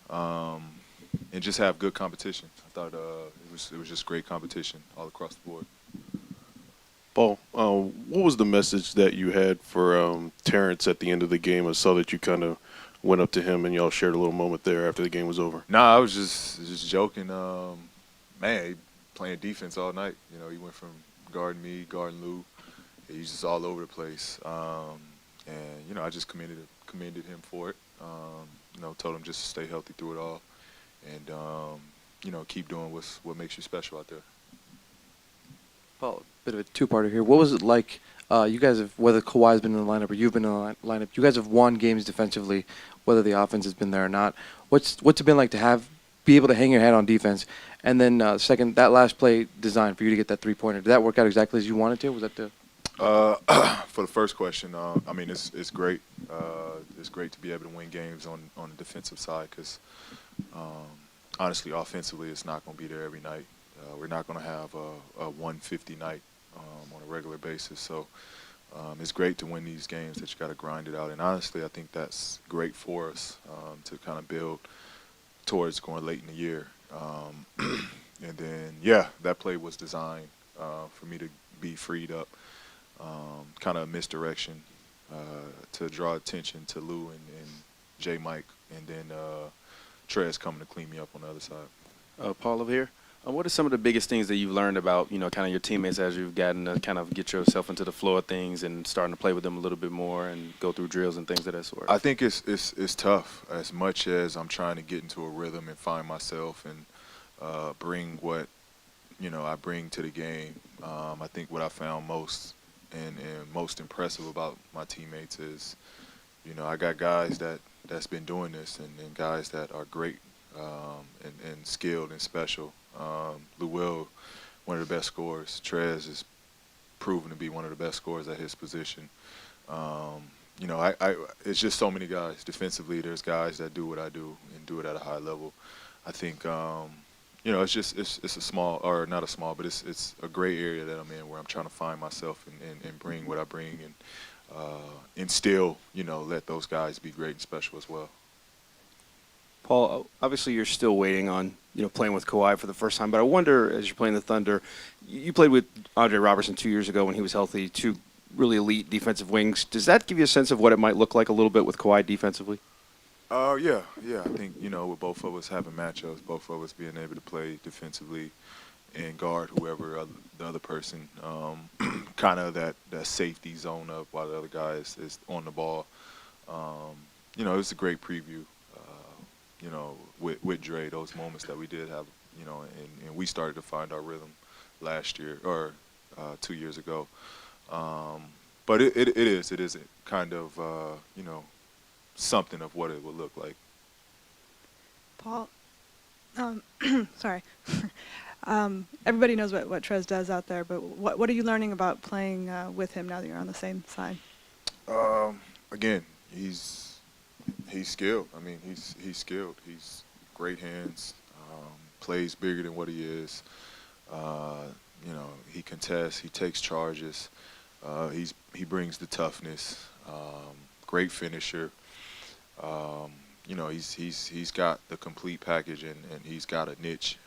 And just have good competition. I thought it was just great competition all across the board. Paul, what was the message that you had for Terrence at the end of the game? I saw that you kind of went up to him and y'all shared a little moment there after the game was over. Nah, I was just joking. Man, he playing defense all night. He went from guarding me, guarding Lou. He's just all over the place. And I just commended him for it. Told him just to stay healthy through it all. And, keep doing what makes you special out there. Paul, a bit of a two-parter here. What was it like You guys have, whether Kawhi's been in the lineup or you've been in the lineup, you guys have won games defensively, whether the offense has been there or not. What's it been like to be able to hang your head on defense? And then second, that last play design for you to get that three-pointer, did that work out exactly as you wanted to? Was that the For the first question, I mean, it's great. It's great to be able to win games on the defensive side because, honestly, offensively, it's not going to be there every night. We're not going to have a 150 night on a regular basis. So it's great to win these games that you got to grind it out. And honestly, I think that's great for us to kind of build towards going late in the year. And then, yeah, that play was designed for me to be freed up. Kind of misdirection to draw attention to Lou and J. Mike, and then Trez coming to clean me up on the other side. Paul over here. What are some of the biggest things that you've learned about, kind of your teammates as you've gotten to kind of get yourself into the flow of things and starting to play with them a little bit more and go through drills and things of that sort? I think it's tough as much as I'm trying to get into a rhythm and find myself and bring what, I bring to the game. I think what I found most and most impressive about my teammates is, I got guys that's been doing this and guys that are great and skilled and special. Lou Will, one of the best scorers. Trez is proven to be one of the best scorers at his position. It's just so many guys. Defensively, there's guys that do what I do and do it at a high level. I think, it's a small, or not a small, but it's a gray area that I'm in where I'm trying to find myself and bring what I bring and still, let those guys be great and special as well. Paul, obviously you're still waiting on, playing with Kawhi for the first time, but I wonder, as you're playing the Thunder, you played with Andre Robertson 2 years ago when he was healthy, two really elite defensive wings. Does that give you a sense of what it might look like a little bit with Kawhi defensively? Yeah. I think, with both of us having matchups, both of us being able to play defensively and guard whoever the other person, kind of that safety zone up while the other guy is on the ball. It's a great preview. With Dre, those moments that we did have, and we started to find our rhythm last year or 2 years ago. But it is kind of, something of what it would look like. Paul, sorry. Everybody knows what Trez does out there, but what are you learning about playing with him now that you're on the same side? Again, he's skilled. I mean, he's skilled. He's great hands. Plays bigger than what he is. He contests. He takes charges. He brings the toughness. Great finisher. He's got the complete package and he's got a niche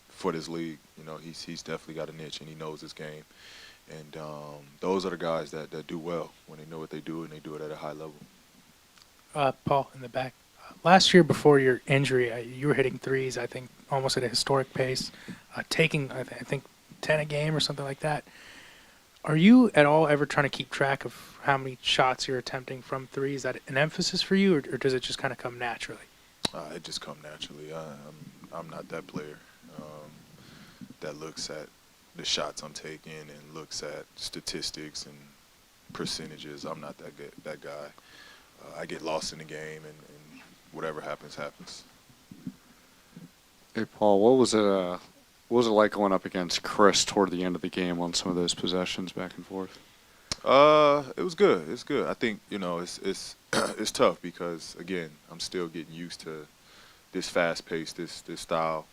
for this league. He's definitely got a niche and he knows his game. And those are the guys that do well when they know what they do and they do it at a high level. Paul, in the back. Last year before your injury, you were hitting threes, I think, almost at a historic pace, taking, I think, 10 a game or something like that. Are you at all ever trying to keep track of how many shots you're attempting from three? Is that an emphasis for you, or does it just kind of come naturally? It just comes naturally. I'm not that player that looks at the shots I'm taking and looks at statistics and percentages. I'm not that guy. I get lost in the game, and whatever happens, happens. Hey, Paul, what was it like going up against Chris toward the end of the game on some of those possessions back and forth? It was good. It's good. I think it's it's tough because again I'm still getting used to this fast pace, this style.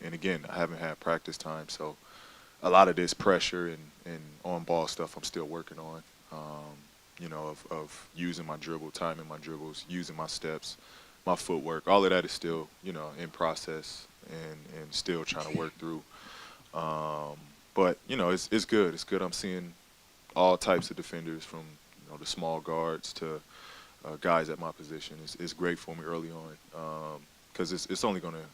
And again I haven't had practice time, so a lot of this pressure and on ball stuff I'm still working on. Of using my dribble, timing my dribbles, using my steps, my footwork. All of that is still in process and still trying to work through. But it's good. It's good. I'm seeing all types of defenders from the small guards to guys at my position. It's great for me early on because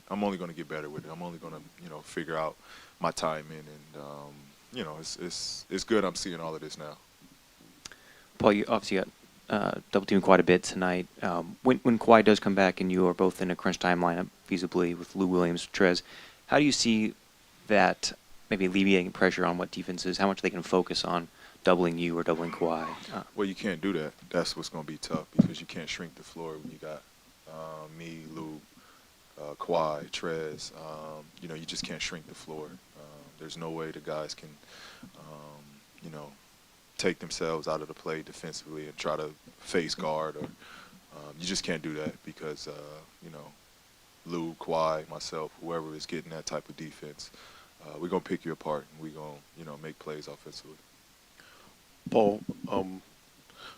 I'm only gonna get better with it. I'm only gonna figure out my timing and it's good. I'm seeing all of this now. Paul, you obviously got double teamed quite a bit tonight. When Kawhi does come back and you are both in a crunch time lineup, feasibly with Lou Williams, Trez, how do you see that maybe alleviating pressure on what defenses, how much they can focus on doubling you or doubling Kawhi? Well, you can't do that. That's what's going to be tough because you can't shrink the floor when you got me, Lou, Kawhi, Trez. You know, you just can't shrink the floor. There's no way the guys can, you know, take themselves out of the play defensively and try to face guard. Or you just can't do that because, you know, Lou, Kawhi, myself, whoever is getting that type of defense, we're going to pick you apart and we're going to, you know, make plays offensively. Paul,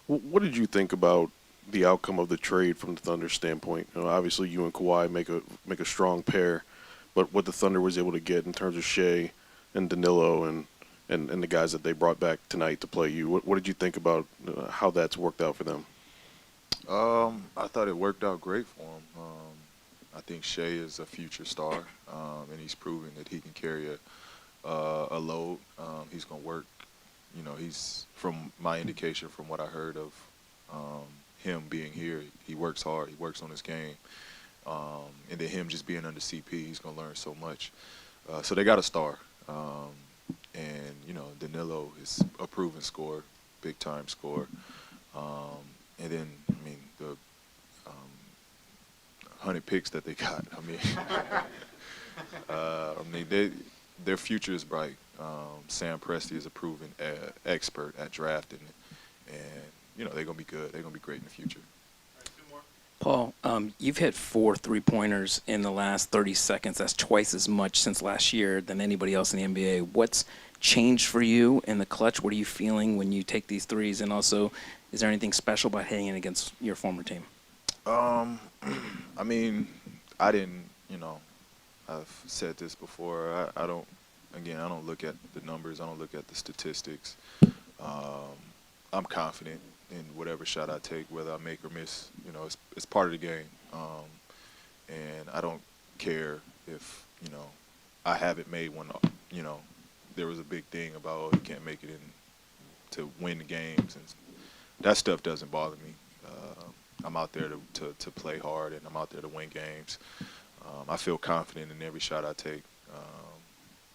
what did you think about the outcome of the trade from the Thunder standpoint? You know, obviously, you and Kawhi make a strong pair, but what the Thunder was able to get in terms of Shea and Danilo and the guys that they brought back tonight to play you, what did you think about how that's worked out for them? I thought it worked out great for him. I think Shea is a future star, and he's proven that he can carry a load. He's going to work. You know, he's, from my indication, from what I heard of him being here, he works hard. He works on his game. And then him just being under CP, he's going to learn so much. So they got a star. And, you know, Danilo is a proven scorer, big-time scorer. And then, I mean, the 100 picks that they got, I mean, their future is bright. Sam Presti is a proven expert at drafting, and you know they're gonna be good. They're gonna be great in the future. Paul, you've hit 4 3-pointers in the last 30 seconds. That's twice as much since last year than anybody else in the NBA. What's changed for you in the clutch? What are you feeling when you take these threes? And also, is there anything special about hitting it against your former team? I mean, I didn't. You know, I've said this before. I don't. Again, I don't look at the numbers. I don't look at the statistics. I'm confident in whatever shot I take, whether I make or miss. You know, it's part of the game. And I don't care if, you know, I haven't made one. You know, there was a big thing about, oh, you can't make it in to win the games. And that stuff doesn't bother me. I'm out there to play hard, and I'm out there to win games. I feel confident in every shot I take.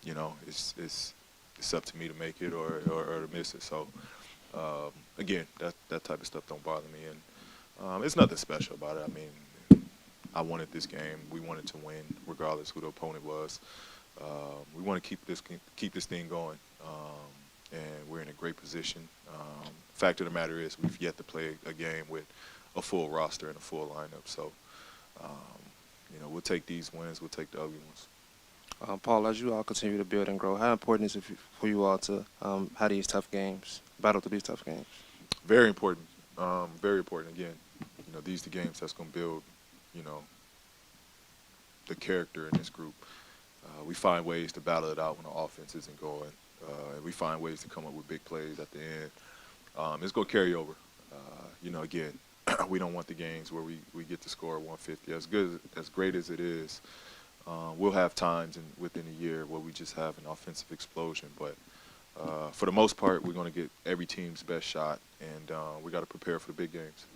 You know, it's up to me to make it or to miss it. So, again, that type of stuff don't bother me. And it's nothing special about it. I mean, I wanted this game. We wanted to win, regardless who the opponent was. We want to keep this thing going, and we're in a great position. Fact of the matter is, we've yet to play a game with a full roster and a full lineup. So, you know, we'll take these wins. We'll take the ugly ones. Paul, as you all continue to build and grow, how important is it for you all to have these tough games, battle through these tough games? Very important. Very important. Again, you know, these are the games that's going to build, you know, the character in this group. We find ways to battle it out when the offense isn't going. And we find ways to come up with big plays at the end. It's going to carry over. You know, again, we don't want the games where we get to score 150. As great as it is, we'll have times within a year where we just have an offensive explosion. But for the most part, we're going to get every team's best shot, and we got to prepare for the big games.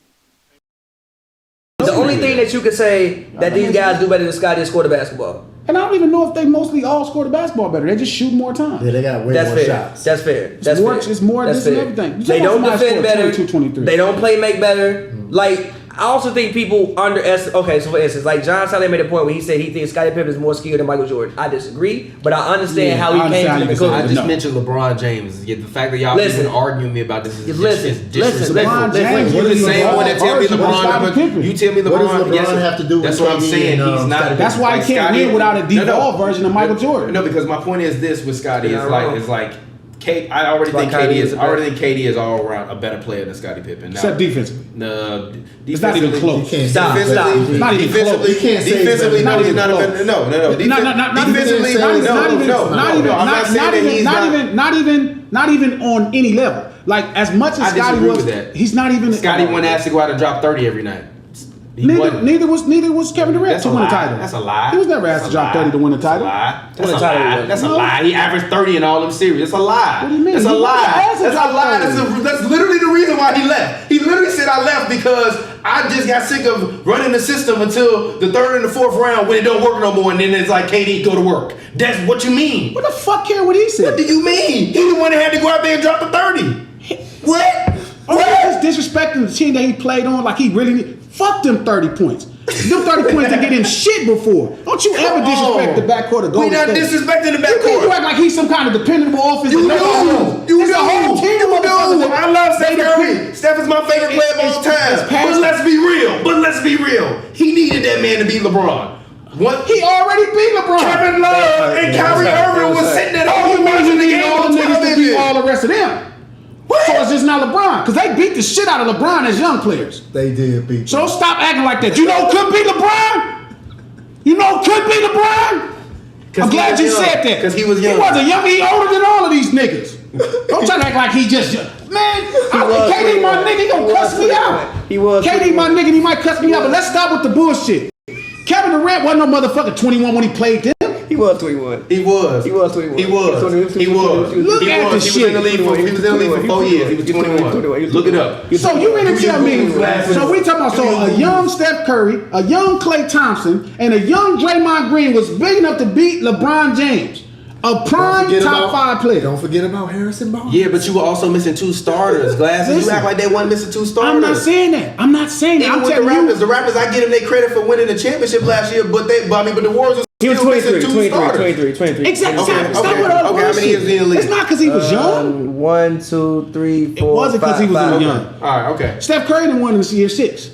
The only thing that you could say that these guys do better than Scotty is score the basketball. And I don't even know if they mostly all score the basketball better. They just shoot more times. Yeah, they got way more shots. That's fair. It's more this and everything. They don't defend better. 22, they don't play make better. Like, I also think people underestimate. Okay, so for instance, like John Salley made a point where he said he thinks Scottie Pippen is more skilled than Michael Jordan. I disagree, but I understand how he came to the conclusion. I just mentioned LeBron James. The fact that y'all even arguing me about this is disrespectful. You're the same one that tell me LeBron. You tell me LeBron. What does LeBron have to do with that's what I'm saying. He's not. That's why he can't win without a devolved version of Michael Jordan. No, because my point is this with Scottie is like. I already think KD is all around a better player than Scottie Pippen. Now, except defensively. No, it's not even close. Stop. Not even close. You can't say defensively, no, he's not a better. No. Defensively, not even on any level. Like as much as Scottie was, he's not even. Scottie wasn't asked to go out and drop 30 every night. Neither was Kevin Durant to win a title. That's a lie. He was never asked to drop 30 to win a title. That's a lie. He averaged 30 in all them series. That's a lie. What do you mean? That's a lie. That's a lie. That's literally the reason why he left. He literally said I left because I just got sick of running the system until the third and the fourth round when it don't work no more, and then it's like KD go to work. That's what you mean. What the fuck care what he said? What do you mean? He the one that had to go out there and drop the 30. What? What? He's disrespecting the team that he played on like he really fuck them 30 points. Them 30 points that get him shit before. Don't you ever disrespect the backcourt of Golden State. We not disrespecting the backcourt. You act like he's some kind of dependable offense. You do. You do. I love Steph Curry. Steph is my favorite player of all time. But let's be real. He needed that man to beat LeBron. What? He already beat LeBron. Kevin Love and Kyrie Irving was sitting at home watching the game on television. All the rest of them. What? So it's just not LeBron. Because they beat the shit out of LeBron as young players. They did beat. So stop acting like that. You know who could beat LeBron? You know who could beat LeBron? I'm glad you said that. Because he was young. He wasn't young. He older than all of these niggas. Don't try to act like he just young. Man, KD my nigga, he gonna cuss me out. He was. KD my nigga, he might cuss me out. But let's stop with the bullshit. Kevin Durant wasn't no motherfucker 21 when he played them. He was 21. He was. He was 21. He was. Look at the shit. He was in the league for 4 years. He was 21. Look it up. So you mean to tell me? So we talking about a young Steph Curry, a young Klay Thompson, and a young Draymond Green was big enough to beat LeBron James, a prime top 5 player. Don't forget about Harrison Barnes. Yeah, but you were also missing 2 starters. Glasses. Listen, you act like they wasn't missing 2 starters. I'm not saying that. I'm not saying that. Even with the Raptors, I give them their credit for winning the championship last year, but the Warriors was He was still missing 2 starters. 23. Exactly. Okay, Stop with all the how many years in the league? It's not because he was young. 1, 2, 3, 4. It wasn't because he was young. All right, okay. Steph Curry didn't win in year 6.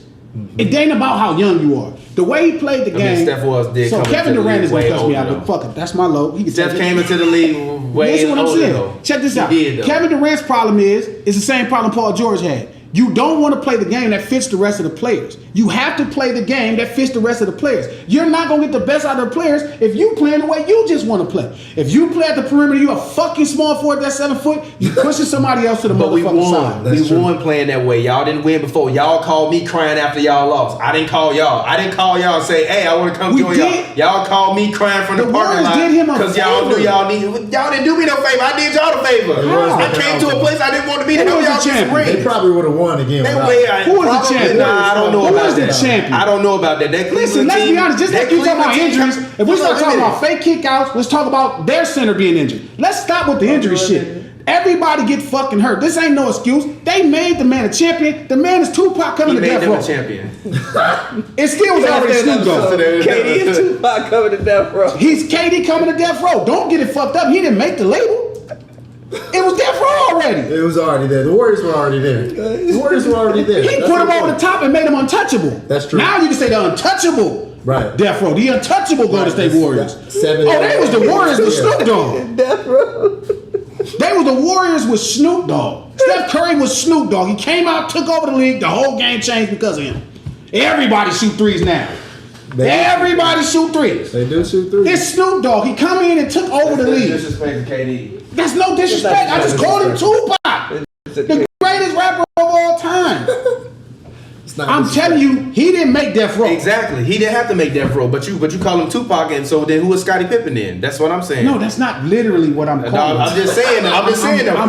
It ain't about how young you are. The way he played the game. Steph did so come Kevin into the Durant league is gonna way cuss me out, older, but fuck it, that's my low. Steph came into the league way Listen what I'm older, saying. though. Check this out. He did, though. Kevin Durant's problem is the same problem Paul George had. You don't want to play the game that fits the rest of the players. You have to play the game that fits the rest of the players. You're not going to get the best out of the players if you playing the way you just want to play. If you play at the perimeter, you a fucking small forward that's 7 foot, you pushing somebody else to the motherfucking side. We won playing that way. Y'all didn't win before. Y'all called me crying after y'all lost. I didn't call y'all. I didn't call y'all and say, hey, I want to come join y'all. Y'all called me crying from the parking lot because y'all knew y'all needed. Y'all didn't do me no favor. I did y'all the favor. I came to a place I didn't want to be to help y'all get some rings. They probably would have won again. Who was the champion? Nah, I don't know Who about was the that. champion? I don't know about that. Listen, let's be honest. Just like you talking about injuries, if we start talking about fake kickouts, let's talk about their center being injured. Let's stop with the injury shit. Everybody get fucking hurt. This ain't no excuse. They made the man a champion. The man is Tupac coming to death row. Champion. It still was already Snoop Dogg. KD is Tupac coming to death row. He's KD coming to death row. Don't get it fucked up. He didn't make the label. It was death row already. It was already there. The Warriors were already there. The Warriors were already there. He put him over the top and made him untouchable. That's true. Now you can say the untouchable. Right. Death row. The untouchable Golden State Warriors. They was the Warriors with Snoop Dogg. Death row. They were the Warriors with Snoop Dogg. Steph Curry was Snoop Dogg. He came out, took over the league. The whole game changed because of him. Everybody shoot threes now. Everybody shoot threes. They do shoot threes. It's Snoop Dogg. He come in and took over the league. Disrespect to KD. That's no disrespect. I just called him Tupac. The greatest rapper of all time. I'm telling you, he didn't make Death Row. Exactly. He didn't have to make Death Row, but you call him Tupac, and so then who is Scottie Pippen then? That's what I'm saying. No, that's not literally what I'm calling. No, I'm just saying that.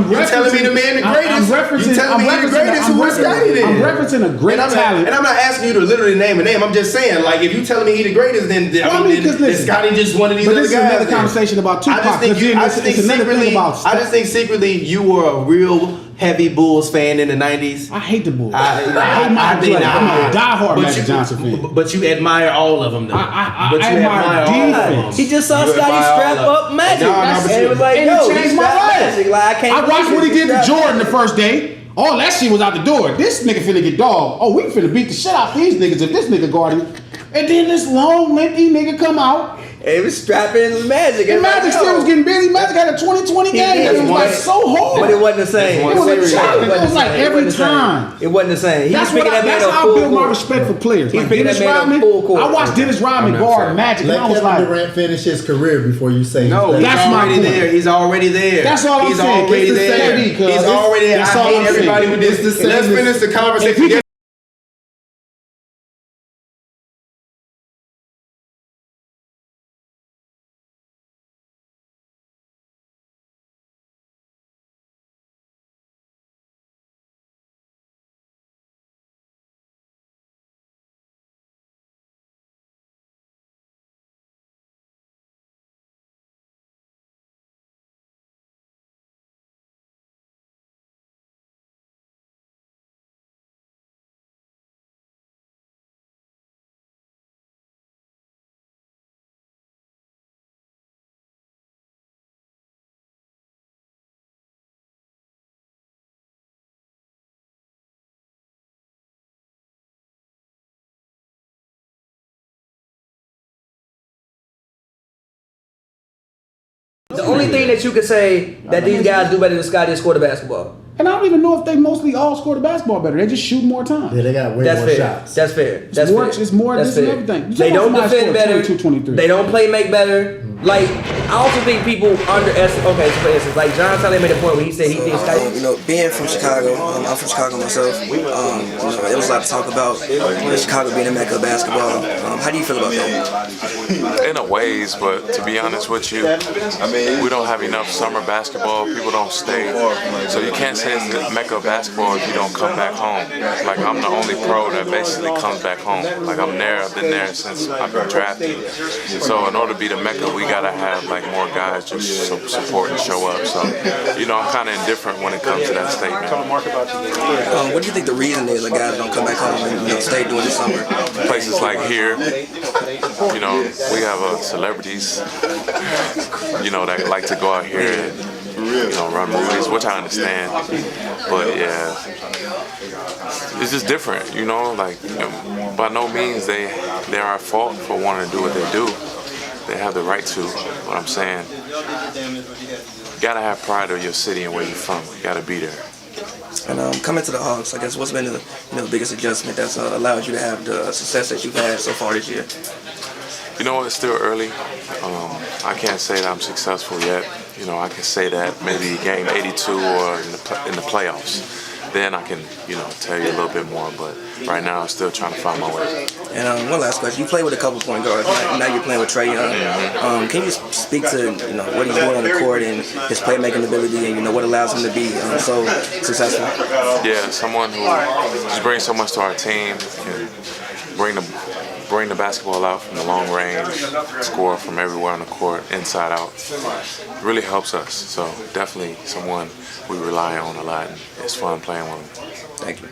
You're telling me the man the greatest. You're telling me the greatest. Who is Scottie then? I'm referencing a great talent. And I'm not asking you to literally name a name. I'm just saying, like, if you telling me he the greatest, then Scottie just one of these other guys. But this is another conversation about Tupac. I just think secretly you were a real heavy Bulls fan in the 90s. I hate the Bulls. I hate my team. I'm a diehard Magic Johnson fan. But you admire all of them, though. I admire defense. He just saw Scotty strap up Magic. And it was like, yo, he changed my life. Like, I watched what he did to Jordan the first day. All that shit was out the door. This nigga finna get dogged. Oh, we finna beat the shit out these niggas if this nigga guarding. And then this long, lengthy nigga come out. It was strapping Magic. And Magic still was getting busy. Magic had a 20-20 game. It was like so hard. But it wasn't the same. It was a challenge. It was like every time. It wasn't the same. That's how I build my respect for players. Like Dennis Rodman. I watched Dennis Rodman guard Magic, and I was like, Kevin Durant finish his career before you say no. That's my point. He's already there. That's all I'm saying. He's already there. I hate everybody who did this. Let's finish the conversation. The only thing that you could say that these guys do better than Scotty is score the basketball. And I don't even know if they mostly all score the basketball better. They just shoot more times. Yeah, they got way more shots. That's fair. It's more this and everything. They don't defend better. 22, They don't play make better. Like, I also think people underestimate. Okay, so for instance, like John Sally made a point when he said he thinks being from Chicago, I'm from Chicago myself. There was a lot to talk about Chicago being a mecca of basketball. How do you feel about that? In a ways, but to be honest with you, we don't have enough summer basketball. People don't stay, so you can't say it's the mecca of basketball if you don't come back home. Like, I'm the only pro that basically comes back home. Like, I've been there since I've been drafted. So in order to be the mecca, we gotta have like more guys just support and show up. So, I'm kind of indifferent when it comes to that statement. What do you think the reason is that guys don't come back home and stay doing the summer? Places like here, we have celebrities, that like to go out here and run movies, which I understand. But yeah, it's just different, by no means they're our fault for wanting to do what they do. They have the right to. What I'm saying, you gotta have pride of your city and where you're from. You gotta be there. And coming to the Hawks, I guess what's been the biggest adjustment that's allowed you to have the success that you've had so far this year? It's still early. I can't say that I'm successful yet. I can say that maybe game 82 or in the playoffs. Then I can, tell you a little bit more. But right now, I'm still trying to find my way. And one last question: you play with a couple point guards. Now you're playing with Trae Young. Can you speak to what he's doing on the court and his playmaking ability, and what allows him to be so successful? Yeah, someone who just brings so much to our team, can bring the basketball out from the long range, score from everywhere on the court, inside out. Really helps us. So definitely someone we rely on a lot, and it's fun playing with him. Thank you.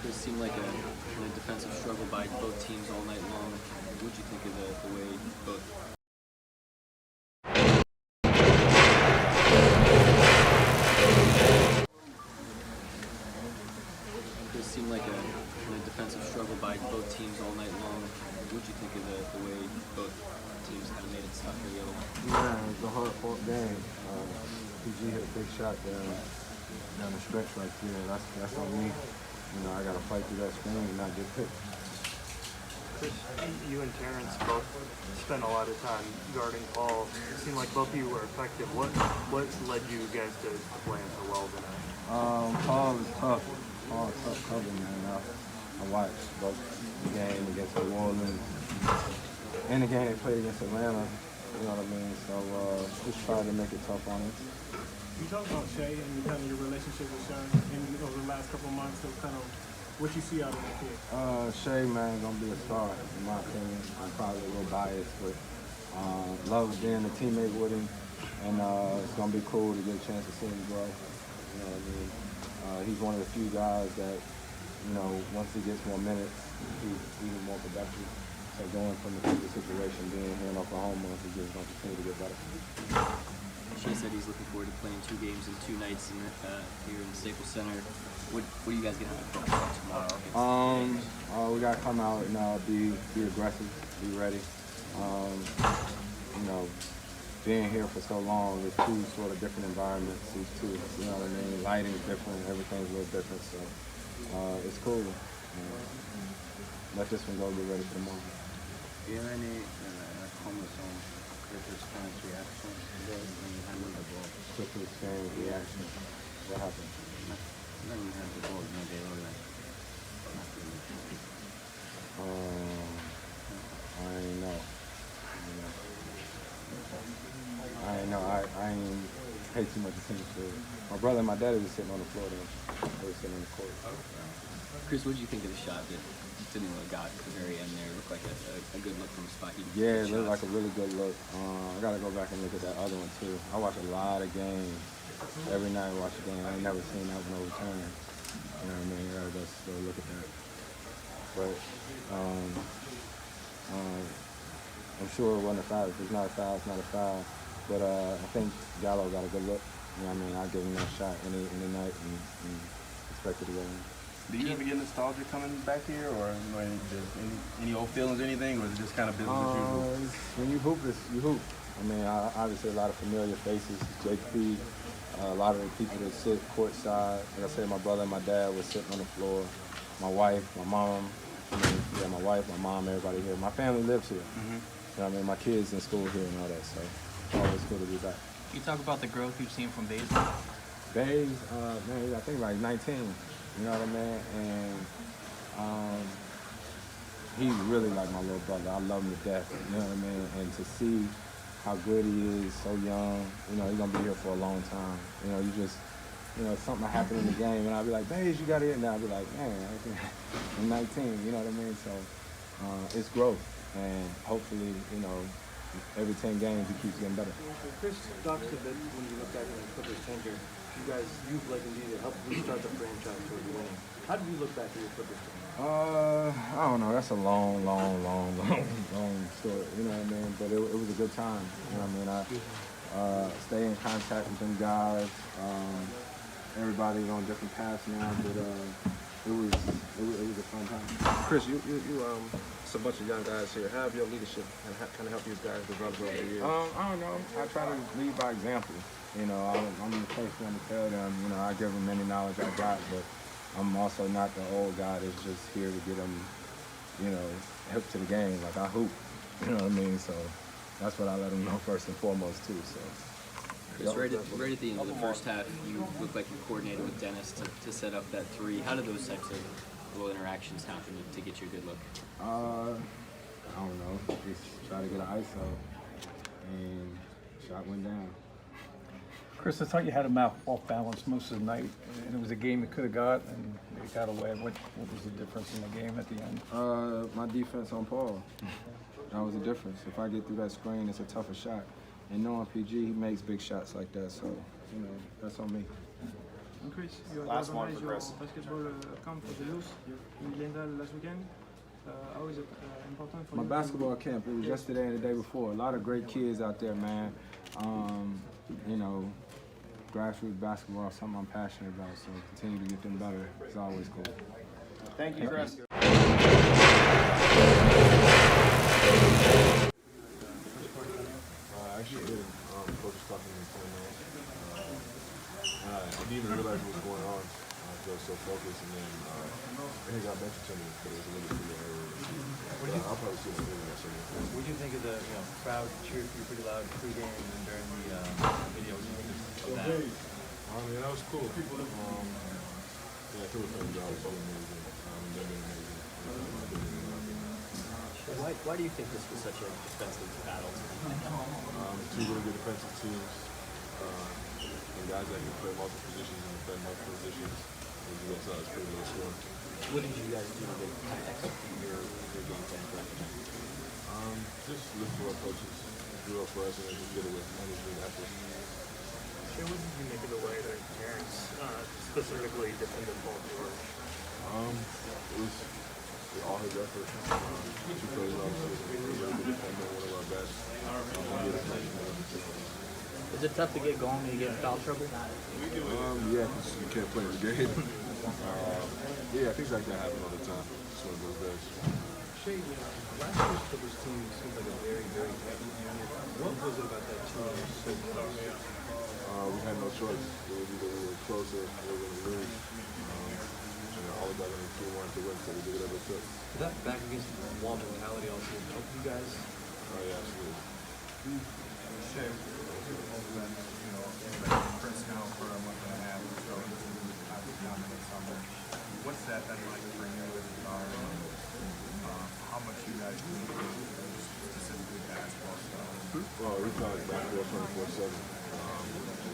It seemed like a defensive struggle by both teams all night long. What do you think of the way both? It seemed like a defensive struggle by both teams all night long. What do you think of the way both teams kind of made it tough for the other one? Yeah, it was a hard-fought game. PG hit a big shot down the stretch right there. That's on me. I got to fight through that screen and not get picked. Chris, you and Terrence both spent a lot of time guarding Paul. It seemed like both of you were effective. What led you guys to playing so well tonight? Paul is tough. Paul is tough cover, man. I watched both the game against New Orleans and the game they played against Atlanta. You know what I mean? So just try to make it tough on him. You talk about Shea and kind of your relationship with Shea over the last couple of months, so kind of what you see out of the kid. Shea, man, gonna be a star in my opinion. I'm probably a little biased, but love being a teammate with him, and it's gonna be cool to get a chance to see him grow. You know what I mean? He's one of the few guys that, you know, once he gets more minutes, he's even more productive. So going from the previous situation, being here in Oklahoma, he's just gonna continue to get better. Shea said he's looking forward to playing 2 games in 2 nights here in the Staples Center. What are you guys going to focus on tomorrow? We got to come out and be aggressive, be ready. You know, being here for so long, there's 2 sort of different environments. These 2, you know what I mean? Lighting's different, everything's a little different. So it's cool. Let this one go, get ready for tomorrow. Do you have any comments on Clippers fans' reaction today when you handled the ball? Clippers fans' reaction? What happened? When you handled the ball, you know, they were like, I ain't know. I ain't pay too much attention to it. My brother and my daddy was sitting on the floor then. They were sitting on the court. Chris, what did you think of the shot that Danilo got at the very end there? It looked like a good look from the spot. Yeah, it looked like a really good look. I got to go back and look at that other one too. I watch a lot of games. Every night I watch a game. I ain't never seen that one overturned. You know what I mean? I got to just go look at that. But I'm sure it wasn't a foul. If it's not a foul, it's not a foul. But I think Gallo got a good look. You know what I mean? I'll give him that shot any night and expect it to go in. Do you ever get nostalgia coming back here, or any old feelings or anything, or is it just kind of business as usual? When you hoop, you hoop. I mean, obviously a lot of familiar faces. JP, a lot of the people that sit courtside. Like I said, my brother and my dad was sitting on the floor. My wife, my mom. My wife, my mom, everybody here. My family lives here. You know what I mean? My kids in school here and all that, so it's always cool to be back. Can you talk about the growth you've seen from Baze? Baze, man, I think like 19. You know what I mean? And he's really like my little brother. I love him to death. You know what I mean? And to see how good he is, so young, you know, he's gonna be here for a long time. You know, something happened in the game, and I'll be like, Baze, you got it. And I'll be like, man, I'm 19. You know what I mean? So it's growth, and hopefully, you know, every 10 games he keeps getting better. Chris talks a bit when you look back at the Clippers tenure. You've like indeed helped restart the franchise towards winning. How do you look back at your Clippers tenure? I don't know. That's a long story. You know what I mean? But it was a good time. You know what I mean? I stay in contact with them guys. Everybody's on different paths now, but it was a fun time. Chris, it's a bunch of young guys here. How have your leadership and kind of help these guys develop over the years? I don't know. I try to lead by example. You know, I'm the first one to tell them. You know, I give them any knowledge I got, but I'm also not the old guy that's just here to get them, you know, hip to the game. Like I hoop. You know what I mean? So that's what I let them know first and foremost too. So. Chris, right at the end of the first half, you looked like you coordinated with Dennis to set up that 3. How did those types of little interactions happen to get you a good look? I don't know. Just try to get an ISO, and shot went down. Chris, I thought you had him off balance most of the night, and it was a game it could have got, and it got away. What was the difference in the game at the end? My defense on Paul. That was the difference. If I get through that screen, it's a tougher shot. And knowing PG, he makes big shots like that, so, you know, that's on me. And Chris, you Last one organize for your Chris. basketball camp for the youth in Glendale last weekend. How is it important for My you? basketball camp, it was yesterday and the day before. A lot of great kids out there, man. You know, grassroots basketball is something I'm passionate about, so continue to get them better. It's always cool. Thank you, Chris. Actually, Coach was talking to me I didn't even realize what was going on. I was so focused, and then he got mentioned to me, but it was a little bit too early. I'll probably see the video next year. What do you think of the crowd cheered for you pretty loud pregame and during the video? I mean, that was cool. Yeah, I threw a job. It was really amazing. And they've been amazing. Why do you think this was such a defensive battle? Two really good defensive teams, and guys that can play multiple positions and play multiple positions. And the US is pretty low scoring. What did you guys do to kind of execute your game plan correctly? Just look for our coaches, drew up for us, and then just get it with management effort. What did you make of the way that Terrence specifically defended Paul George? It was all his effort. Two plays obviously, a really good defender, one of our best. Is it tough to get going when you get in foul trouble? Yeah, because you can't play the game. Yeah, things like that happen all the time. It's one of those days. Shay, last year's Clippers team seemed like a very, very tight unit. What was it about that team that was so close? We had no choice. It was either we were close or we were going to lose. And all of that on the team wanted to win, so we did whatever it took. Did that back against the wall mentality also help you guys? Oh, yeah, absolutely. Shay, Chris now for a month and a half or so, summer. What's that been like for you as a guard? How much you guys do specifically basketball stuff? Well, we thought basketball 24/7.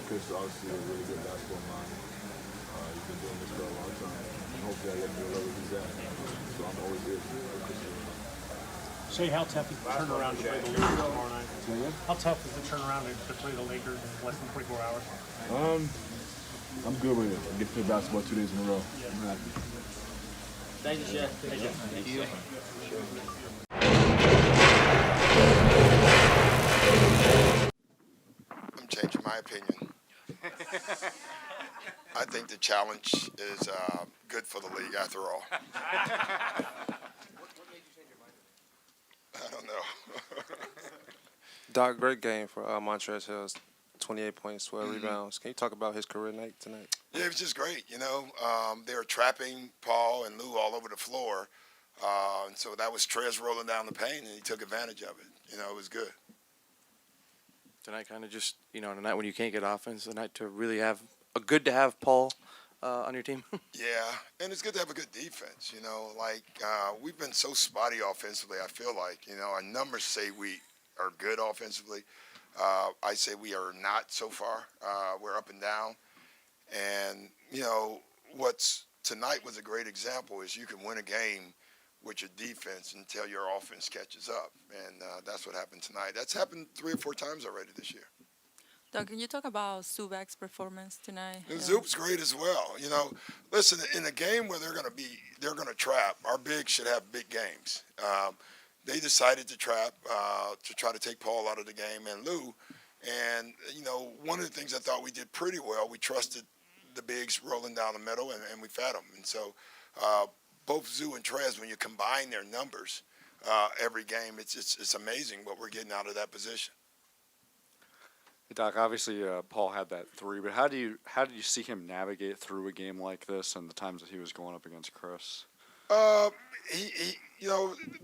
Chris is obviously a really good basketball mind. He's been doing this for a long time. And hopefully I get to the level he's at. So I'm always here for Chris. Shay, how tough is the turnaround to play the Lakers tomorrow night? How tough is the turnaround to play the Lakers in less than 24 hours? I'm good with it. I get to play basketball 2 days in a row. I'm happy. Thank you, Chef. Thank you. Thank you. I'm changing my opinion. I think the challenge is good for the league after all. I don't know. Doc, great game for Montrezl Harrell. 28 points, 12 rebounds. Can you talk about his career night tonight? Yeah, it was just great. You know, they were trapping Paul and Lou all over the floor. And so that was Trez rolling down the paint, and he took advantage of it. You know, it was good. Tonight kind of just, a night when you can't get offense, the night to really have good to have Paul on your team. Yeah, and it's good to have a good defense. You know, like we've been so spotty offensively, I feel like. Our numbers say we are good offensively. I say we are not so far. We're up and down. And, what's tonight was a great example is you can win a game with your defense until your offense catches up. And that's what happened tonight. That's happened 3 or 4 times already this year. Doug, can you talk about Zubac's performance tonight? Zoop's great as well. Listen, in a game where they're going to trap, our bigs should have big games. They decided to trap to try to take Paul out of the game and Lou. And, one of the things I thought we did pretty well, we trusted the bigs rolling down the middle, and we fed them. And so both Zoo and Trez, when you combine their numbers every game, it's amazing what we're getting out of that position. Doc, obviously Paul had that 3, but how did you see him navigate through a game like this and the times that he was going up against Chris? The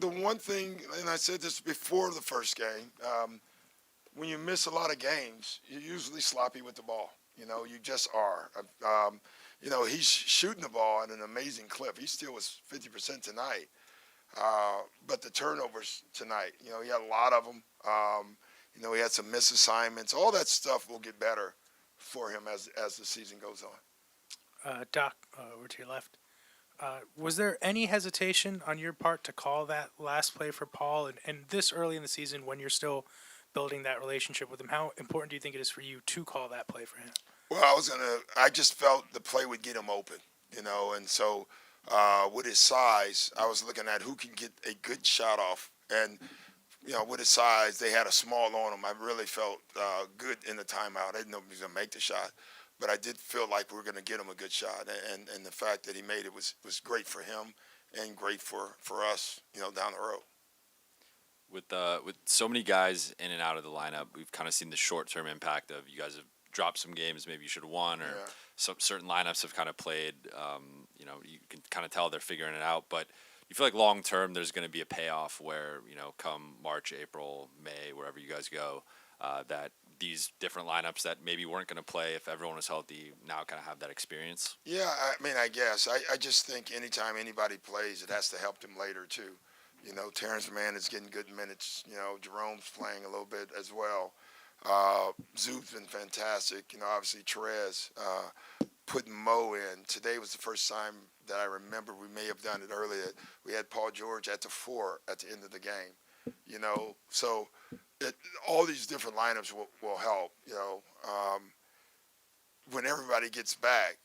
one thing, and I said this before the first game, when you miss a lot of games, you're usually sloppy with the ball. You just are. He's shooting the ball at an amazing clip. He still was 50% tonight. But the turnovers tonight, he had a lot of them. He had some misassignments. All that stuff will get better for him as the season goes on. Doc, over to your left. Was there any hesitation on your part to call that last play for Paul? And this early in the season when you're still building that relationship with him, how important do you think it is for you to call that play for him? Well, I just felt the play would get him open, and so with his size, I was looking at who can get a good shot off. And, with his size, they had a small on him. I really felt good in the timeout. I didn't know he was going to make the shot. But I did feel like we were going to get him a good shot. And the fact that he made it was great for him and great for us, down the road. With so many guys in and out of the lineup, we've kind of seen the short-term impact of you guys have dropped some games maybe you should have won, or some certain lineups have kind of played. You can kind of tell they're figuring it out. But you feel like long-term there's going to be a payoff where, come March, April, May, wherever you guys go, that these different lineups that maybe weren't going to play if everyone was healthy now kind of have that experience? Yeah, I guess. I just think anytime anybody plays, it has to help them later, too. You know, Terrence Mann is getting good minutes. You know, Jerome's playing a little bit as well. Zoob's been fantastic. You know, obviously Therese putting Mo in. Today was the first time that I remember, we may have done it earlier, we had Paul George at the 4 at the end of the game. You know, so all these different lineups will help. You know, when everybody gets back,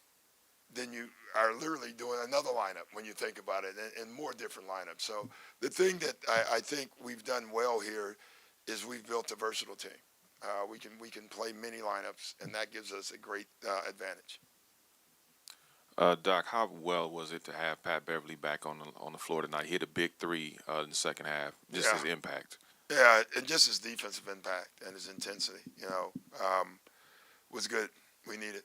then you are literally doing another lineup when you think about it, and more different lineups. So the thing that I think we've done well here is we've built a versatile team. We can play many lineups, and that gives us a great advantage. Doc, how well was it to have Pat Beverly back on the floor tonight? He hit a big 3 in the second half. Just his impact. Yeah, and just his defensive impact and his intensity, you know, was good. We need it.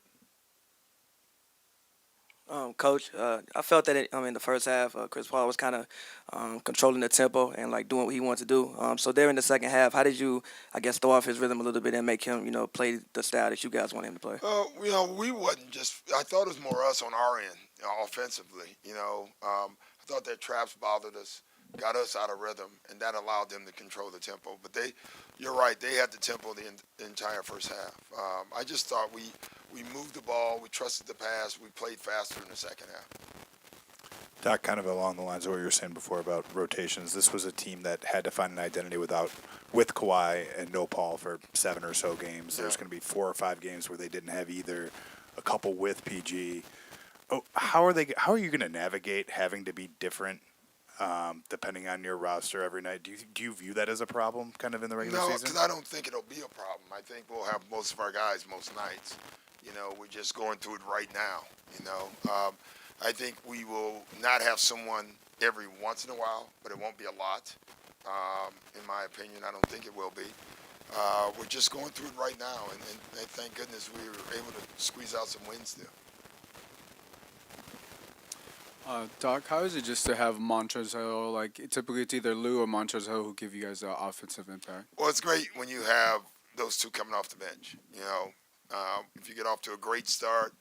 Coach, I felt that in the first half, Chris Paul was kind of controlling the tempo and like doing what he wanted to do. So there in the second half, how did you, I guess, throw off his rhythm a little bit and make him, you know, play the style that you guys want him to play? You know, we wasn't just. I thought it was more us on our end, you know, offensively. You know, I thought that traps bothered us, got us out of rhythm, and that allowed them to control the tempo. But you're right, they had the tempo the entire first half. I just thought we moved the ball, we trusted the pass, we played faster in the second half. Doc, kind of along the lines of what you were saying before about rotations, this was a team that had to find an identity with Kawhi and no Paul for 7 or so games. There's going to be 4 or 5 games where they didn't have either, a couple with PG. How are you going to navigate having to be different depending on your roster every night? Do you view that as a problem kind of in the regular season? No, because I don't think it'll be a problem. I think we'll have most of our guys most nights. You know, we're just going through it right now, you know. I think we will not have someone every once in a while, but it won't be a lot, in my opinion. I don't think it will be. We're just going through it right now, and thank goodness we were able to squeeze out some wins there. Doc, how is it just to have Montrezl? Like, typically it's either Lou or Montrezl who give you guys the offensive impact. Well, it's great when you have those two coming off the bench. You know, if you get off to a great start,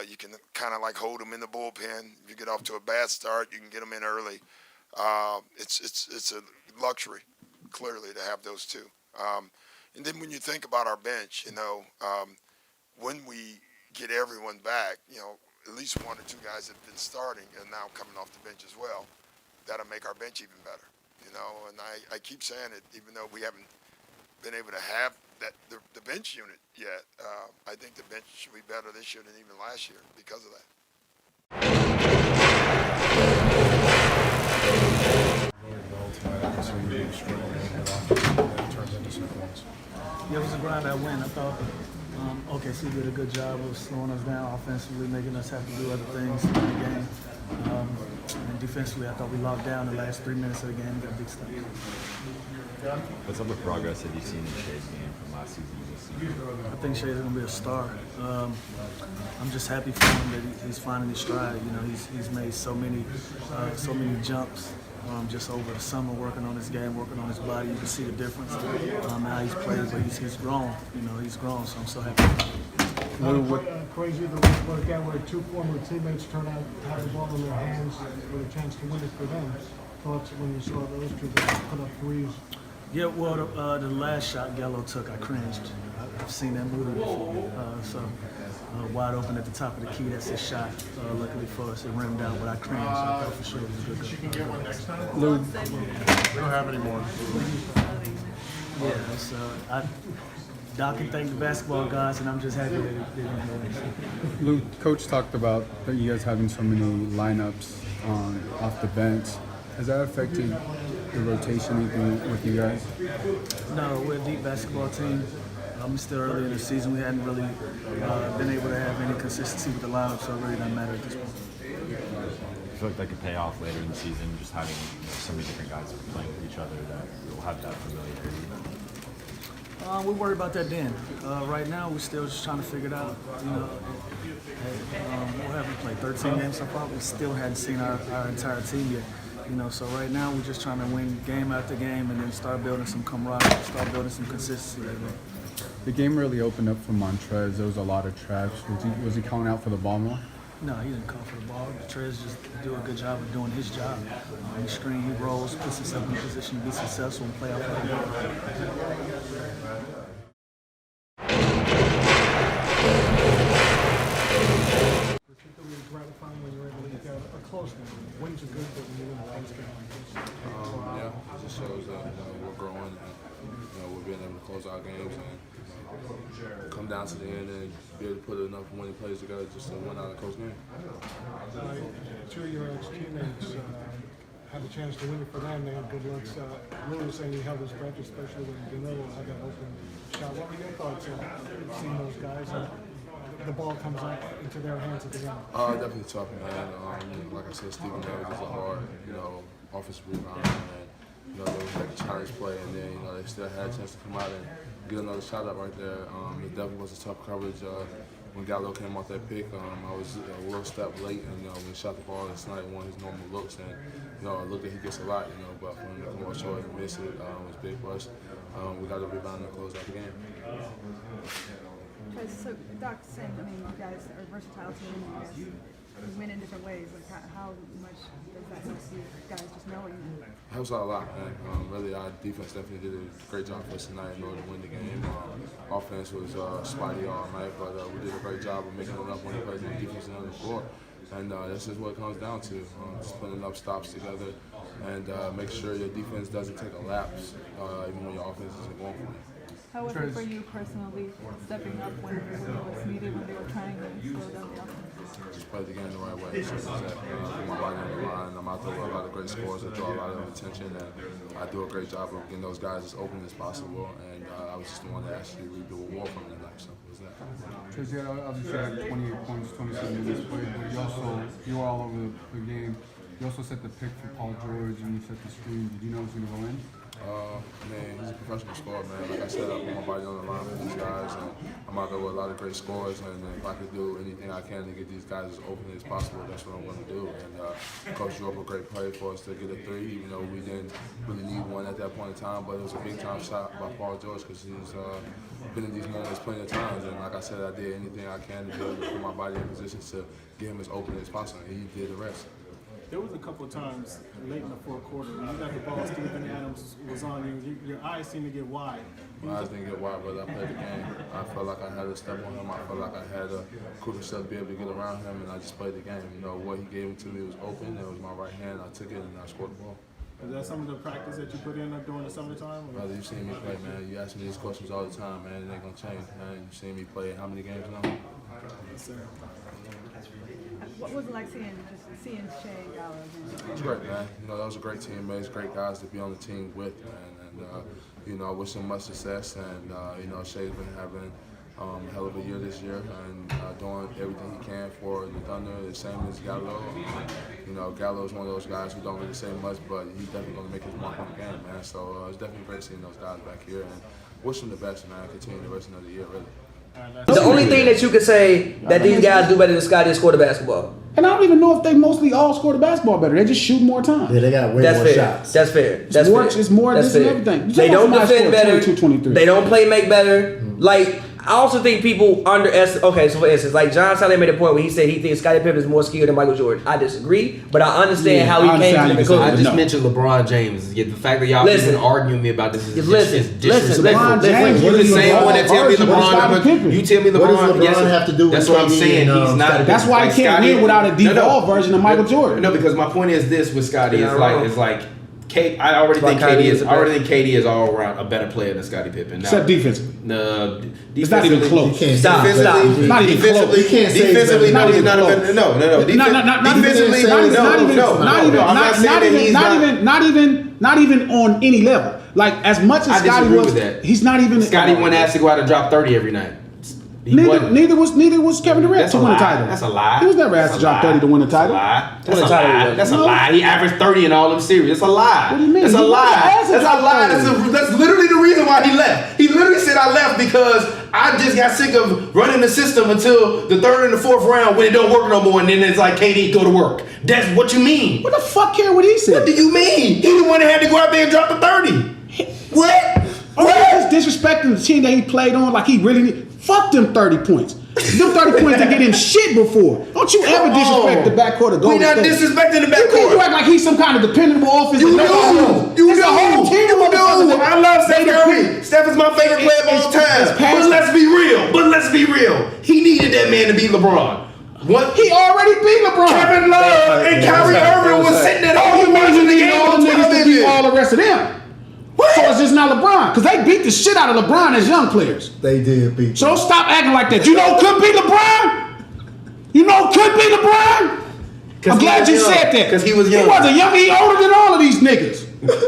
you can kind of like hold them in the bullpen. If you get off to a bad start, you can get them in early. It's a luxury, clearly, to have those two. And then when you think about our bench, you know, when we get everyone back, you know, at least 1 or 2 guys that have been starting and now coming off the bench as well, that'll make our bench even better. You know, and I keep saying it, even though we haven't been able to have that the bench unit yet. I think the bench should be better this year than even last year because of that. Yeah, it was a grind-out win. I thought OKC did a good job of slowing us down offensively, making us have to do other things in the game. And defensively, I thought we locked down the last 3 minutes of the game, got big stuff. What type of progress have you seen in Shay's game from last season to this season? I think Shay's going to be a star. I'm just happy for him that he's finding his stride. You know, he's made so many jumps just over the summer, working on his game, working on his body. You can see the difference how he's played, but he's grown. You know, he's grown, so I'm so happy for him. Crazy to work out where 2 former teammates turn out to have the ball in their hands with a chance to win it for them. Thoughts when you saw those two put up threes? Yeah, well, the last shot Gallo took, I cringed. I've seen that movie before. Wide open at the top of the key, that's his shot. Luckily for us, it rimmed out, but I cringed, so I thought for sure it was a good goal. She can get one next time? Lou. We don't have any more. Yeah, Doc can thank the basketball guys, and I'm just happy that they didn't win. Lou, Coach talked about that you guys having so many lineups off the bench. Has that affected the rotation anything with you guys? No, we're a deep basketball team. It's still early in the season. We hadn't really been able to have any consistency with the lineup, so it really doesn't matter at this point. I feel like that could pay off later in the season, just having so many different guys playing with each other that will have that familiarity. We worry about that then. Right now, we're still just trying to figure it out. You know, what have we played? 13 games so far. We still hadn't seen our entire team yet. You know, so right now we're just trying to win game after game and then start building some camaraderie, start building some consistency. The game really opened up for Montrez. There was a lot of traps. Was he calling out for the ball more? No, he didn't call for the ball. Trez just do a good job of doing his job. He screen, he rolls, puts himself in a position to be successful and play off of the Particularly gratifying when you're able to get a close game. Wins are good, but when you win a close game like this. Yeah, it just shows that we're growing and we're being able to close our games and come down to the end and be able to put enough winning plays together just to win out a close game. Two of your ex-teammates had a chance to win it for them. They had good looks. Lou was saying he held his breath, especially when Danilo had that open shot. What were your thoughts of seeing those guys and the ball comes out into their hands at the end? Definitely tough, man. Like I said, Stephen Davis is a hard, offensive rebounder, and they was like a challenge play, and then they still had a chance to come out and get another shot up right there. It definitely was a tough coverage. When Gallo came off that pick, I was a little step late, and when he shot the ball, it's not one of his normal looks, and I look at he gets a lot, but for him to come up short and miss it was big for us. We got to rebound and close out the game. So Doc's saying, you guys are a versatile team, you win in different ways. Like how much does that help you guys just knowing that? It helps out a lot, man. Really, our defense definitely did a great job for us tonight in order to win the game. Offense was spotty all night, but we did a great job of making enough winning plays on defense and on the floor. And that's just what it comes down to, just putting enough stops together and make sure your defense doesn't take a lapse, even when your offense isn't going for it. How was it for you personally, stepping up when it was needed, when they were trying to slow down the offense? Just play the game the right way. Put my body on the line. I'm out there with a lot of great scores. I draw a lot of attention, and I do a great job of getting those guys as open as possible. And I was just the one that actually reaped the reward from the night. Simple as that. Tracy, obviously had 28 points, 27 minutes played, but you were all over the game. You also set the pick for Paul George, and you set the screen. Did you know it was going to go in? Man, he's a professional scorer, man. Like I said, I put my body on the line for these guys, and I'm out there with a lot of great scores. And if I could do anything I can to get these guys as open as possible, that's what I'm going to do. And Coach drew up a great play for us to get a three. Even though we didn't really need one at that point in time, but it was a big time shot by Paul George because he's been in these moments plenty of times. And like I said, I did anything I can to be able to put my body in position to get him as open as possible, and he did the rest. There was a couple of times late in the fourth quarter when you got the ball, Steven Adams was on you. Your eyes seemed to get wide. My eyes didn't get wide, but I played the game. I felt like I had a step on him. I felt like I had a quicker step to be able to get around him, and I just played the game. What he gave to me was open. It was my right hand. I took it, and I scored the ball. Is that some of the practice that you put in during the summertime? Brother, you've seen me play, man. You ask me these questions all the time, man. It ain't going to change, man. You've seen me play how many games now? Yes, sir. What was it like seeing Shea and Gallo again? It's great, man. Those are great teammates, great guys to be on the team with, man. And I wish him much success. And Shea's been having a hell of a year this year and doing everything he can for the Thunder, the same as Gallo. Gallo's one of those guys who don't really say much, but he's definitely going to make his mark on the game, man. So it's definitely great seeing those guys back here and wish them the best, man. Continue the rest of the year, really. The only thing that you could say that these guys do better than Scotty is score the basketball. And I don't even know if they mostly all score the basketball better. They just shoot more times. Yeah, they got way more shots. That's fair. It's more this and everything. They don't defend better. 22, they don't play make better. Like, I also think people underestimate. Okay, so for instance, like John Salley made a point where he said he thinks Scottie Pippen is more skilled than Michael Jordan. I disagree, but I understand how he came to the conclusion. I just mentioned LeBron James. The fact that y'all been arguing me about this is Listen. disrespectful. You're the same one that tell me LeBron. You tell me LeBron. What does LeBron have to do with that's what I'm saying. He's not. That's why he can't win without a devolved version of Michael Jordan. No, because my point is this with Scottie is like. I already think KD is all around a better player than Scottie Pippen. Now, except defensively. No, it's not even close. Stop. Not even close. You can't say defensively, not even close. No. Defensively, not even on any level. Like as much as Scottie was, he's not even. Scottie wasn't asked to go out and drop 30 every night. Neither was Kevin Durant to win a title. That's a lie. He was never asked to drop 30 to win a title. That's a lie. He averaged 30 in all them series. That's a lie. What do you mean? That's a lie. That's a lie. That's literally the reason why he left. He literally said, I left because I just got sick of running the system until the third and the fourth round when it don't work no more. And then it's like, KD, go to work. That's what you mean. What the fuck care what he said? What do you mean? He the one that had to go out there and drop the 30. What? He's disrespecting the team that he played on like he really fuck them 30 points. Them 30 points to get him shit before. Don't you ever disrespect the backcourt of Golden State. We not disrespecting the You backcourt. act like he's some kind of dependable offense. You do. You do. I love Steph Curry. Steph is my favorite player of all time. But let's be real. He needed that man to beat LeBron. What? He already beat LeBron. Kevin Love and Kyrie Irving was sitting there all watching the game all on the niggas to beat all television. the rest of them. So it's just not LeBron. Because they beat the shit out of LeBron as young players. They did beat. So stop acting like that. You know who could beat LeBron? You know who could beat LeBron? I'm glad you said that. Because he was young. He wasn't young. He older than all of these niggas.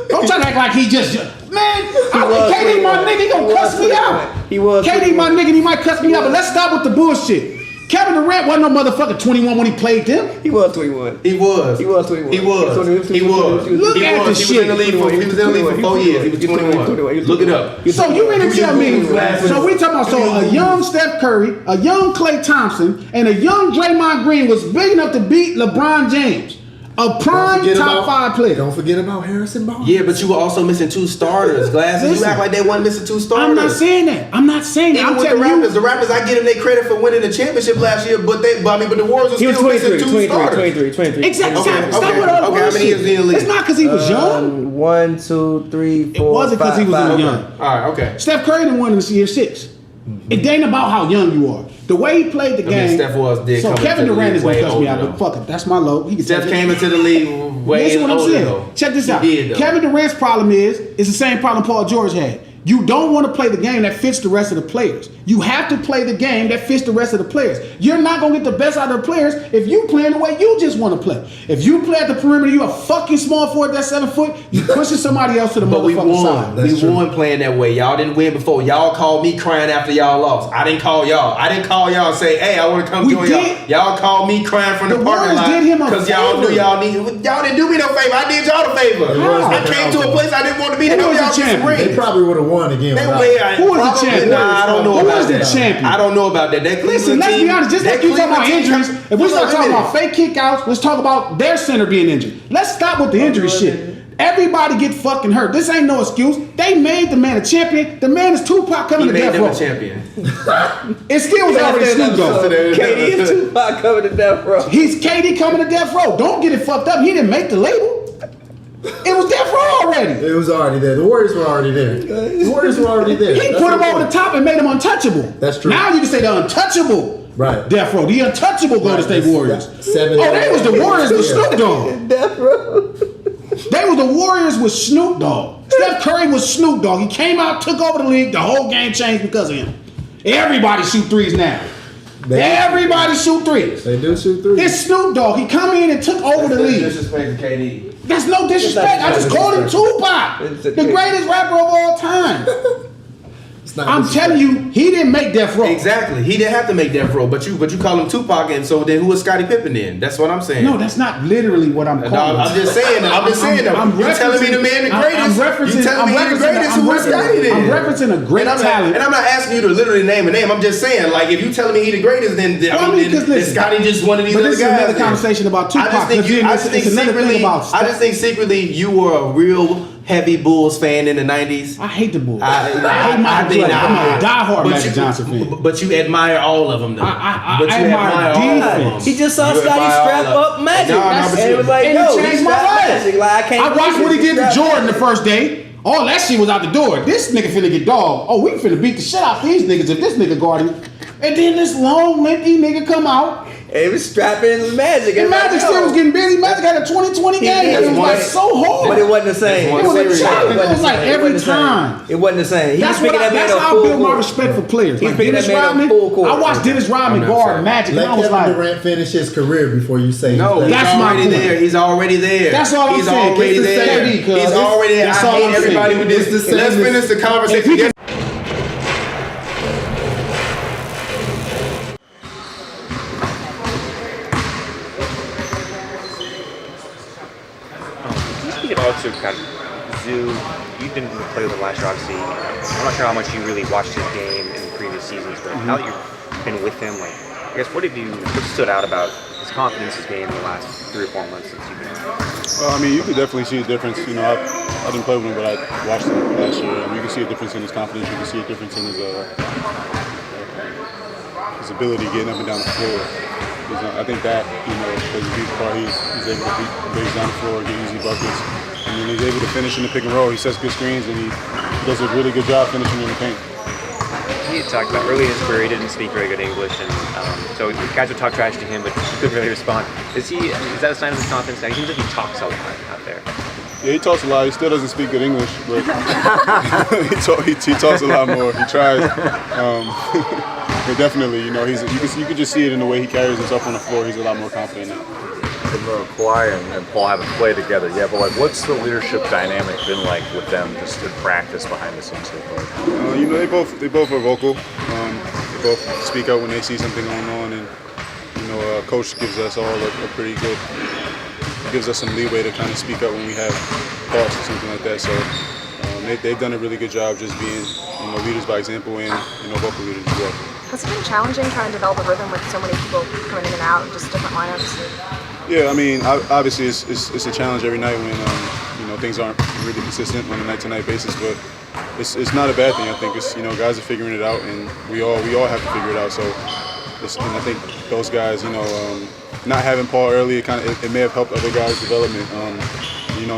Don't try to act like he just young. Man, KD my nigga, he gonna cuss me out. He was. KD my nigga, he might cuss me out. But let's stop with the bullshit. Kevin Durant wasn't no motherfucking 21 when he played them. He was 21. He was 21. He was. Look at the shit. He was in the league for 4 years. He was 21. Look it up. So you mean to tell me? So we talking about a young Steph Curry, a young Klay Thompson, and a young Draymond Green was big enough to beat LeBron James, a prime top 5 player. Don't forget about Harrison Barnes. Yeah, but you were also missing 2 starters. Glasses. Listen, You act like they wasn't missing 2 starters. I'm not saying that. I'm not saying that. Even I'm with telling you. the Raptors, I give them their credit for winning the championship last year, but the Warriors were still missing 2 starters. 23. Exactly. Stop with all the Okay, how many years in the league? It's not because he was young. 1, 2, 3, 4. It wasn't because he was young. All right, okay. Steph Curry didn't win in year 6. It ain't about how young you are. The way he played the game. Steph did so come Kevin into the Durant is league gonna way cuss me out, older, but fuck it, that's my low. He can Steph take it. came into the league way Listen what I'm older saying. though. Check this He out. did, though. Kevin Durant's problem is the same problem Paul George had. You don't want to play the game that fits the rest of the players. You have to play the game that fits the rest of the players. You're not going to get the best out of the players if you playing the way you just want to play. If you play at the perimeter, you a fucking small forward that's 7 foot, you pushing somebody else to the motherfucking side. We won playing that way. Y'all didn't win before. Y'all called me crying after y'all lost. I didn't call y'all. I didn't call y'all and say, hey, I want to come join y'all. Y'all called me crying from the parking lot because y'all knew y'all needed. Y'all didn't do me no favor. I did y'all the favor. I came to a place I didn't want to be to help y'all get some rings. They probably would have won again. Who was the champion? Nah, I don't know Who about was the that. champion? I don't know about that. That Listen, Cleveland let's be team- honest. Just that like you talking about Cleveland team injuries, if we start talking about fake kickouts, let's talk about their center being injured. Let's stop with the injury shit. Everybody get fucking hurt. This ain't no excuse. They made the man a champion. The man is Tupac coming He to made death them row. a champion. It still was already Snoop Dogg. KD and Tupac coming to death row. He's KD coming to death row. Don't get it fucked up. He didn't make the label. It was death row already. It was already there. The Warriors were already there. The Warriors were already there. He put him over the top and made him untouchable. That's true. Now you can say the untouchable. Right. Death row. The untouchable Golden State Warriors. They was the Warriors with Snoop Dogg. Death row. They were the Warriors with Snoop Dogg. Steph Curry was Snoop Dogg. He came out, took over the league. The whole game changed because of him. Everybody shoot threes now. Everybody shoot threes. They do shoot threes. It's Snoop Dogg. He come in and took over the league. Disrespect to KD. That's no disrespect. I just called him Tupac, the greatest rapper of all time. I'm telling you, he didn't make Death Row. Exactly. He didn't have to make Death Row, but you call him Tupac, and so then who was Scottie Pippen then? That's what I'm saying. No, that's not literally what I'm calling. No, I'm just saying. I'm just saying. Though. You telling me the man the greatest? You telling me he the greatest? Who was Scottie then? I'm referencing a great talent. And I'm not asking you to literally name a name. I'm just saying, like, if you telling me he the greatest, then Scottie just one of these other guys. But this is another conversation about Tupac. I just think secretly you were a real heavy Bulls fan in the 90s. I hate the Bulls. I hate Michael Jordan. I'm a diehard Magic Johnson fan. But you admire all of them, though. I admire defense. He just saw Scotty strap up Magic. And it was like, yo, he changed my strapped life. Magic. Like, I can't I watched what he did to Jordan the first day. All that shit was out the door. This nigga finna get dog. Oh, we finna beat the shit out these niggas if this nigga guard him. And then this long, lengthy nigga come out. It was strapping Magic. And Magic still was getting busy. Magic had a 20-20 game. It was like so hard. But it wasn't the same. It was a challenge. It was like every time. It wasn't the same. That's how I build my respect for players. Like Dennis Rodman. I watched Dennis Rodman guard Magic, and I was Kevin like, Durant finish his career before you say no. That's He's my already point. there. He's already there. That's all I'm saying. He's already there. He's already there. I hate everybody with this. Let's finish the conversation. Also, kind of, Zoo, you didn't play with him last year, obviously. I'm not sure how much you really watched his game in the previous seasons, but now that you've been with him, like, I guess, what stood out about his confidence, his game in the last 3 or 4 months since you've been here? Well, I mean, you could definitely see a difference. You know, I didn't play with him, but I watched him last year, and you can see a difference in his confidence. You can see a difference in his his ability getting up and down the floor. I think that, plays a huge part. He's able to beat bigs down the floor, get easy buckets. And then he's able to finish in the pick and roll. He sets good screens, and he does a really good job finishing in the paint. He had talked about early in his career, he didn't speak very good English, and so guys would talk trash to him, but he couldn't really respond. Is that a sign of his confidence now? He seems like he talks a lot out there. Yeah, he talks a lot. He still doesn't speak good English, but he talks a lot more. He tries. But definitely, you can just see it in the way he carries himself on the floor. He's a lot more confident now. Kawhi and Paul haven't played together yet, but what's the leadership dynamic been like with them just in practice behind the scenes so far? They both are vocal. They both speak out when they see something going on, and coach gives us all a pretty good, gives us some leeway to kind of speak up when we have thoughts or something like that. So they've done a really good job just being leaders by example and vocal leaders as well. Has it been challenging trying to develop a rhythm with so many people coming in and out and just different lineups? Yeah, I mean, obviously it's a challenge every night when things aren't really consistent on a night-to-night basis, but it's not a bad thing. I think it's guys are figuring it out, and we all have to figure it out. So, and I think those guys, not having Paul early, it may have helped other guys' development.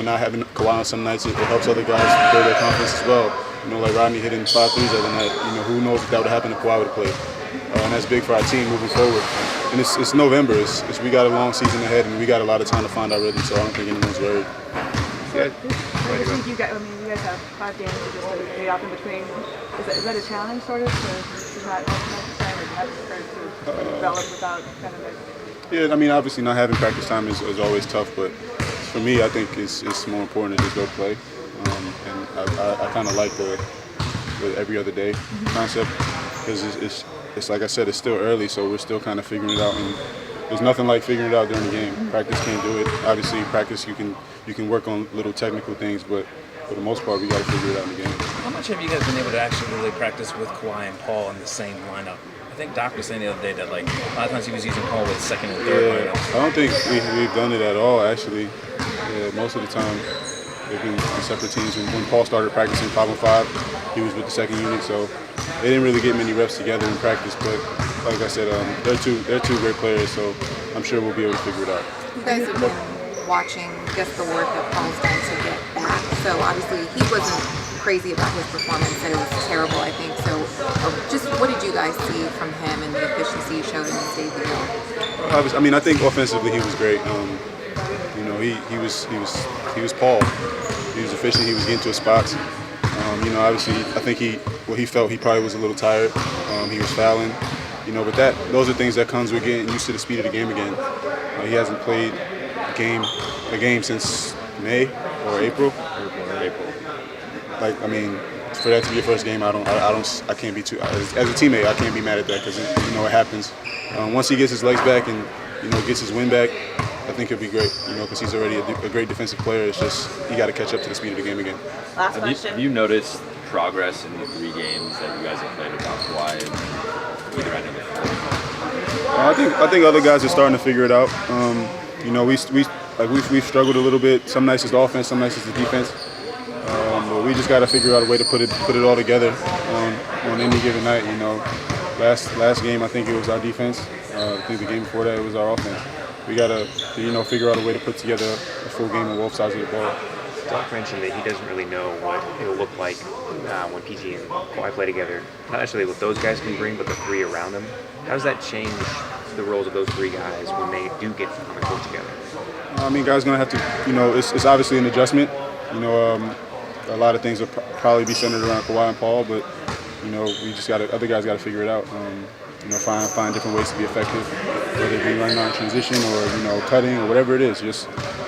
Not having Kawhi on some nights, it helps other guys build their confidence as well. Like Rodney hitting 5 threes the other night. Who knows if that would have happened if Kawhi would have played. And that's big for our team moving forward. And it's November. We got a long season ahead, and we got a lot of time to find our rhythm. So I don't think anyone's worried. Good. You guys have 5 games to just get off in between. Is that a challenge, sort of, to not time, or have to develop without kind of like? Yeah, I mean, obviously not having practice time is always tough, but for me, I think it's more important to just go play. And I kind of like the every other day concept, because it's like I said, it's still early, so we're still kind of figuring it out. And there's nothing like figuring it out during the game. Practice can't do it. Obviously, practice you can work on little technical things, but for the most part, we got to figure it out in the game. How much have you guys been able to actually really practice with Kawhi and Paul in the same lineup? I think Doc was saying the other day that a lot of times he was using Paul with second and third lineups. I don't think we've done it at all, actually. Yeah, most of the time, they've been separate teams. When Paul started practicing 5-on-5, he was with the second unit, so they didn't really get many reps together in practice. But like I said, they're two great players, so I'm sure we'll be able to figure it out. You guys have been watching, the work that Paul's done to get back. So obviously he wasn't crazy about his performance, and it was terrible, I think. So just what did you guys see from him and the efficiency he showed in his debut? I mean, I think offensively he was great. He was Paul. He was efficient. He was getting to his spots. Obviously, I think he felt he probably was a little tired. He was fouling. But those are things that comes with getting used to the speed of the game again. He hasn't played a game since May or April. For that to be your first game, I can't be too. As a teammate, I can't be mad at that, because it happens. Once he gets his legs back and gets his wind back, I think he'll be great. Because he's already a great defensive player. It's just you got to catch up to the speed of the game again. Last question. Have you noticed progress in the 3 games that you guys have played without Kawhi and either end of the floor? I think other guys are starting to figure it out. We've struggled a little bit. Some nights it's the offense, some nights it's the defense. But we just got to figure out a way to put it all together on any given night. Last game I think it was our defense. I think the game before that it was our offense. We got to figure out a way to put together a full game on both sides of the ball. Doc mentioned that he doesn't really know what it'll look like when PG and Kawhi play together. Not necessarily what those guys can bring, but the 3 around them. How does that change the roles of those 3 guys when they do get on the court together? I mean, guys gonna have to, it's obviously an adjustment. A lot of things will probably be centered around Kawhi and Paul, but we just other guys got to figure it out. Find different ways to be effective, whether it be running on transition or cutting or whatever it is.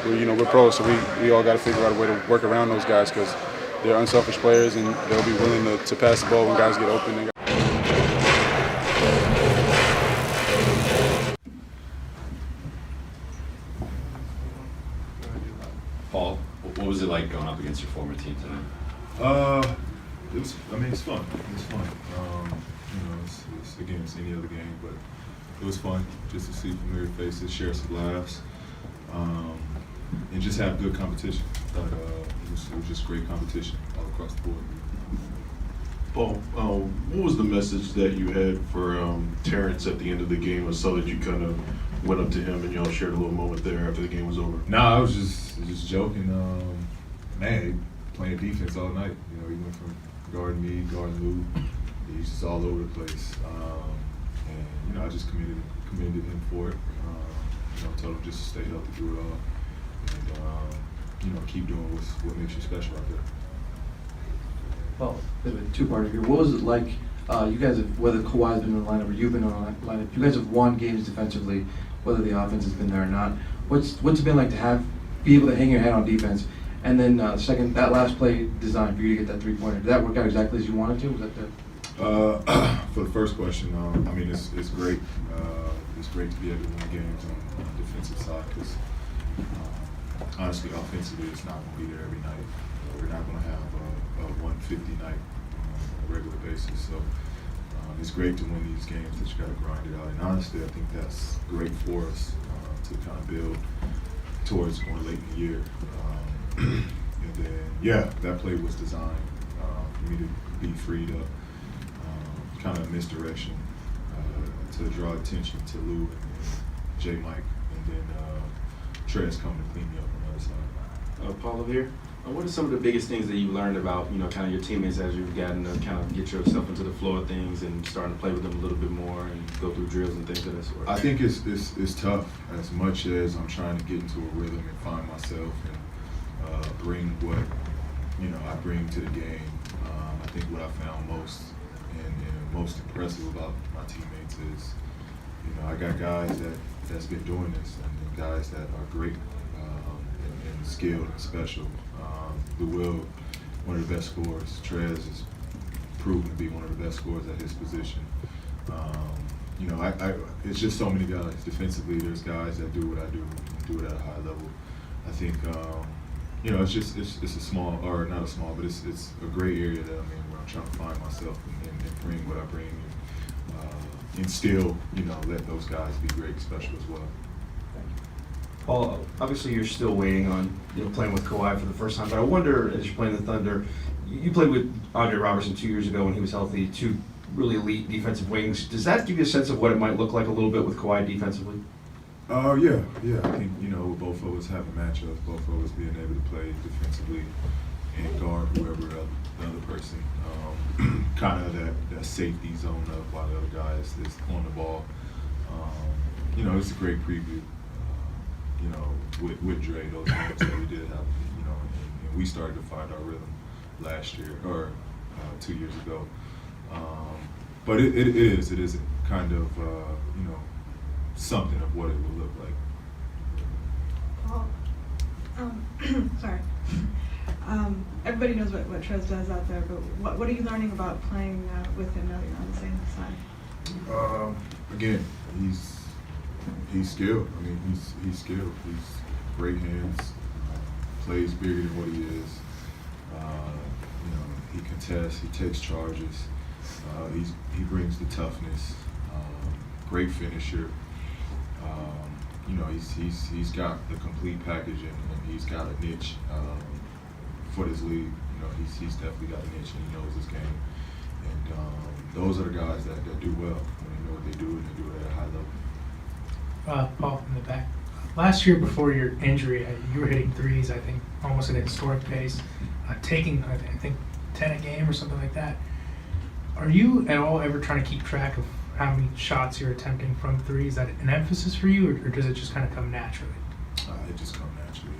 We're pros, so we all got to figure out a way to work around those guys, because they're unselfish players and they'll be willing to pass the ball when guys get open. Paul, what was it like going up against your former team tonight? It's fun. It's fun. It's against any other game, but it was fun just to see familiar faces, share some laughs, and just have good competition. It was just great competition all across the board. Paul, what was the message that you had for Terrence at the end of the game? I saw that you kind of went up to him and y'all shared a little moment there after the game was over. Nah, I was just joking. Man, he playing defense all night. You know, he went from guarding me, guarding Lou. He's just all over the place. And you know, I just commended him for it. You know, told him just to stay healthy through it all, and you know, keep doing what makes you special out there. Well, a two-parter here. What was it like? You guys have, whether Kawhi's been in the lineup or you've been on the lineup, you guys have won games defensively, whether the offense has been there or not. What's it been like to be able to hang your head on defense? And then second, that last play design for you to get that three-pointer, did that work out exactly as you wanted to? Was that the... For the first question, I mean, it's great. It's great to be able to win games on the defensive side because honestly, offensively, it's not going to be there every night. We're not going to have a 150 night on a regular basis. So it's great to win these games that you got to grind it out. And honestly, I think that's great for us to kind of build towards going late in the year. And then, yeah, that play was designed for me to be freed up, kind of misdirection, to draw attention to Lou and J. Mike, and then Trez coming to clean me up on the other side. Paul here. What are some of the biggest things that you learned about, you know, kind of your teammates as you've gotten to kind of get yourself into the flow of things and starting to play with them a little bit more and go through drills and things of that sort? I think it's tough as much as I'm trying to get into a rhythm and find myself and bring what, you know, I bring to the game. I think what I found most and most impressive about my teammates is, you know, I got guys that's been doing this and guys that are great and skilled and special. Will, one of the best scorers. Trez is proven to be one of the best scorers at his position. You know, it's just so many guys. Defensively, there's guys that do what I do it at a high level. I think, you know, it's a small, or not a small, but it's a gray area that I'm in where I'm trying to find myself and bring what I bring and still, you know, let those guys be great and special as well. Paul, obviously you're still waiting on, you know, playing with Kawhi for the first time, but I wonder, as you're playing the Thunder, you played with Andre Robertson 2 years ago when he was healthy, two really elite defensive wings. Does that give you a sense of what it might look like a little bit with Kawhi defensively? Yeah. I think, you know, both of us having matchups, both of us being able to play defensively and guard whoever the other person, kind of that safety zone up while the other guy is on the ball. You know, it's a great preview. You know, with Dre, those games that we did have, you know, and we started to find our rhythm last year or 2 years ago. But it is kind of, you know, something of what it will look like. Paul, sorry. Everybody knows what Trez does out there, but what are you learning about playing with him now that you're on the same side? Again, he's skilled. I mean, he's skilled. He's great hands. Plays bigger than what he is. You know, he contests. He takes charges. He brings the toughness. Great finisher. You know, he's got the complete package, and he's got a niche for this league. You know, he's definitely got a niche, and he knows his game. And those are the guys that do well when they know what they do, and they do it at a high level. Paul in the back. Last year before your injury, you were hitting threes, I think, almost at a historic pace, taking, I think, 10 a game or something like that. Are you at all ever trying to keep track of how many shots you're attempting from three? Is that an emphasis for you, or does it just kind of come naturally? It just comes naturally.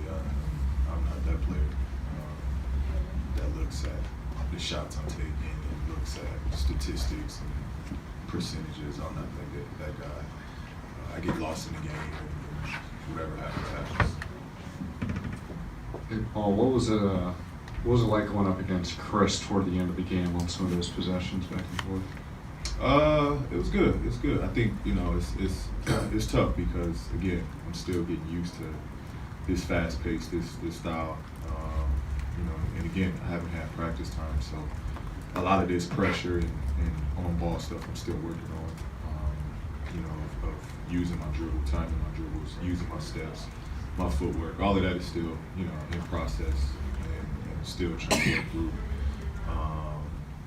I'm not that player that looks at the shots I'm taking and looks at statistics and percentages. I'm not that guy. I get lost in the game, and whatever happens. Hey, Paul, what was it like going up against Chris toward the end of the game on some of those possessions back and forth? It was good. It's good. I think, you know, it's tough because, again, I'm still getting used to this fast pace, this style. You know, and again, I haven't had practice time, so a lot of this pressure and on ball stuff I'm still working on. You know, of using my dribble, timing my dribbles, using my steps, my footwork. All of that is still, you know, in process and still trying to get through.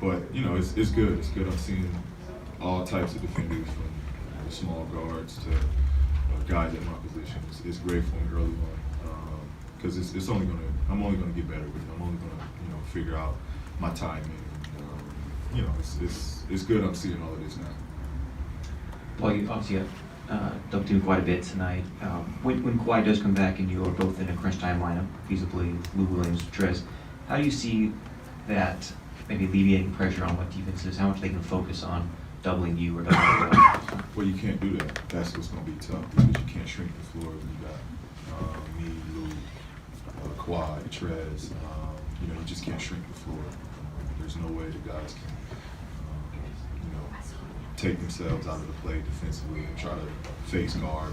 But you know, it's good. It's good. I'm seeing all types of defenders, from the small guards to guys at my position. It's great for me early on, because it's only gonna. I'm only gonna get better with it. I'm only gonna figure out my timing. It's good. I'm seeing all of this now. Well, you obviously got dubbed in quite a bit tonight. When Kawhi does come back and you are both in a crunch time lineup, feasibly Lou Williams, Trez, how do you see that maybe alleviating pressure on what defenses, how much they can focus on doubling you or doubling you? Well, you can't do that. That's what's going to be tough, because you can't shrink the floor when you got me, Lou, Kawhi, Trez. You just can't shrink the floor. There's no way the guys can, take themselves out of the play defensively and try to face guard.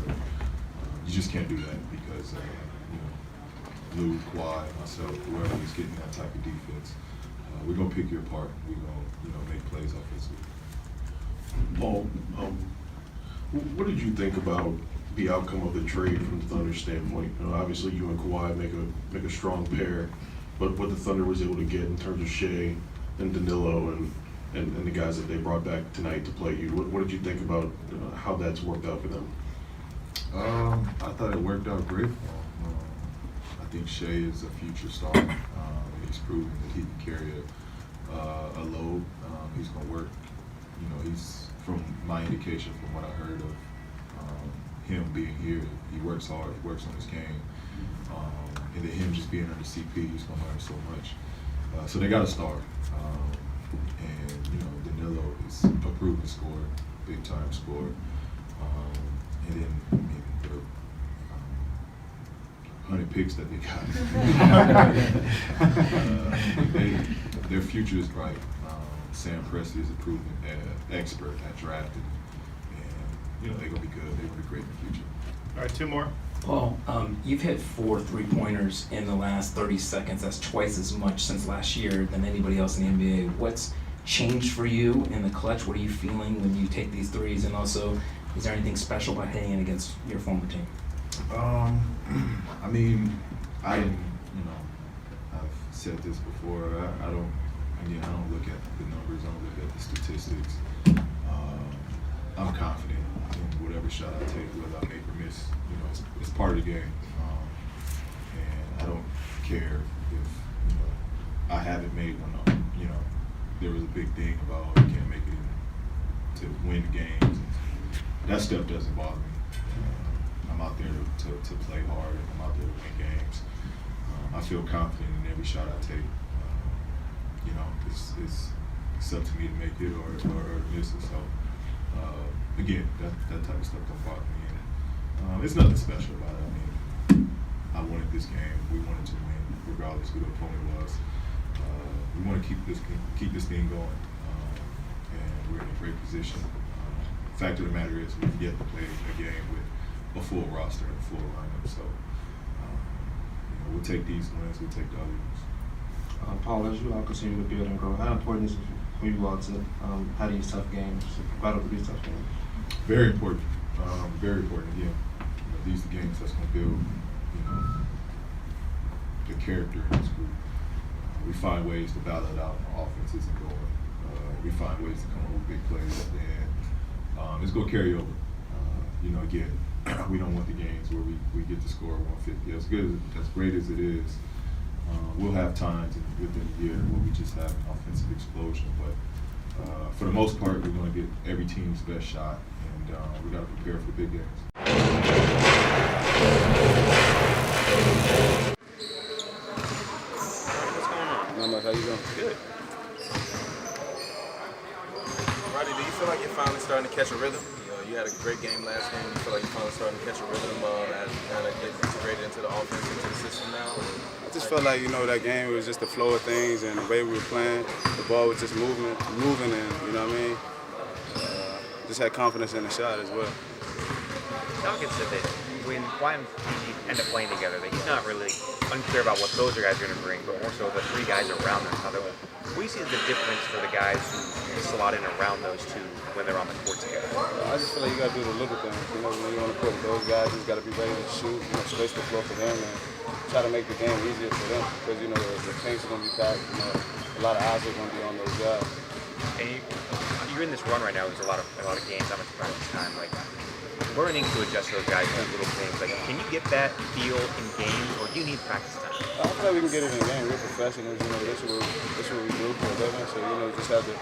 You just can't do that, because Lou, Kawhi, myself, whoever is getting that type of defense, we're gonna pick you apart. We're gonna make plays offensively. Paul, what did you think about the outcome of the trade from the Thunder standpoint? Obviously, you and Kawhi make a strong pair, but what the Thunder was able to get in terms of Shea and Danilo and the guys that they brought back tonight to play you, what did you think about how that's worked out for them? I thought it worked out great for him. I think Shea is a future star. He's proven that he can carry a load. He's going to work. He's, from my indication, from what I heard of him being here, he works hard, he works on his game. And then him just being under CP, he's going to learn so much. So they got a star. And, Danilo is a proven scorer, big time scorer. And then, the 100 picks that they got, their future is bright. Sam Presti is a proven expert at drafting, and they're gonna be good. They're gonna be great in the future. All right, two more. Paul, you've hit 4 3-pointers in the last 30 seconds. That's twice as much since last year than anybody else in the NBA. What's changed for you in the clutch? What are you feeling when you take these threes? And also, is there anything special about hitting it against your former team? I mean, I've said this before. I don't look at the numbers. I don't look at the statistics. I'm confident in whatever shot I take, whether I make or miss. It's part of the game, and I don't care if I haven't made one. There was a big thing about you can't make it to win games. That stuff doesn't bother me. I'm out there to play hard, and I'm out there to win games. I feel confident in every shot I take. It's up to me to make it or miss it. So again, that type of stuff don't bother me. And there's nothing special about it. I mean, I wanted this game. We wanted to win, regardless of who the opponent was. We want to keep this thing going, and we're in a great position. Fact of the matter is, we've yet to play a game with a full roster and a full lineup. So we'll take these wins. We'll take the other ones. Paul, as you all continue to build and grow, how important is it for you all to have these tough games, battle for these tough games? Very important. Very important. Again, these are the games that's going to build, the character in this group. We find ways to battle it out when offense isn't going. We find ways to come up with big plays at the end. It's going to carry over. Again, we don't want the games where we get to score 150. As great as it is, we'll have times within the year where we just have an offensive explosion. But for the most part, we're going to get every team's best shot, and we got to prepare for the big games. Not much. How you doing? Good. Roddy, do you feel like you're finally starting to catch a rhythm? You had a great game last game. You feel like you're finally starting to catch a rhythm as you kind of get integrated into the offense, into the system now? I just felt like, that game was just the flow of things and the way we were playing. The ball was just moving, and, just had confidence in the shot as well. Dawkins said that when Kawhi and PG end up playing together, that he's not really unclear about what those guys are going to bring, but more so the three guys around them. How what do you see as the difference for the guys who slot in around those two when they're on the court together? I just feel like you got to do the little things. When you're on the court with those guys, you just got to be ready to shoot, space the floor for them. And try to make the game easier for them because, you know, the paint's going to be packed. You know, a lot of eyes are going to be on those guys. And you're in this run right now. There's a lot of games. I'm at the practice time. Like learning to adjust those guys to little things. Like, can you get that feel in games, or do you need practice time? I feel like we can get it in the game. We're professionals. You know, this is what we do for a living. So, you know, just have to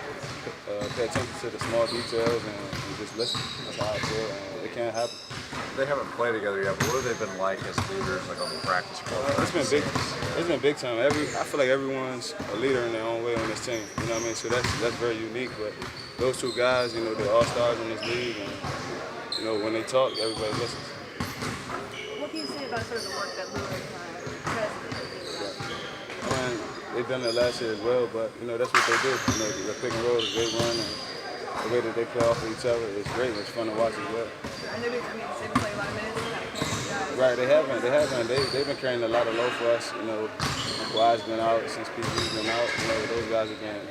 pay attention to the small details and just listen. That's how I feel. And it can't happen. They haven't played together yet, but what have they been like as leaders, like on the practice court? It's been big. It's been big time. I feel like everyone's a leader in their own way on this team. You know what I mean? So that's very unique. But those two guys, you know, they're all stars in this league, and you know, when they talk, everybody listens. What can you say about sort of the work that Lou and Chris I mean, they've done it last year as well, but you know, that's what they do. You know, the pick and roll is a great run, and the way that they play off of each other is great. It's fun to watch as well. And they've been playing a lot of minutes and kind of carrying you guys. Right, they haven't. They've been carrying a lot of load for us. You know, Kawhi's been out since PG's been out. You know, those guys have been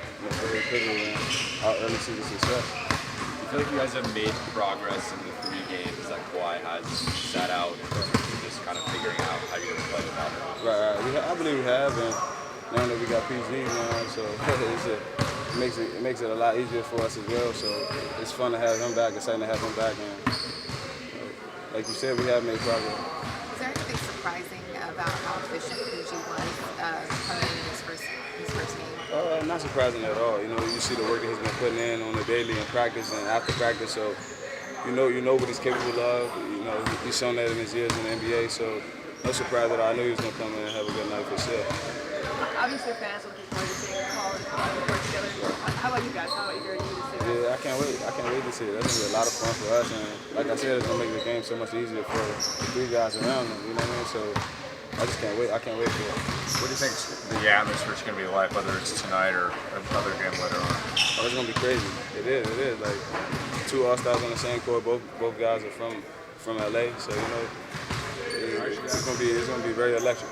very pivotal in our early season success. I feel like you guys have made progress in the 3 games that Kawhi has sat out, and just kind of figuring out how you're going to play without him. Right. I believe we have, and now that we got PG now, so it makes it a lot easier for us as well. So it's fun to have him back, exciting to have him back, and like you said, we have made progress. Is there anything surprising about how efficient PG was coming in his first game? Not surprising at all. You know, you see the work that he's been putting in on the daily in practice and after practice, so you know what he's capable of. You know, he's shown that in his years in the NBA, so no surprise at all. I knew he was going to come in and have a good night for sure. Obviously, fans will look forward to seeing Paul and Kawhi work together. How about you guys? How about you to see that? Yeah, I can't wait. I can't wait to see it. That's going to be a lot of fun for us, and like I said, it's going to make the game so much easier for the 3 guys around them. You know what I mean? So I just can't wait. I can't wait for it. What do you think the atmosphere is going to be like, whether it's tonight or another game later on? Oh, it's going to be crazy. It is. Like 2 All-Stars on the same court. Both guys are from LA, so you know it's going to be very electric.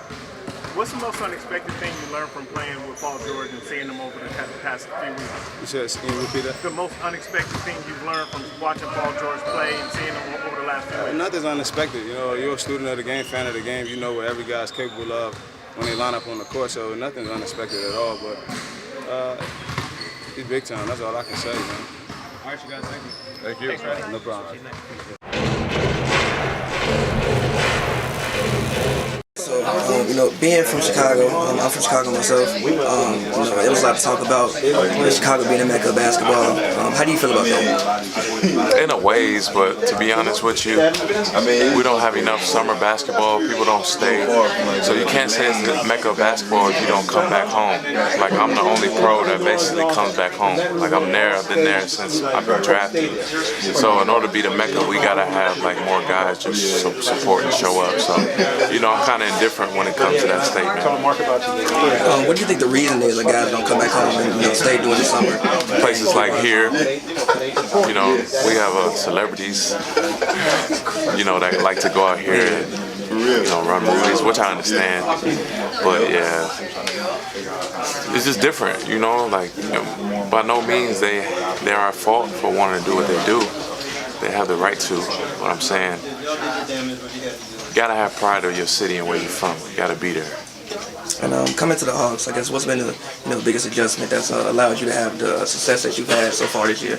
What's the most unexpected thing you learned from playing with Paul George and seeing him over the past few weeks? Can you repeat that? The most unexpected thing you've learned from watching Paul George play and seeing him over the last few weeks? Nothing's unexpected. You know, you're a student of the game, fan of the game. You know what every guy's capable of when they line up on the court, so nothing's unexpected at all. But he's big time. That's all I can say, man. All right, you guys. Thank you. Thank you. Thanks, No problem. So, you know, being from Chicago, I'm from Chicago myself. You know, there was a lot to talk about Chicago being a mecca of basketball. How do you feel about that? In a ways, but to be honest with you, we don't have enough summer basketball. People don't stay, so you can't say it's the mecca of basketball if you don't come back home. Like I'm the only pro that basically comes back home. Like I've been there since I've been drafted. So in order to be the mecca, we gotta have like more guys just support and show up. So you know, I'm kind of indifferent when it comes to that statement. What do you think the reason is that guys don't come back home and stay during the summer? Places like here, you know, we have celebrities, you know, that like to go out here and, you know, run movies, which I understand. But yeah, it's just different, you know, like, you know, by no means they're at fault for wanting to do what they do. They have the right to, what I'm saying. You gotta have pride of your city and where you're from. You gotta be there. And coming to the Hawks, I guess what's been the biggest adjustment that's allowed you to have the success that you've had so far this year?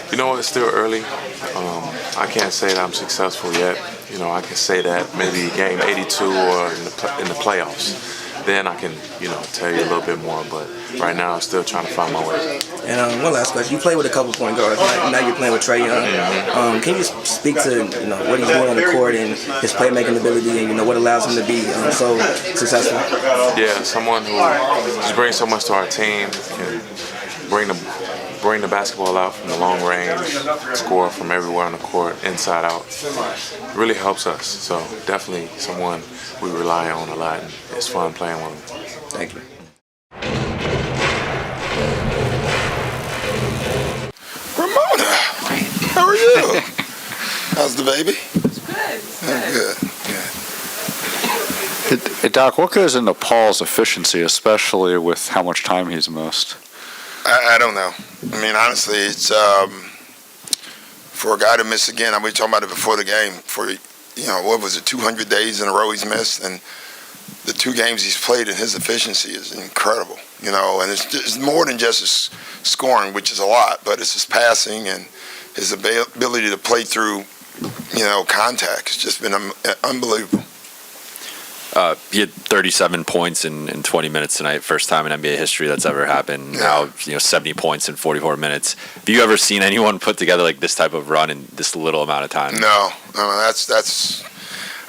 You know, it's still early. I can't say that I'm successful yet. You know, I can say that maybe game 82 or in the playoffs. Then I can, you know, tell you a little bit more. But right now, I'm still trying to find my way. And one last question: you play with a couple point guards. Now you're playing with Trae Young. Can you just speak to what he's doing on the court and his playmaking ability, and what allows him to be so successful? Yeah, someone who just brings so much to our team, can bring the basketball out from the long range, score from everywhere on the court, inside out. It really helps us. So definitely someone we rely on a lot, and it's fun playing with him. Thank you. Ramona, how are you? How's the baby? It's good. Good. Hey, Doc, what goes into Paul's efficiency, especially with how much time he's missed? I don't know. I mean, honestly, it's for a guy to miss again. I mean, we were talking about it before the game. For what was it, 200 days in a row he's missed, and the 2 games he's played, and his efficiency is incredible. And it's more than just his scoring, which is a lot, but it's his passing and his ability to play through, contact. It's just been unbelievable. He had 37 points in 20 minutes tonight, first time in NBA history that's ever happened. Now, 70 points in 44 minutes. Have you ever seen anyone put together like this type of run in this little amount of time? No, that's.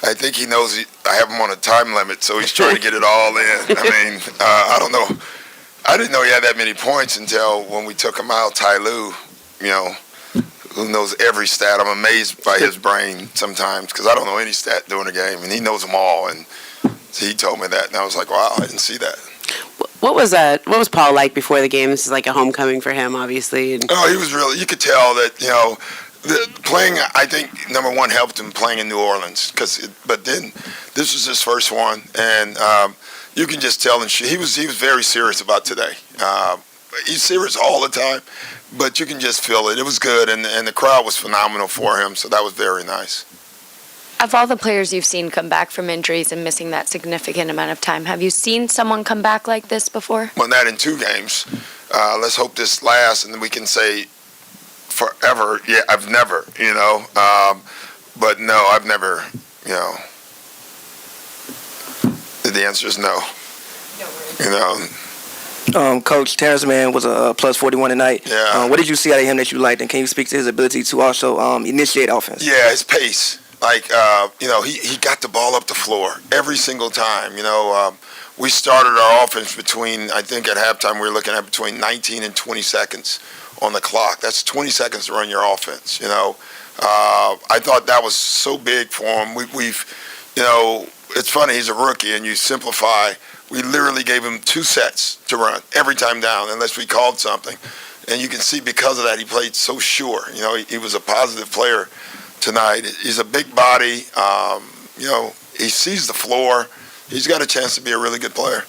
I think he knows I have him on a time limit, so he's trying to get it all in. I mean, I don't know. I didn't know he had that many points until when we took him out. Ty Lue, who knows every stat. I'm amazed by his brain sometimes because I don't know any stat during a game, and he knows them all. And so he told me that, and I was like, wow, I didn't see that. What was Paul like before the game? This is like a homecoming for him, obviously. Oh, he was really. You could tell that playing. I think number one helped him playing in New Orleans but then this was his first one, and you can just tell. And he was very serious about today. He's serious all the time, but you can just feel it. It was good, and the crowd was phenomenal for him. So that was very nice. Of all the players you've seen come back from injuries and missing that significant amount of time, have you seen someone come back like this before? Well, not in 2 games. Let's hope this lasts, and then we can say forever. Yeah, I've never, but no, I've never, The answer is no. Coach Terrence Mann was a plus 41 tonight. Yeah. What did you see out of him that you liked, and can you speak to his ability to also initiate offense? Yeah, his pace. He got the ball up the floor every single time. We started our offense I think at halftime we were looking at between 19 and 20 seconds on the clock. That's 20 seconds to run your offense. I thought that was so big for him. It's funny, he's a rookie, and you simplify. We literally gave him 2 sets to run every time down, unless we called something. And you can see because of that, he played so sure. He was a positive player tonight. He's a big body. He sees the floor. He's got a chance to be a really good player.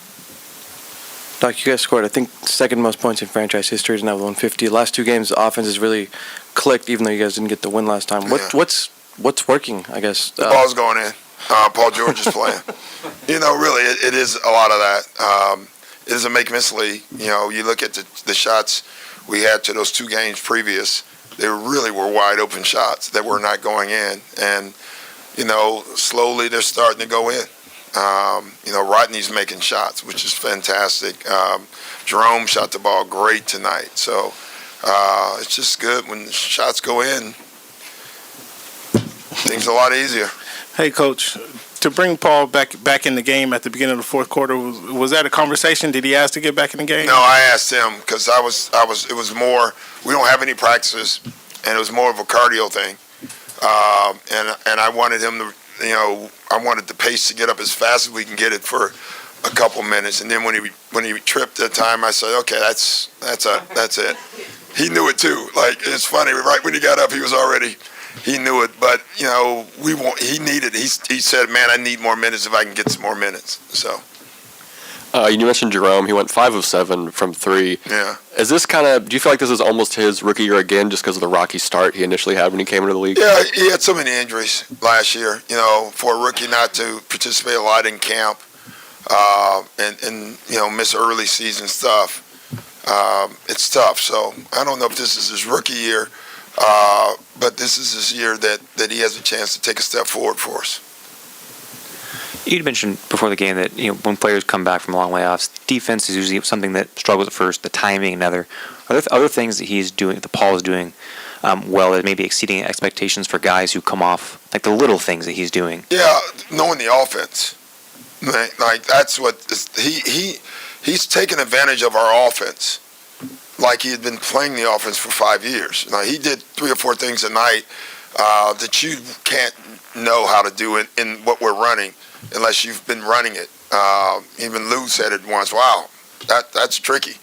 Doc, you guys scored, I think, second most points in franchise history, is now 150. The last 2 games, the offense has really clicked, even though you guys didn't get the win last time. What's working, I guess? The ball's going in. Paul George is playing. Really, it is a lot of that. It is a make-miss league. You look at the shots we had to those 2 games previous, they really were wide-open shots that were not going in. And, slowly they're starting to go in. Rodney's making shots, which is fantastic. Jerome shot the ball great tonight. So it's just good when the shots go in. Things are a lot easier. Hey, Coach, to bring Paul back in the game at the beginning of the fourth quarter, was that a conversation? Did he ask to get back in the game? No, I asked him because it was more, we don't have any practices, and it was more of a cardio thing. And I wanted him to, I wanted the pace to get up as fast as we can get it for a couple minutes. And then when he tripped that time, I said, okay, that's it. He knew it too. It's funny, right when he got up, he knew it, but he said, man, I need more minutes if I can get some more minutes. So you mentioned Jerome. He went 5 of 7 from 3. Yeah. Is this do you feel like this is almost his rookie year again, just because of the rocky start he initially had when he came into the league? Yeah, he had so many injuries last year. For a rookie not to participate a lot in camp, and miss early season stuff, it's tough. So I don't know if this is his rookie year. But this is his year that he has a chance to take a step forward for us. You mentioned before the game that when players come back from long layoffs, defense is usually something that struggles at first, the timing another. Are there other things that he's doing, that Paul is doing well, that maybe exceeding expectations for guys who come off, like the little things that he's doing? Yeah, knowing the offense. That's what he's taken advantage of our offense. Like he had been playing the offense for 5 years. Now, he did 3 or 4 things a night that you can't know how to do it in what we're running unless you've been running it. Even Lou said it once, wow, that's tricky,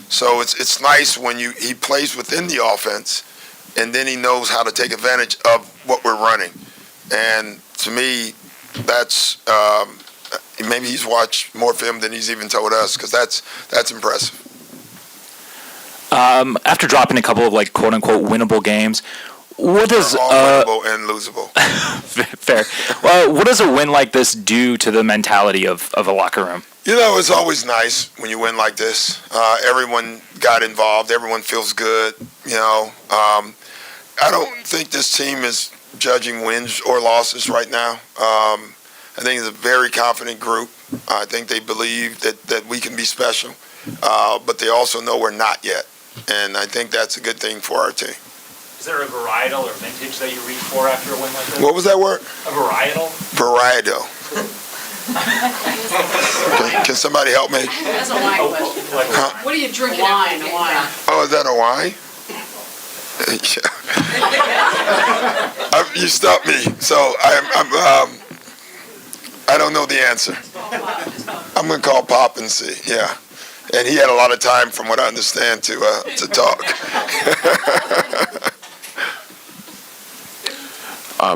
So it's nice when he plays within the offense, and then he knows how to take advantage of what we're running. And to me, that's maybe he's watched more film than he's even told us, because that's impressive. After dropping a couple of quote unquote winnable games, What does They're all winnable and losable. fair? Well, what does a win like this do to the mentality of a locker room? You know, it's always nice when you win like this. Everyone got involved. Everyone feels good. You know, I don't think this team is judging wins or losses right now. I think it's a very confident group. I think they believe that we can be special, but they also know we're not yet. And I think that's a good thing for our team. Is there a varietal or vintage that you reach for after a win like this? What was that word? A varietal? Varietal. Can somebody help me? That's a wine question. Huh? What are you drinking? Wine. Oh, is that a wine? Yeah. You stumped me, so I don't know the answer. I'm gonna call Pop and see. Yeah, and he had a lot of time, from what I understand, to talk.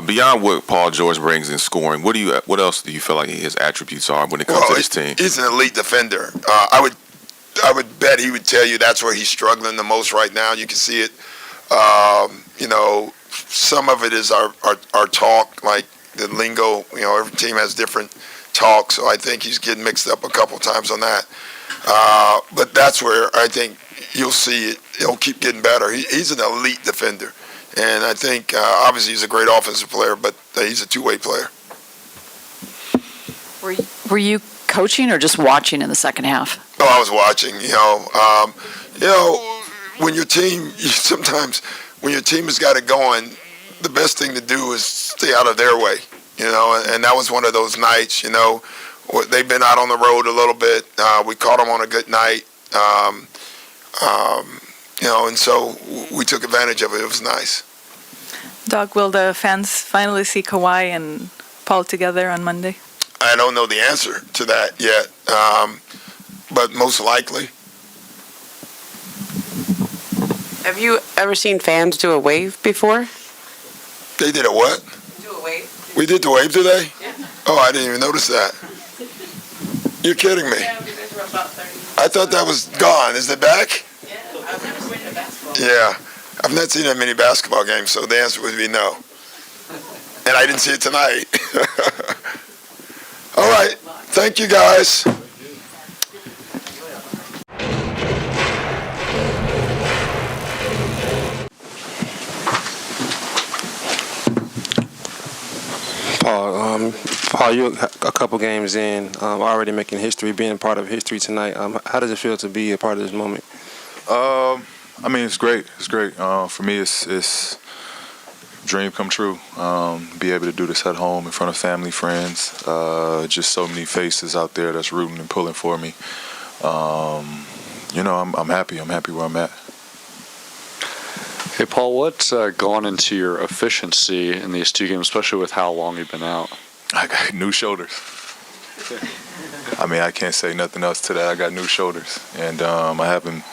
Beyond what Paul George brings in scoring, what else do you feel like his attributes are when it comes to this team? He's an elite defender. I would bet he would tell you that's where he's struggling the most right now. You can see it. You know, some of it is our talk, like the lingo. You know, every team has different talk, so I think he's getting mixed up a couple times on that. But that's where I think you'll see it. He'll keep getting better. He's an elite defender. And I think, obviously, he's a great offensive player, but he's a two-way player. Were you coaching or just watching in the second half? Oh, I was watching. You know, when your team sometimes when your team has got it going, the best thing to do is stay out of their way. You know, and that was one of those nights. You know, they've been out on the road a little bit. We caught them on a good night. You know, and so we took advantage of it. It was nice. Doc, will the fans finally see Kawhi and Paul together on Monday? I don't know the answer to that yet, but most likely. Have you ever seen fans do a wave before? They did a what? Do a wave. We did the wave today? Yeah. Oh, I didn't even notice that. You're kidding me. Yeah, because we're about 30. I thought that was gone. Is it back? Yeah, I've never been to basketball. Yeah. I've not seen that many basketball games, so the answer would be no. And I didn't see it tonight. All right. Thank you, guys. Paul, you're a couple games in, already making history, being part of history tonight. How does it feel to be a part of this moment? I mean, it's great. It's great. For me, it's a dream come true. Be able to do this at home in front of family, friends. Just so many faces out there that's rooting and pulling for me. You know, I'm happy. I'm happy where I'm at. Hey, Paul, what's gone into your efficiency in these two games, especially with how long you've been out? I got new shoulders. I mean, I can't say nothing else to that. I got new shoulders, and I haven't,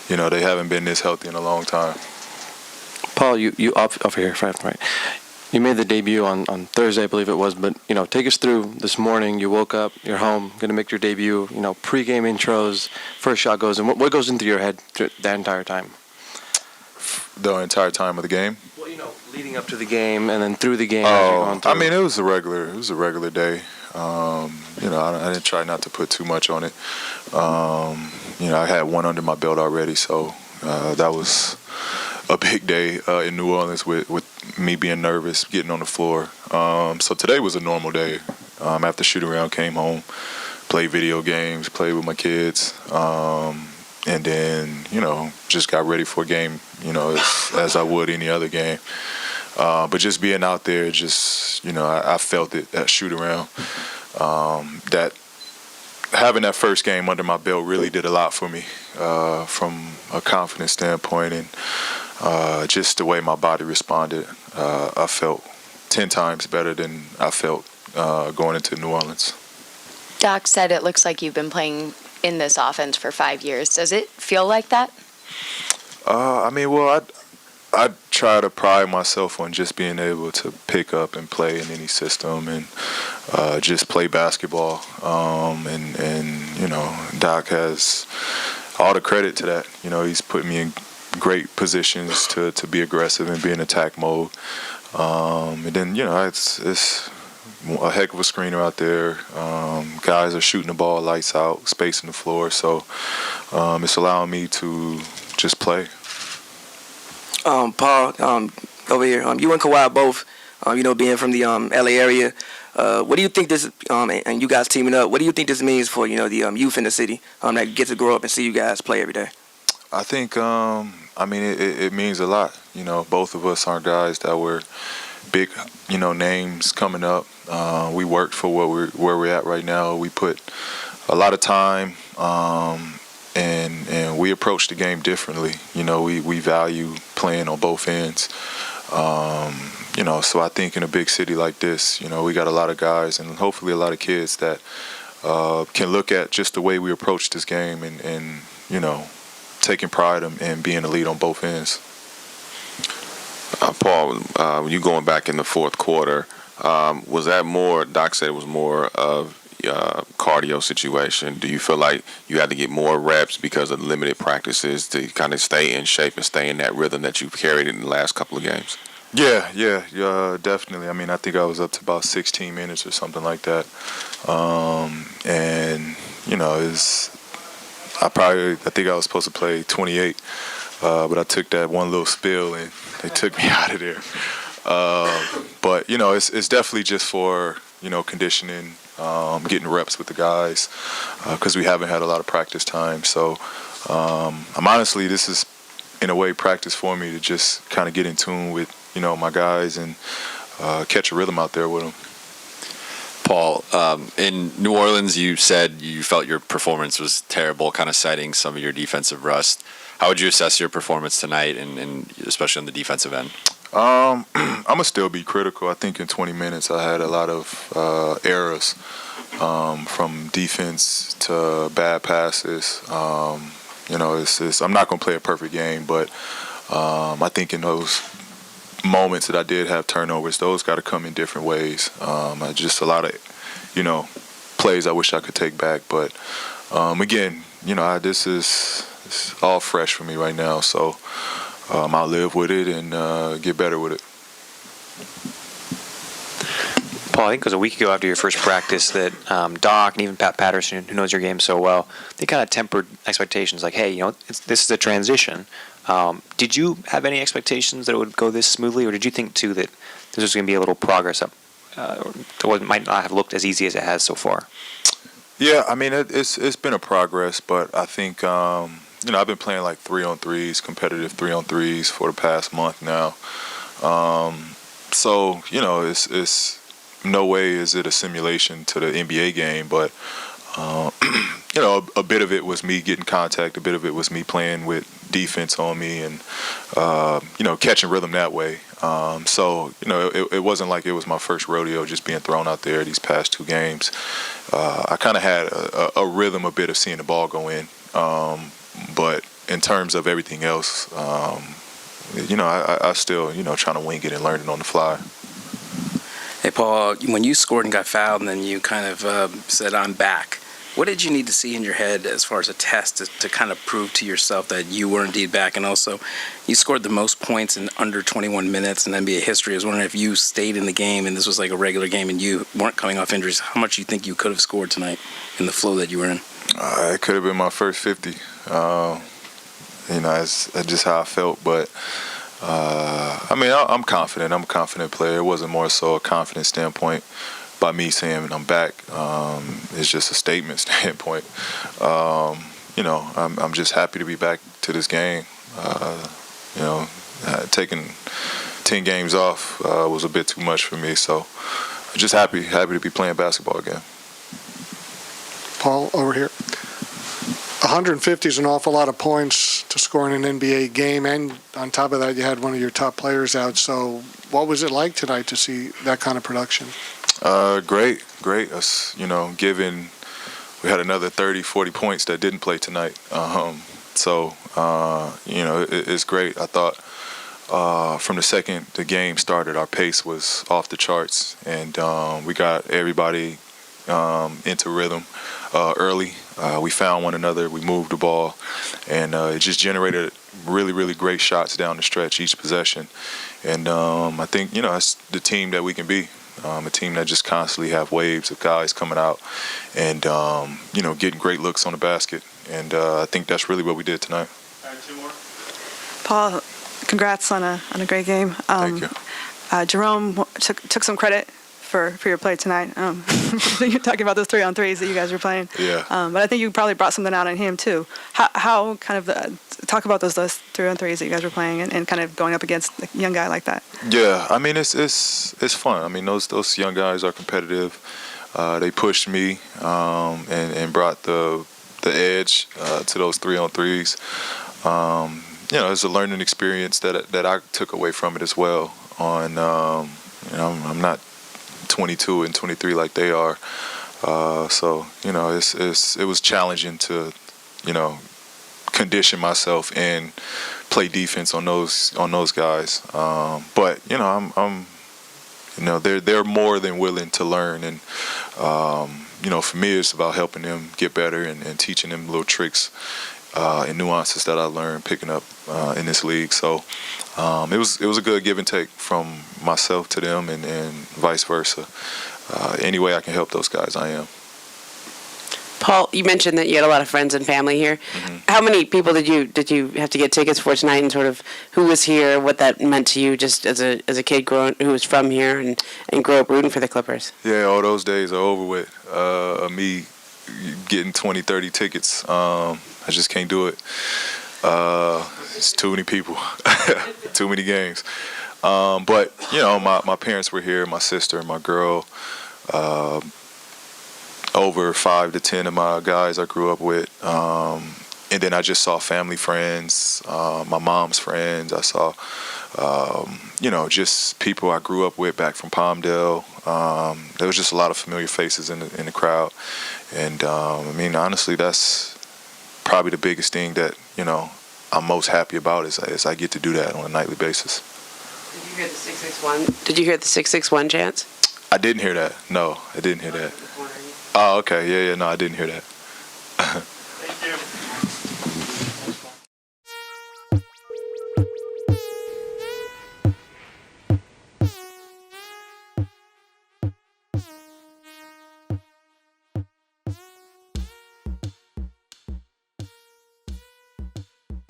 you know, they haven't been this healthy in a long time. Paul, you over here, right? You made the debut on Thursday, I believe it was, but, you know, take us through this morning. You woke up, you're home, going to make your debut, you know, pregame intros, first shot goes, and what goes into your head that entire time? The entire time of the game? Well, you know, leading up to the game and then through the game. As you're going through. I mean, it was a regular day. You know, I didn't try not to put too much on it. You know, I had one under my belt already, so that was a big day in New Orleans with me being nervous, getting on the floor. So today was a normal day. After shoot around, came home, played video games, played with my kids, and then, you know, just got ready for a game, you know, as I would any other game. But just being out there, just, you know, I felt it, that shoot around. That having that first game under my belt really did a lot for me from a confidence standpoint, and just the way my body responded. I felt 10 times better than I felt going into New Orleans. Doc said it looks like you've been playing in this offense for 5 years. Does it feel like that? I mean, well, I try to pride myself on just being able to pick up and play in any system and just play basketball. And you know, Doc has all the credit to that. You know, he's put me in great positions to be aggressive and be in attack mode. And then, it's a heck of a screener out there. Guys are shooting the ball lights out, spacing the floor. So it's allowing me to just play. Paul, over here, you and Kawhi both, being from the LA area, what do you think this, and you guys teaming up, what do you think this means for, the youth in the city that get to grow up and see you guys play every day? I think, it means a lot. Both of us aren't guys that were big, names coming up. We worked for where we're at right now. We put a lot of time, and we approach the game differently. We value playing on both ends. So I think in a big city like this, we got a lot of guys and hopefully a lot of kids that can look at just the way we approach this game and taking pride in being a lead on both ends. Paul, when you going back in the fourth quarter, was that more, Doc said it was more of cardio situation? Do you feel like you had to get more reps because of limited practices to kind of stay in shape and stay in that rhythm that you've carried in the last couple of games? Yeah, definitely. I think I was up to about 16 minutes or something like that. I think I was supposed to play 28, but I took that one little spill and they took me out of there. But it's definitely just for conditioning, getting reps with the guys, because we haven't had a lot of practice time. So I'm honestly, this is in a way practice for me to just kind of get in tune with my guys and catch a rhythm out there with them. Paul, in New Orleans, you said you felt your performance was terrible, kind of citing some of your defensive rust. How would you assess your performance tonight, and especially on the defensive end? I'm going to still be critical. I think in 20 minutes I had a lot of errors, from defense to bad passes. I'm not going to play a perfect game, but I think in those moments that I did have turnovers, those got to come in different ways. Just a lot of, plays I wish I could take back. But again, this is all fresh for me right now. So I'll live with it and get better with it. Paul, I think it was a week ago after your first practice that Doc and even Pat Patterson, who knows your game so well, they kind of tempered expectations like, hey, this is a transition. Did you have any expectations that it would go this smoothly, or did you think, too, that this was going to be a little progress up, it might not have looked as easy as it has so far? Yeah, it's been a progress, but I think, I've been playing like 3-on-3s, competitive 3-on-3s for the past month now. So, it's no way is it a simulation to the NBA game, but a bit of it was me getting contact, a bit of it was me playing with defense on me and, catching rhythm that way. So, it wasn't like it was my first rodeo just being thrown out there these past two games. I kind of had a rhythm, a bit of seeing the ball go in. But in terms of everything else, I still, trying to wing it and learn it on the fly. Hey, Paul, when you scored and got fouled and then you kind of said, I'm back, what did you need to see in your head as far as a test to kind of prove to yourself that you were indeed back? And also, you scored the most points in under 21 minutes in NBA history. I was wondering if you stayed in the game and this was like a regular game and you weren't coming off injuries, how much you think you could have scored tonight in the flow that you were in? It could have been my first 50. That's just how I felt. But, I'm confident. I'm a confident player. It wasn't more so a confidence standpoint by me saying I'm back. It's just a statement standpoint. I'm just happy to be back to this game. Taking 10 games off was a bit too much for me. So just happy to be playing basketball again. Paul, over here. 150 is an awful lot of points to score in an NBA game, and on top of that, you had one of your top players out. So what was it like tonight to see that kind of production? Great. Given we had another 30, 40 points that didn't play tonight. It's great. I thought from the second the game started, our pace was off the charts, and we got everybody into rhythm early. We found one another. We moved the ball, and it just generated really great shots down the stretch each possession. And I think, that's the team that we can be. A team that just constantly have waves of guys coming out and, getting great looks on the basket. And I think that's really what we did tonight. Paul, congrats on a great game. Thank you. Jerome took some credit for your play tonight. You're talking about those 3-on-3s that you guys were playing. Yeah. But I think you probably brought something out in him too. How kind of talk about those 3-on-3s that you guys were playing and kind of going up against a young guy like that. Yeah, I mean it's fun. I mean those young guys are competitive. They pushed me and brought the edge to those 3-on-3s. It's a learning experience that I took away from it as well. I'm not 22 and 23 like they are, so it was challenging to condition myself and play defense on those guys. But I'm they're more than willing to learn, and for me it's about helping them get better and teaching them little tricks and nuances that I learned picking up in this league. So it was a good give and take from myself to them and vice versa. Any way I can help those guys, I am. Paul, you mentioned that you had a lot of friends and family here. Mm-hmm. How many people did you have to get tickets for tonight, and sort of who was here, what that meant to you just as a kid who was from here and grew up rooting for the Clippers? Yeah, all those days are over with. Me getting 20, 30 tickets, I just can't do it. It's too many people, too many games. But my parents were here, my sister and my girl. Over 5 to 10 of my guys I grew up with. And then I just saw family friends, my mom's friends. I saw, just people I grew up with back from Palmdale. There was just a lot of familiar faces in the crowd. And, honestly, that's probably the biggest thing that, I'm most happy about is I get to do that on a nightly basis. Did you hear the 661? Did you hear the 661 chants? I didn't hear that. No, I didn't hear that. Oh, okay. Yeah. No, I didn't hear that. Thank you.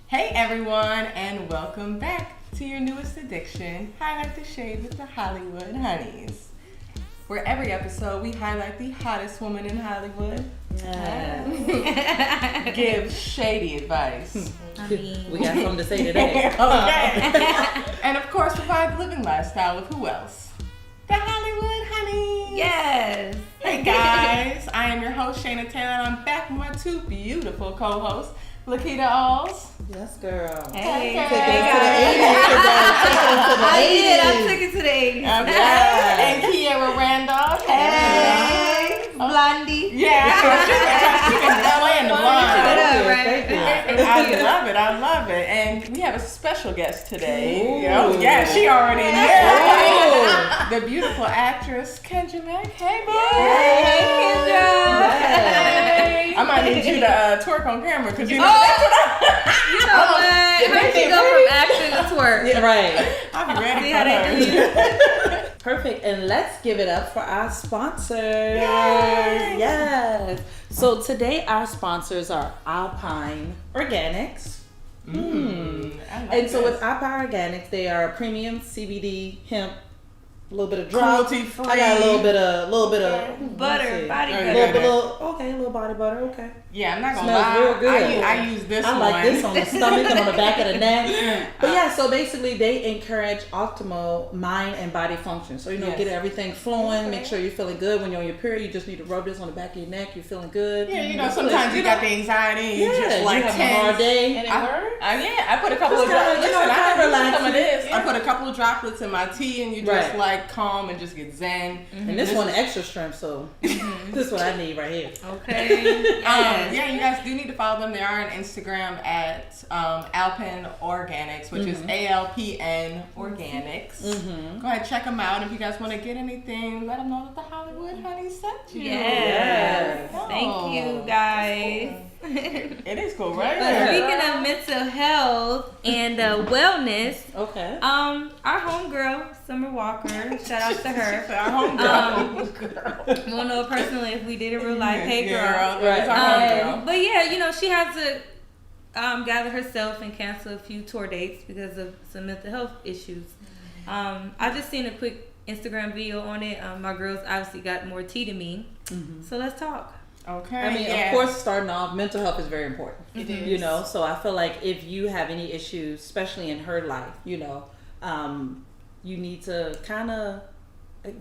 Hey everyone, and welcome back to your newest addiction, Highlight the Shade with the Hollywood Honeys. Where every episode we highlight the hottest woman in Hollywood. Give shady advice. We got something to say today. Okay. And of course provide the living lifestyle of who else? The Hollywood Honeys. Yes. Hey guys, I am your host Shayna Taylor, and I'm back with my two beautiful co-hosts, Lakita Alls. Yes, girl. Hey, I took it to the 80s. Okay. And Kiera Randolph. Hey. Blondie. Yeah. She can play in the blonde. Right? I love it. And we have a special guest today. Oh, yeah, she already knew. The beautiful actress, Kendra Mack. Hey, boy. Hey, Kendra. Hey. I might need you to twerk on camera because you know that's what You know what? How she go from action to twerk? Yeah, right. I'll be ready See for how they her. do. Perfect. And let's give it up for our sponsors. Yay. Yes. So today our sponsors are Alpine Organics. And so with Alpine Organics, they are premium CBD hemp. A little bit of drop. Cruelty free. I got a little bit of Butter, body butter. A little body butter. Okay. Yeah, I'm not gonna Smells lie. real good. I use this one. I like this on the stomach and on the back of the neck. But yeah, so basically they encourage optimal mind and body function. So Yes. get everything flowing. Make sure you're feeling good when you're on your period. You just need to rub this on the back of your neck. You're feeling good. Yeah, sometimes you got the anxiety and you just like you have a hard day. And I put a couple of droplets. Listen, I have some of this. I put a couple of droplets in my tea, and you just like calm and just get zen. And this one extra strength, so this is what I need right here. Okay. Yeah, you guys do need to follow them. They are on Instagram at Alpine Organics, which is ALPN Organics. Go ahead, check them out. If you guys want to get anything, let them know that the Hollywood Honey sent you. Yes. Oh. Thank you, guys. It is cool, right? But speaking of mental health and wellness, okay. Our homegirl, Summer Walker, shout out to her. Our homegirl. Won't know her personally if we did in real life. Hey, girl. Right. Our homegirl. But yeah, you know, she had to gather herself and cancel a few tour dates because of some mental health issues. I just seen a quick Instagram video on it. My girls obviously got more tea than me. So let's talk. Okay. I mean, of course, starting off, mental health is very important. It is. You know, so I feel like if you have any issues, especially in her life, you know, you need to kind of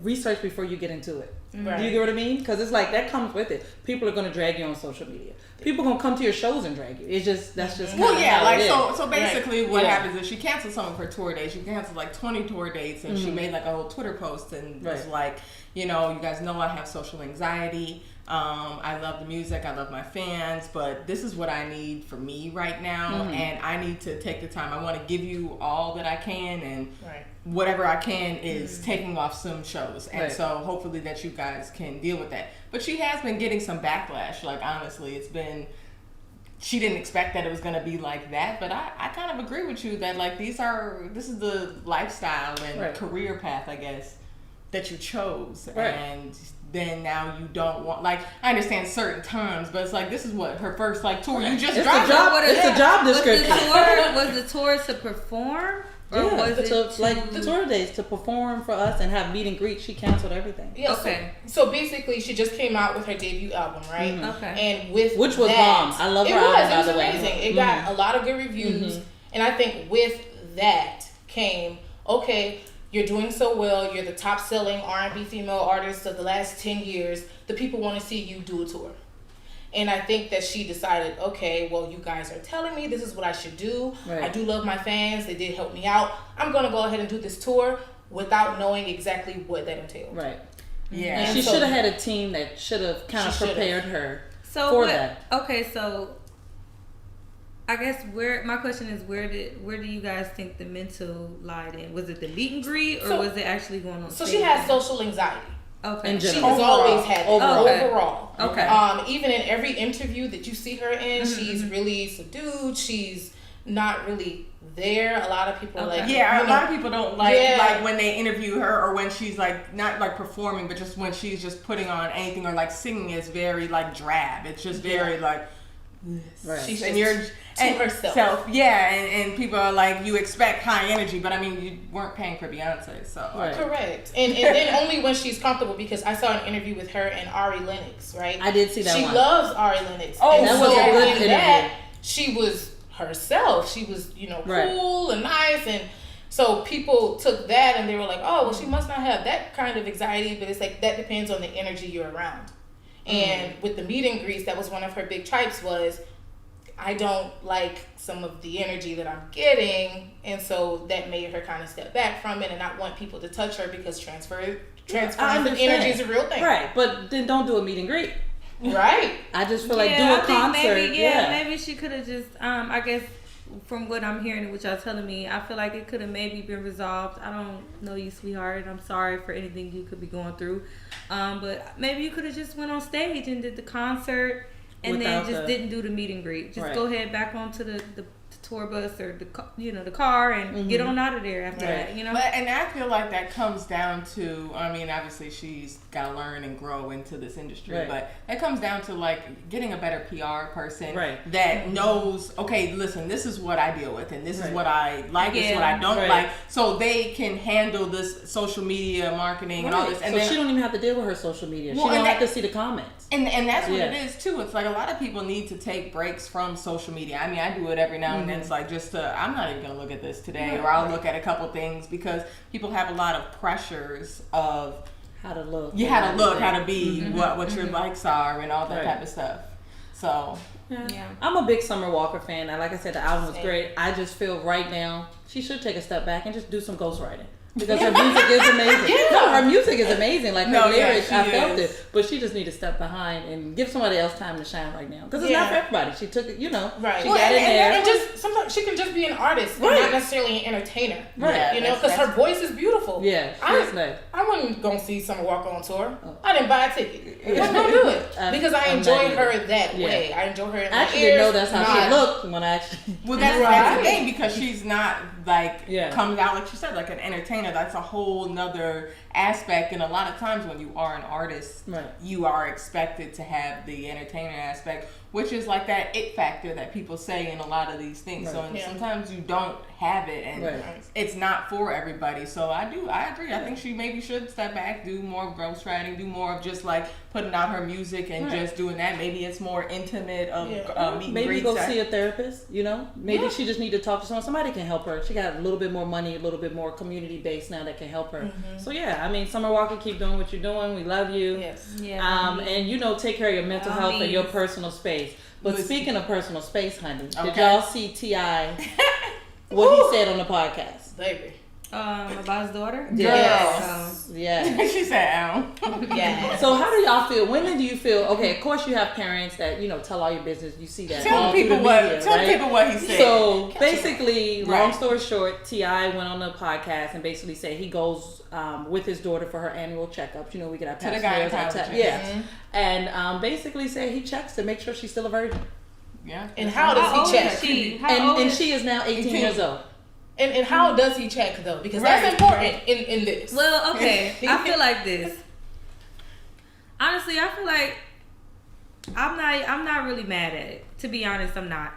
research before you get into it. Right. Do you get what I mean? Because it's like that comes with it. People are going to drag you on social media. People are going to come to your shows and drag you. It's just that's just well, yeah. how Like it is. so basically, what Yeah. happens is she canceled some of her tour dates. She canceled like 20 tour dates, and she made like a whole Twitter post and was like, you know, you guys know I have social anxiety. I love the music. I love my fans, but this is what I need for me right now, and I need to take the time. I want to give you all that I can, and whatever I can is taking off some shows, and so hopefully that you guys can deal with that. But she has been getting some backlash. Like honestly, it's been. She didn't expect that it was going to be like that, but I kind of agree with you that like this is the lifestyle and career path, I guess, that you chose, and then now you don't want, like, I understand certain times, but it's like this is what her first like tour. You just dropped it's a job description. Was the tour to perform? Or was it the tour days to perform for us and have meet and greet? She canceled everything. Yeah, so basically, she just came out with her debut album, right? And with which was that, bomb. I love her album. album, It was amazing. It got a lot of good reviews, and I think with that came you're doing so well. You're the top selling R&B female artist of the last 10 years. The people want to see you do a tour. And I think that she decided, okay, well, you guys are telling me this is what I should do. I do love my fans. They did help me out. I'm going to go ahead and do this tour without knowing exactly what that entailed. Right. Yeah. And she should have had a team that should have kind of prepared her for that. Okay, so I guess my question is where do you guys think the mental lied in? Was it the meet and greet or was it actually going on So stage? she has social anxiety. Okay. She has always had it. Overall. Okay. Even in every interview that you see her in, she's really subdued. She's not really there. A lot of people are like, a lot of people don't like when they interview her or when she's like not like performing, but just when she's just putting on anything or like singing is very like drab. It's just very like she's and you're to herself. And people are like, you expect high energy, but I mean you weren't paying for Beyonce, so correct. And then only when she's comfortable, because I saw an interview with her and Ari Lennox, right? I did see that she one. loves Ari Lennox. Oh, and that was a good interview. That, she was herself. She was, cool and nice, and so people took that and they were like, oh, well, she must not have that kind of anxiety, but it's like that depends on the energy you're around. And with the meet and greets, that was one of her big tripes was, I don't like some of the energy that I'm getting, and so that made her kind of step back from it and not want people to touch her because transferring energy is a real thing. Right, but then don't do a meet and greet. Right. I just feel like do a concert. Maybe she could have just I guess from what I'm hearing and what y'all telling me, I feel like it could have maybe been resolved. I don't know you, sweetheart, and I'm sorry for anything you could be going through. But maybe you could have just went on stage and did the concert and then just didn't do the meet and greet. Just go ahead back onto the tour bus or the car and get on out of there after that. And I feel like that comes down to, I mean, obviously she's got to learn and grow into this industry, but that comes down to like getting a better PR person that knows, okay, listen, this is what I deal with and this is what I like, this is what I don't like, so they can handle this social media marketing and all this. And so then, she don't even have to deal with her social media. Well, she don't have to see the comments. And that's what it is too. It's like a lot of people need to take breaks from social media. I mean, I do it every now and then. It's like I'm not even gonna look at this today, or I'll look at a couple things because people have a lot of pressures of how to look, how to be, what your likes are, and all that type of stuff. So I'm a big Summer Walker fan. And like I said, the album was great. I just feel right now she should take a step back and just do some ghostwriting. Because her music is amazing. Yeah. No, her music is amazing. Like her No, yeah, lyrics, she I felt is. it. But she just need to step behind and give somebody else time to shine right now. Because it's not for everybody. She took it, Right. she got in there. And just sometimes she can just be an artist, and not necessarily an entertainer. Right. You know, because her voice is beautiful. Yeah, she is nice. I wasn't gonna see Summer Walker on tour. I didn't buy a ticket. I wasn't gonna do it because I enjoy her that way. I enjoy her in my I actually ears. didn't know that's how she looked when I actually. Well, that's the thing, because she's not like comes out like she said, like an entertainer. That's a whole nother aspect, and a lot of times when you are an artist, you are expected to have the entertainer aspect, which is like that it factor that people say in a lot of these things. So and sometimes you don't have it, and it's not for everybody. So I agree. I think she maybe should step back, do more ghostwriting, do more of just like putting out her music and just doing that. Maybe it's more intimate of meet and Maybe greets. go see a therapist, Maybe she just need to talk to someone. Somebody can help her. She got a little bit more money, a little bit more community base now that can help her. So I mean, Summer Walker, keep doing what you're doing. We love you. Yes. And take care of your mental health and your personal space. But speaking of personal space, honey, did y'all see T.I. what he said on the podcast? Baby. About his daughter? Yes. She said, "Ow." Yeah. So how do y'all feel? When do you feel? Okay, of course you have parents that tell all your business. You see that. Tell people what he said. So basically, long story short, T.I. went on the podcast and basically said he goes with his daughter for her annual checkups. We get our To the gynecologist. And basically said he checks to make sure she's still a virgin. Yeah. And how does he check? And she is now 18 years old. And how does he check though? Because that's important in this. Well, okay. I feel like this. Honestly, I feel like I'm not really mad at it. To be honest, I'm not.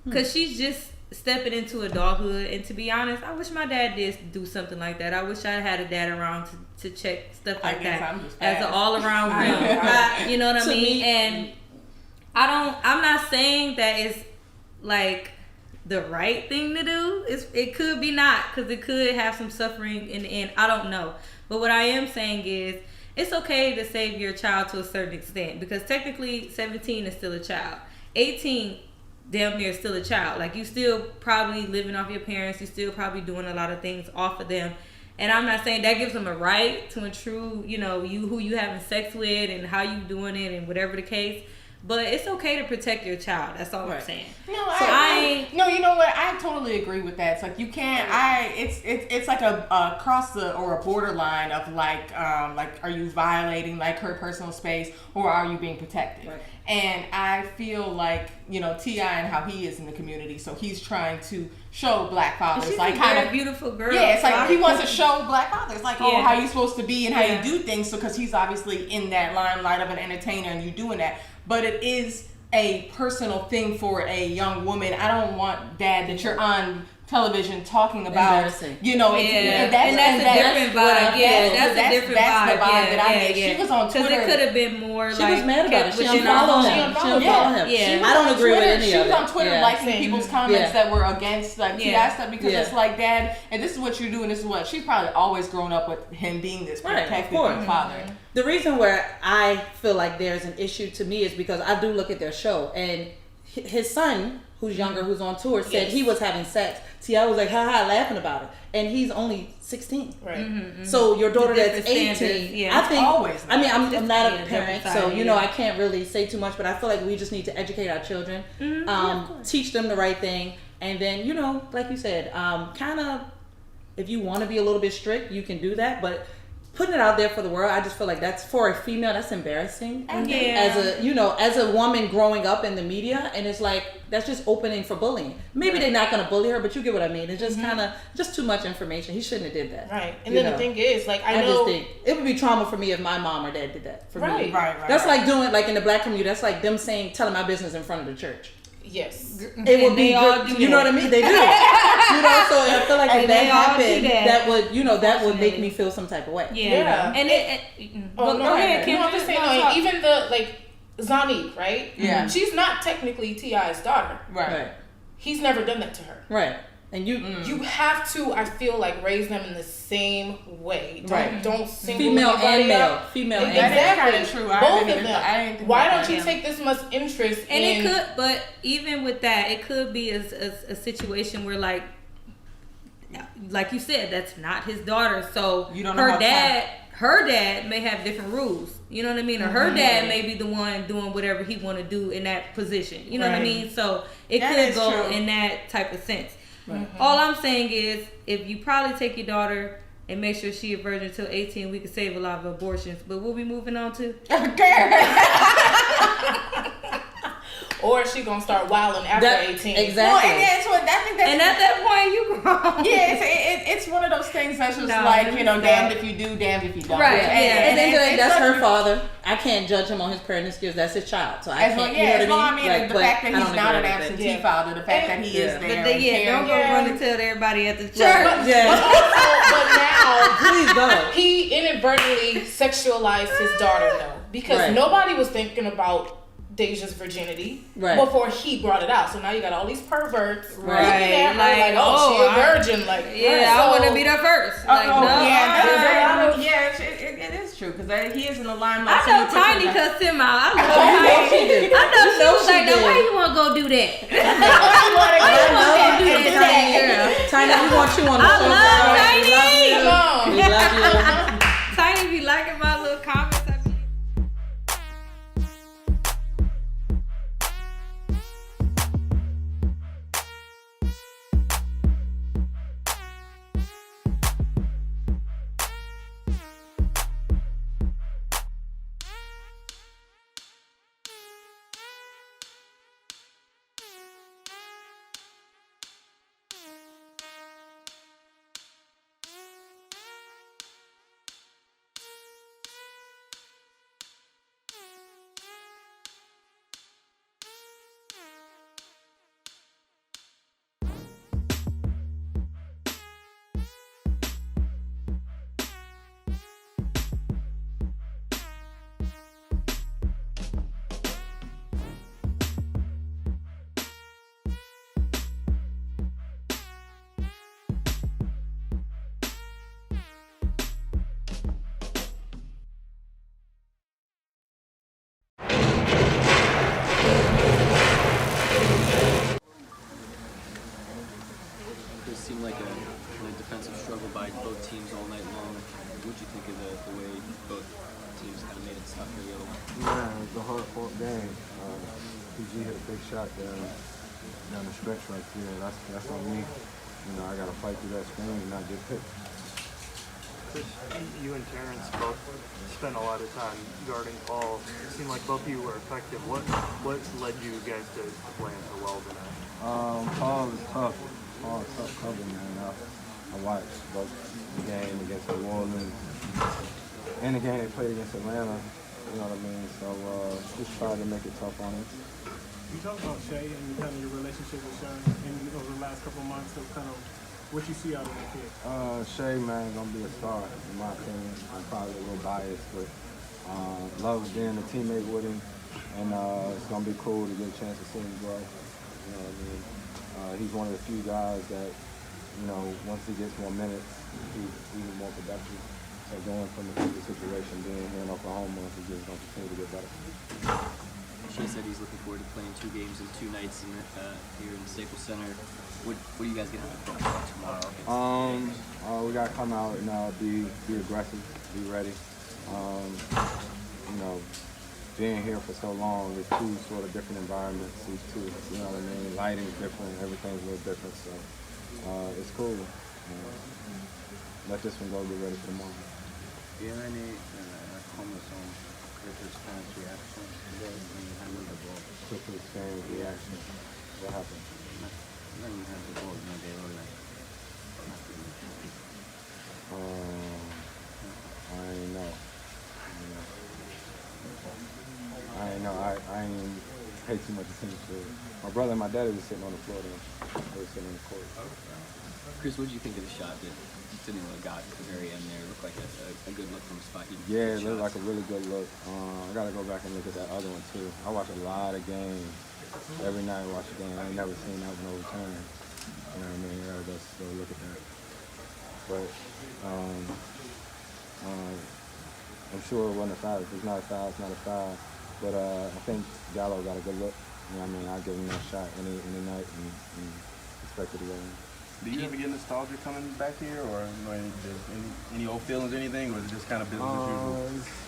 Because she's just stepping into adulthood, and to be honest, I wish my dad did do something like that. I wish I had a dad around to check stuff like that as an all-around real. You know what I mean? And I'm not saying that it's like the right thing to do. It could be not, because it could have some suffering in the end. I don't know. But what I am saying is it's okay to save your child to a certain extent, because technically 17 is still a child. 18 damn near still a child. Like, you still probably living off your parents. You still probably doing a lot of things off of them. And I'm not saying that gives them a right to intrude, who you having sex with and how you doing it and whatever the case. But it's okay to protect your child. That's all I'm saying. No, you know what? I totally agree with that. It's like you can't. It's like a cross or a borderline of like are you violating like her personal space, or are you being protected? Right. And I feel like T.I. and how he is in the community, so he's trying to show black fathers she's like a kind very of beautiful girl. Yeah, it's like he wants to show black fathers like how you supposed to be and how Yeah. you do things. So because he's obviously in that limelight of an entertainer and you doing that. But it is a personal thing for a young woman. I don't want, Dad, that you're on television talking about, that's a different vibe. That's the vibe that I get. She was on Twitter. Because it could have been more she was mad about it. She unfollowed him. I don't agree with any of it. She was on Twitter liking people's comments that were against T.I. stuff, because it's like, Dad, and this is what you're doing, this is what. She's probably always grown up with him being this protective father. The reason where I feel like there's an issue to me is because I do look at their show, and his son, who's younger, who's on tour, said he was having sex. T.I. was like, ha, laughing about it. And he's only 16. Right. Mm-hmm. So your daughter that's Standards. 18, Yeah. I think, Always. I'm not a parent, so, yeah. I can't really say too much, but I feel like we just need to educate our children, teach them the right thing, and then, like you said, kind of, if you want to be a little bit strict, you can do that, but putting it out there for the world, I just feel like that's, for a female, that's embarrassing. As a woman growing up in the media, and it's like, that's just opening for bullying. Maybe they're not going to bully her, but you get what I mean. It's just kind of, just too much information. He shouldn't have did that. Right. And then the thing is, like, I know. just think it would be trauma for me if my mom or dad did that for me. Right. That's like doing, like in the black community, that's like them telling my business in front of the church. Yes. It would be good. You know what I mean? They do. So I feel like if that happened, that would, that would make me feel some type of way. Yeah. And go ahead. Kim. I'm just saying, even Zani, right? Yeah. She's not technically T.I.'s daughter. Right. He's never done that to her. Right. And you have to, I feel like, raise them in the same way. Don't single female and male. out. Female and exactly. That's kind of true. Both of them. Why don't you take this much interest And in... it could, but even with that, it could be a situation where, like, like you said, that's not his daughter. So you don't know her dad may have different rules. You know what I mean? Or her dad may be the one doing whatever he want to do in that position. You know what I mean? So it could go in that type of sense. Right. All I'm saying is, if you probably take your daughter and make sure she a virgin until 18, we could save a lot of abortions. But what we moving on to? Or she gonna start wilding after 18. Exactly. Well, I think that's, and at that point, you grown. Yeah, it's one of those things that's just like, you know, damned if you do, damned if you don't. Right. And then that's her father. I can't judge him on his parenting skills. That's his child. So I can't. The fact that he's not an absentee father, the fact that he is there. But don't go run and tell everybody at the church. But now, please don't. He inadvertently sexualized his daughter though, because nobody was thinking about Deja's virginity before he brought it out. So now you got all these perverts like, oh, she a virgin. Like, I want to be the first. Like, it is true because he is in the limelight. I know Tiny cussed him out. I know Tiny. I know she was like, now why you want to go do that? Why you want to go do that, girl? Tiny, we want you on the show. I love Tiny. We love you. Tiny be liking my little comments. Seemed like a defensive struggle by both teams all night long. What did you think of the way both teams kind of made it tough for the other one? Yeah, it was a hard-fought game. PG hit a big shot down the stretch right there. That's on me. You know, I got to fight through that screen and not get picked. Chris, you and Terrence both spent a lot of time guarding Paul. It seemed like both of you were effective. What led you guys to playing so well tonight? Paul is tough. Paul is tough cover, man. I watched both the game against New Orleans and the game they played against Atlanta. You know what I mean? So just tried to make it tough on him. You talk about Shea and kind of your relationship with Shea over the last couple of months, so kind of what you see out of the kid. Shea, man, gonna be a star in my opinion. I'm probably a little biased, but love being a teammate with him, and it's gonna be cool to get a chance to see him grow. You know what I mean? He's one of the few guys that, you know, once he gets more minutes, he's even more productive. So going from the previous situation, being here in Oklahoma, he's just going to continue to get better. Shea said he's looking forward to playing 2 games in 2 nights here in Staples Center. What are you guys going to have tomorrow? We got to come out and be aggressive, be ready. You know, being here for so long, there's 2 sort of different environments, these 2, you know what I mean? Lighting's different, everything's a little different, so it's cool. Let this one go, get ready for tomorrow. Do you have any comments on Clippers fans' reaction today when you handled the ball? Clippers fans' reaction? What happened? When you handled the ball, they were like, I ain't know. I ain't pay too much attention to it. My brother and my daddy was sitting on the floor then. They were sitting on the court. Chris, what did you think of the shot that Danilo got at the very end there? It looked like a good look from a spot. Yeah, it looked like a really good look. I got to go back and look at that other one too. I watch a lot of games. Every night I watch a game. I ain't never seen that one overturned. You know what I mean? I gotta go look at that. But I'm sure it wasn't a foul. If it's not a foul, it's not a foul. But I think Gallo got a good look. You know what I mean? I'll give him that shot any night and expect it to go in. Do you ever get nostalgia coming back here, or any old feelings or anything, or is it just kind of business as usual?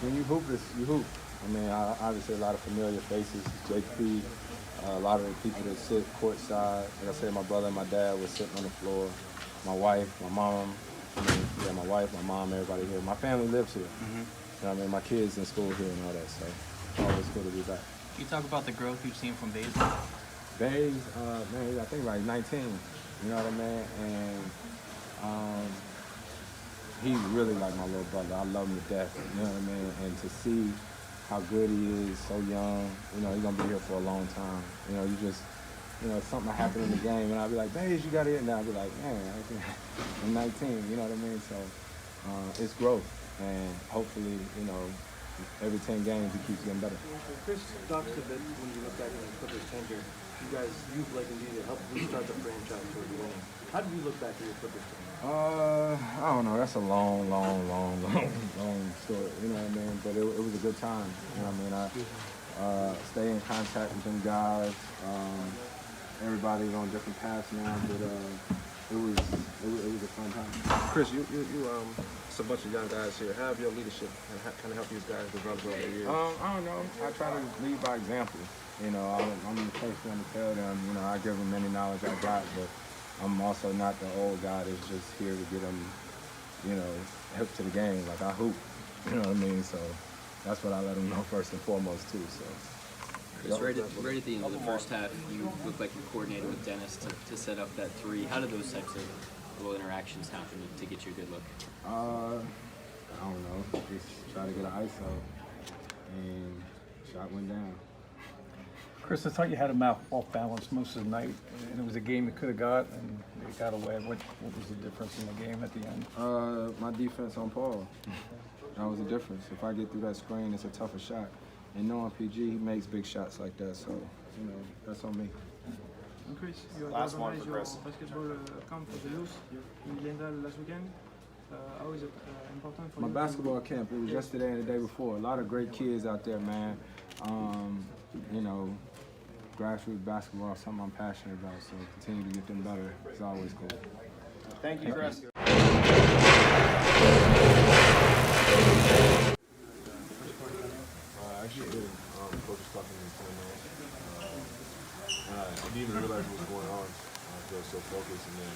When you hoop, you hoop. I mean, obviously a lot of familiar faces. JP, a lot of the people that sit courtside. Like I said, my brother and my dad was sitting on the floor. My wife, my mom. My wife, my mom, everybody here. My family lives here. Mm-hmm. You know what I mean? My kids in school here and all that. So it's always good to be back. Can you talk about the growth you've seen from Baze? Baze, man, I think like 19. You know what I mean? And he's really like my little brother. I love him to death. You know what I mean? And to see how good he is, so young. You know, he's gonna be here for a long time. You know, something happened in the game, and I'll be like, Baze, you got it. And I'll be like, man, I'm 19. You know what I mean? So it's growth, and hopefully, you know, every 10 games he keeps getting better. Chris talks a bit when you look back at the Clippers tenure. You've like indeed helped restart the franchise towards winning. How do you look back at your Clippers tenure? I don't know. That's a long story. You know what I mean? But it was a good time. You know what I mean? I stay in contact with them guys. Everybody's on different paths now, but it was a fun time. Chris, it's a bunch of young guys here. How have your leadership and kind of help these guys develop over the years? I don't know. I try to lead by example. You know, I'm the first one to tell them. You know, I give them any knowledge I got, but I'm also not the old guy that's just here to get them, you know, hip to the game. Like I hoop. You know what I mean? So that's what I let them know first and foremost too. So. Chris, right at the end of the first half, you looked like you coordinated with Dennis to set up that three. How did those types of little interactions happen to get you a good look? I don't know. Just try to get an ISO, and shot went down. Chris, I thought you had him off balance most of the night, and it was a game that could have got, and it got away. What was the difference in the game at the end? My defense on Paul. That was the difference. If I get through that screen, it's a tougher shot. And knowing PG, he makes big shots like that, so, you know, that's on me. And Chris, you Last one organized for Chris. your basketball camp for the youth in Glendale last weekend. How is it important for My you? basketball camp, it was yesterday and the day before. A lot of great kids out there, man. You know, grassroots basketball is something I'm passionate about, so continue to get them better. It's always cool. Thank you, Chris. Actually, Coach was talking to me and I didn't even realize what was going on. I was so focused, and then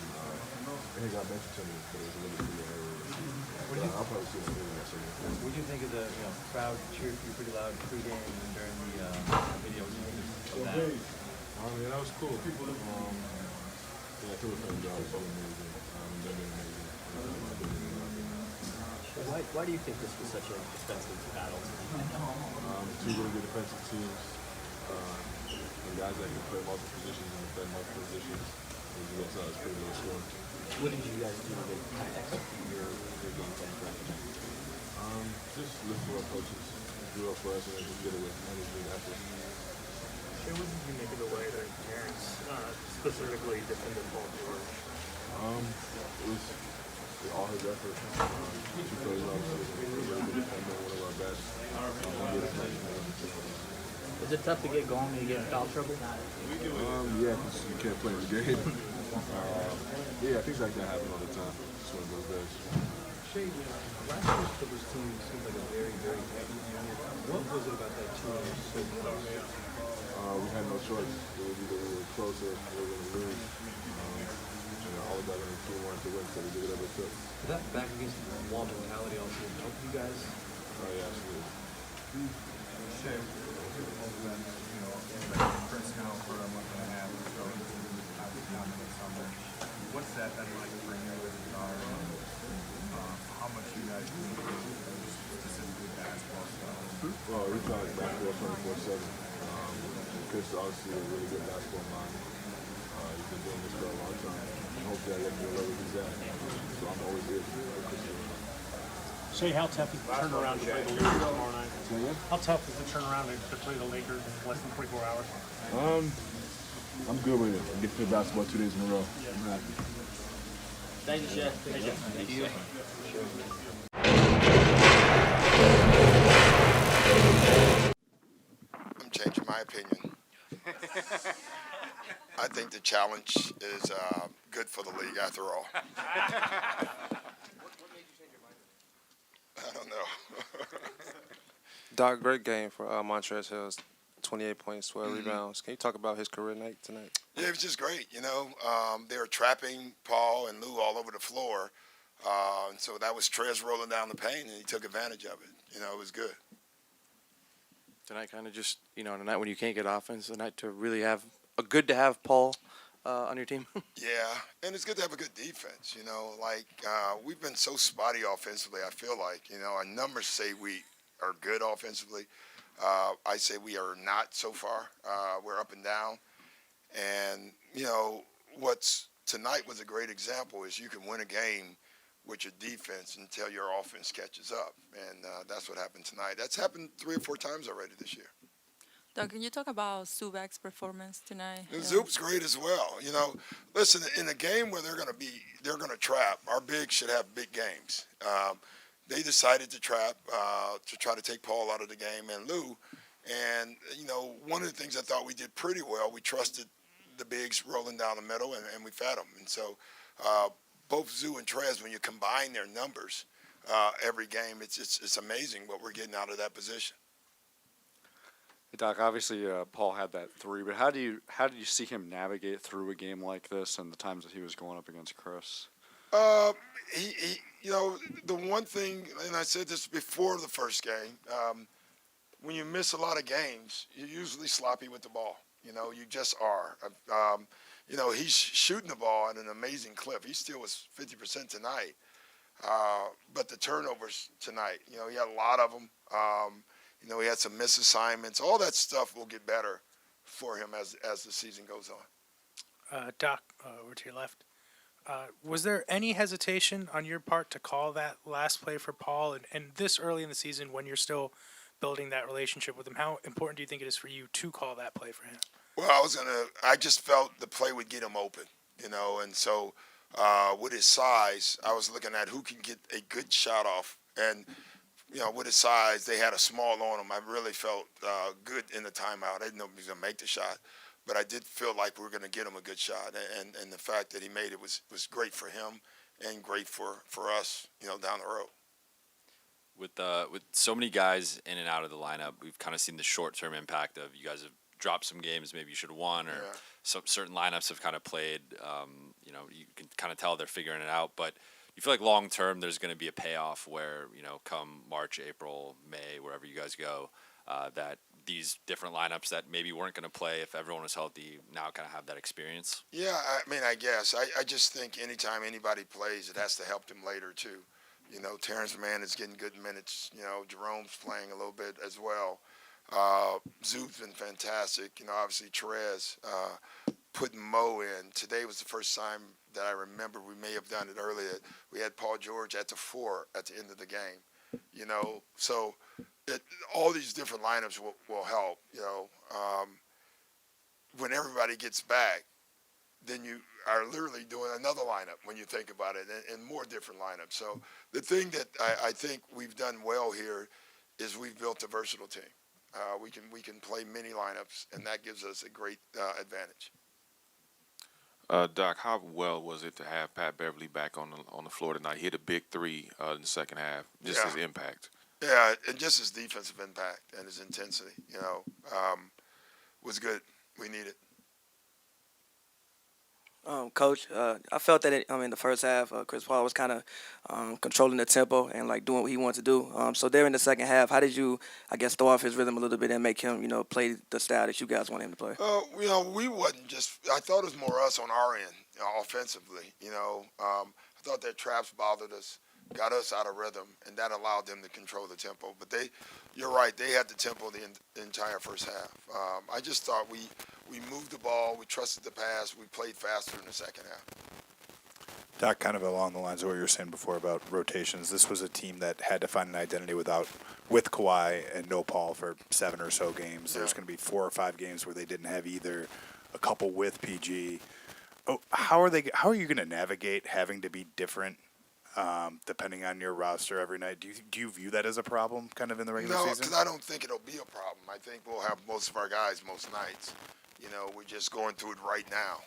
he got mentioned to me, but it was a little bit area. I'll probably see that video. What do you think of the crowd cheered for you pretty loud pregame and during the video? I mean, that was cool. People, yeah, I took a job. It was so amazing. They've been amazing. Why do you think this was such a defensive battle? Two really good defensive teams. And guys that can play multiple positions and play multiple positions. It's pretty low scoring. What did you guys do to kind of execute your game plan strategy? Just look for our coaches. Drew up for us and then just get it with management after. It was unique in the way that parents specifically defended Paul George. It was all his effort. He played well. Really good defender, one of our best. Is it tough to get going when you get in foul trouble? Yeah, because you can't play the game. Yeah, things like that happen all the time. It's one of those days. Shay, last year's Clippers team seemed like a very, very tight unit. What was it about that team that was so close? We had no choice. It was either we were closer or we were going to lose. All the guys on the team wanted to win, so we did whatever it took. Did that back against the wall mentality also help you guys? Oh, yeah, absolutely. Shay, Chris now for a month and a half or so, what's that been like for you as a guard? How much you guys do specifically basketball stuff? Well, we talk basketball 24/7. Chris is obviously a really good basketball mind. He's been doing this for a long time. And hopefully I let him know where he's at. So I'm always here for Chris. Shay, how tough is the turnaround to play the Lakers tomorrow night? How tough is the turnaround to play the Lakers in less than 24 hours? I'm good with it. I get to play basketball 2 days in a row. I'm happy. Thank you, Chef. Thank you. Thank you. I'm changing my opinion. I think the challenge is good for the league after all. What made you change your mind? I don't know. Doc, great game for Montrezl Harrell. 28 points, 12 rebounds. Can you talk about his career night tonight? Yeah, it was just great. They were trapping Paul and Lou all over the floor. And so that was Trez rolling down the paint, and he took advantage of it. It was good. Tonight kind of just, the night when you can't get offense, the night to really have good to have Paul on your team. Yeah, and it's good to have a good defense. We've been so spotty offensively, I feel like. Our numbers say we are good offensively. I say we are not so far. We're up and down. And, tonight was a great example is you can win a game with your defense until your offense catches up. And that's what happened tonight. That's happened 3 or 4 times already this year. Doug, can you talk about Zubac's performance tonight? Zoop's great as well. Listen, in a game where they're going to trap, our bigs should have big games. They decided to trap to try to take Paul out of the game and Lou. And, one of the things I thought we did pretty well, we trusted the bigs rolling down the middle, and we fed them. And so both Zoo and Trez, when you combine their numbers every game, it's amazing what we're getting out of that position. Hey Doc, obviously Paul had that 3, but how did you see him navigate through a game like this and the times that he was going up against Chris? The one thing, and I said this before the first game, when you miss a lot of games, you're usually sloppy with the ball. You just are. He's shooting the ball at an amazing clip. He still was 50% tonight. But the turnovers tonight, he had a lot of them. He had some misassignments. All that stuff will get better for him as the season goes on. Doc, over to your left. Was there any hesitation on your part to call that last play for Paul? And this early in the season, when you're still building that relationship with him, how important do you think it is for you to call that play for him? Well, I just felt the play would get him open, and so with his size, I was looking at who can get a good shot off. And, with his size, they had a small on him. I really felt good in the timeout. I didn't know he was going to make the shot. But I did feel like we were going to get him a good shot, and the fact that he made it was great for him and great for us, down the road. With so many guys in and out of the lineup, we've kind of seen the short-term impact of you guys have dropped some games maybe you should have won, or some certain lineups have kind of played. You can kind of tell they're figuring it out, but you feel like long-term there's going to be a payoff where come March, April, May, wherever you guys go, that these different lineups that maybe weren't going to play if everyone was healthy now kind of have that experience? Yeah, I guess. I just think anytime anybody plays, it has to help them later, too. Terrence Mann is getting good minutes. Jerome's playing a little bit as well. Zoop's been fantastic. Obviously Trez putting Mo in. Today was the first time that I remember, we may have done it earlier, we had Paul George at the 4 at the end of the game. So all these different lineups will help. When everybody gets back, then you are literally doing another lineup when you think about it, and more different lineups. So the thing that I think we've done well here is we've built a versatile team. We can play many lineups, and that gives us a great advantage. Doc, how well was it to have Pat Beverly back on the floor tonight? He hit a big 3 in the second half. Just his impact. Yeah, and just his defensive impact and his intensity, was good. We need it. Coach, I felt that in the first half, Chris Paul was kind of controlling the tempo and doing what he wanted to do. So there in the second half, how did you, throw off his rhythm a little bit and make him, play the style that you guys want him to play? We wasn't just. I thought it was more us on our end, offensively. I thought their traps bothered us, got us out of rhythm, and that allowed them to control the tempo. But you're right, they had the tempo the entire first half. I just thought we moved the ball, we trusted the pass, we played faster in the second half. Doc, kind of along the lines of what you were saying before about rotations, this was a team that had to find an identity with Kawhi and no Paul for 7 or so games. There's going to be 4 or 5 games where they didn't have either, a couple with PG. How are you going to navigate having to be different depending on your roster every night? Do you view that as a problem kind of in the regular season? No, because I don't think it'll be a problem. I think we'll have most of our guys most nights. We're just going through it right now,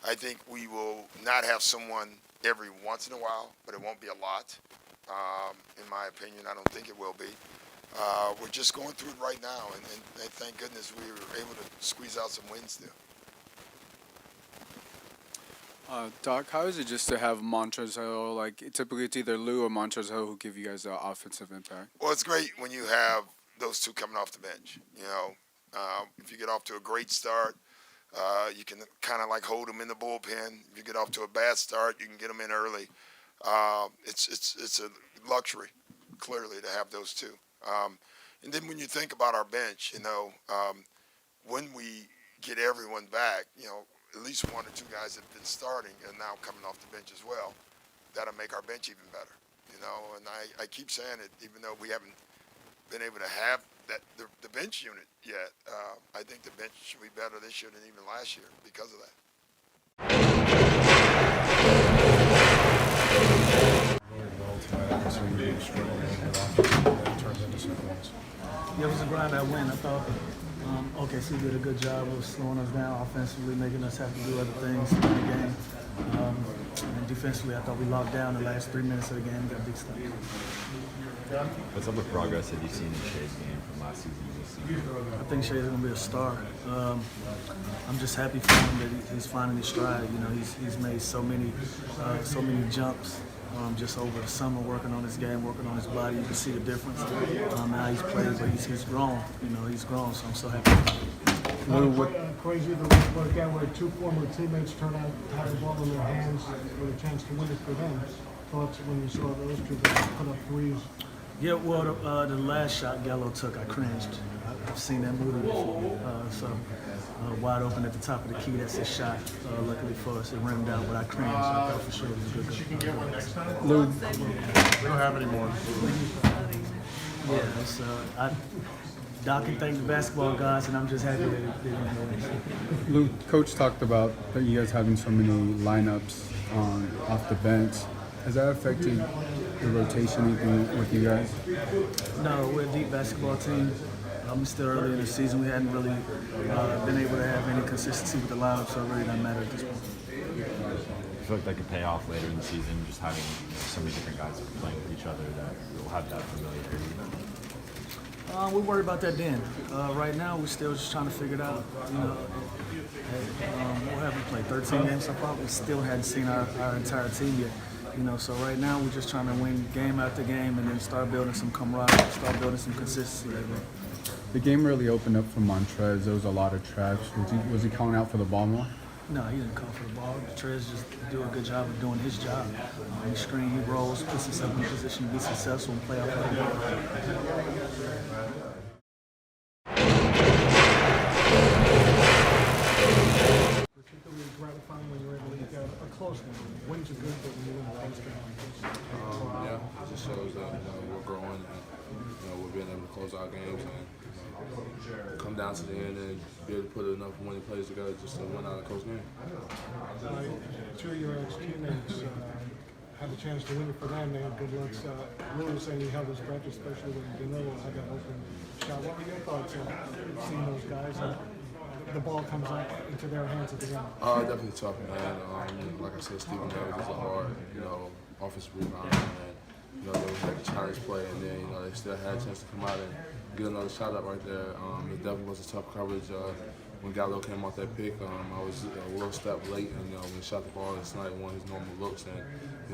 I think we will not have someone every once in a while, but it won't be a lot. In my opinion, I don't think it will be. We're just going through it right now, and thank goodness we were able to squeeze out some wins there. Doc, how is it just to have Montrezl? Like, typically it's either Lou or Montrezl who give you guys the offensive impact. Well, it's great when you have those two coming off the bench. You know, if you get off to a great start, you can kind of like hold them in the bullpen. If you get off to a bad start, you can get them in early. It's a luxury, clearly, to have those two. And then when you think about our bench, you know, when we get everyone back, you know, at least one or two guys that have been starting and now coming off the bench as well, that'll make our bench even better. You know, and I keep saying it, even though we haven't been able to have that the bench unit yet. I think the bench should be better this year than even last year because of that. Yeah, it was a grind-out win. I thought OKC did a good job of slowing us down offensively, making us have to do other things in the game. And defensively, I thought we locked down the last 3 minutes of the game and got big stuff. What's up with progress that you've seen in Shay's game from last season to this season? I think Shay's going to be a star. I'm just happy for him that he's finding his stride. You know, he's made so many jumps just over the summer, working on his game, working on his body. You can see the difference. How he's played, but he's grown. You know, he's grown, so I'm so happy. Crazy the work out where two former teammates turn out to have the ball in their hands with a chance to win it for them. Thoughts when you saw those two put up threes? Yeah, well, the last shot Gallo took, I cringed. I've seen that movie before. Wide open at the top of the key, that's his shot. Luckily for us, it rimmed out, but I cringed. I thought for sure it was a good goal. She can get one next time? Lou. We don't have any more. Yeah, it's, Doc can thank the basketball guys, and I'm just happy that they didn't win. Lou, Coach talked about that you guys having so many lineups off the bench. Has that affected the rotation anything with you guys? No, we're a deep basketball team. It's still early in the season. We hadn't really been able to have any consistency with the lineup, so it really doesn't matter at this point. I feel like that could pay off later in the season, just having so many different guys playing with each other that will have that familiarity. We worry about that then. Right now, we're still just trying to figure it out. You know, what have we played? 13 games so far. We still hadn't seen our entire team yet. You know, so right now we're just trying to win game after game and then start building some camaraderie, start building some consistency. The game really opened up for Montrez. There was a lot of traps. Was he calling out for the ball more? No, he didn't call for the ball. Montrez just do a good job of doing his job. He screen, he rolls, puts himself in a position to be successful and play out for the ball. Particularly gratifying when you're able to get a close one. Wins are good, but when you win a close game like this. Yeah, it just shows that we're growing and we're being able to close our games and come down to the end and be able to put enough winning plays together just to win out a close game. Two of your ex-teammates had a chance to win it for them. They had good looks. Lou was saying he held his breath, especially when Danilo had that open shot. What were your thoughts on seeing those guys? The ball comes out into their hands at the end. Definitely tough, man. Like I said, Stephen Harris is a hard, offensive rebounder, and they was like a challenge play, and then they still had a chance to come out and get another shot up right there. It definitely was a tough coverage. When Gallo came off that pick, I was a little step late, and when he shot the ball, it's not one of his normal looks, and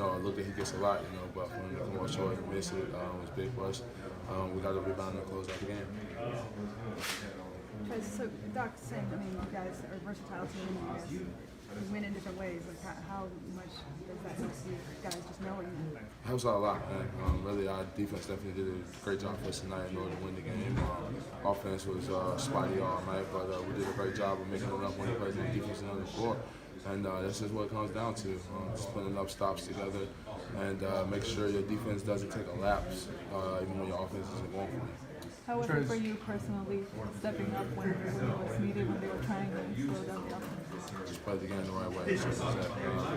I look at he gets a lot, but for him to come out short and miss it was big for us. We got to rebound and close out the game. So Doc's saying, you guys are a versatile team, you win in different ways. Like how much does that help you guys just knowing that? It helps out a lot, man. Really, our defense definitely did a great job for us tonight in order to win the game. Offense was spotty all night, but we did a great job of making enough winning plays on the defense and on the court. And that's just what it comes down to, just putting enough stops together and make sure your defense doesn't take a lapse, even when your offense isn't going for it. How was it for you personally, stepping up when it was needed, when they were trying to slow down the offense? Just play the game the right way. Put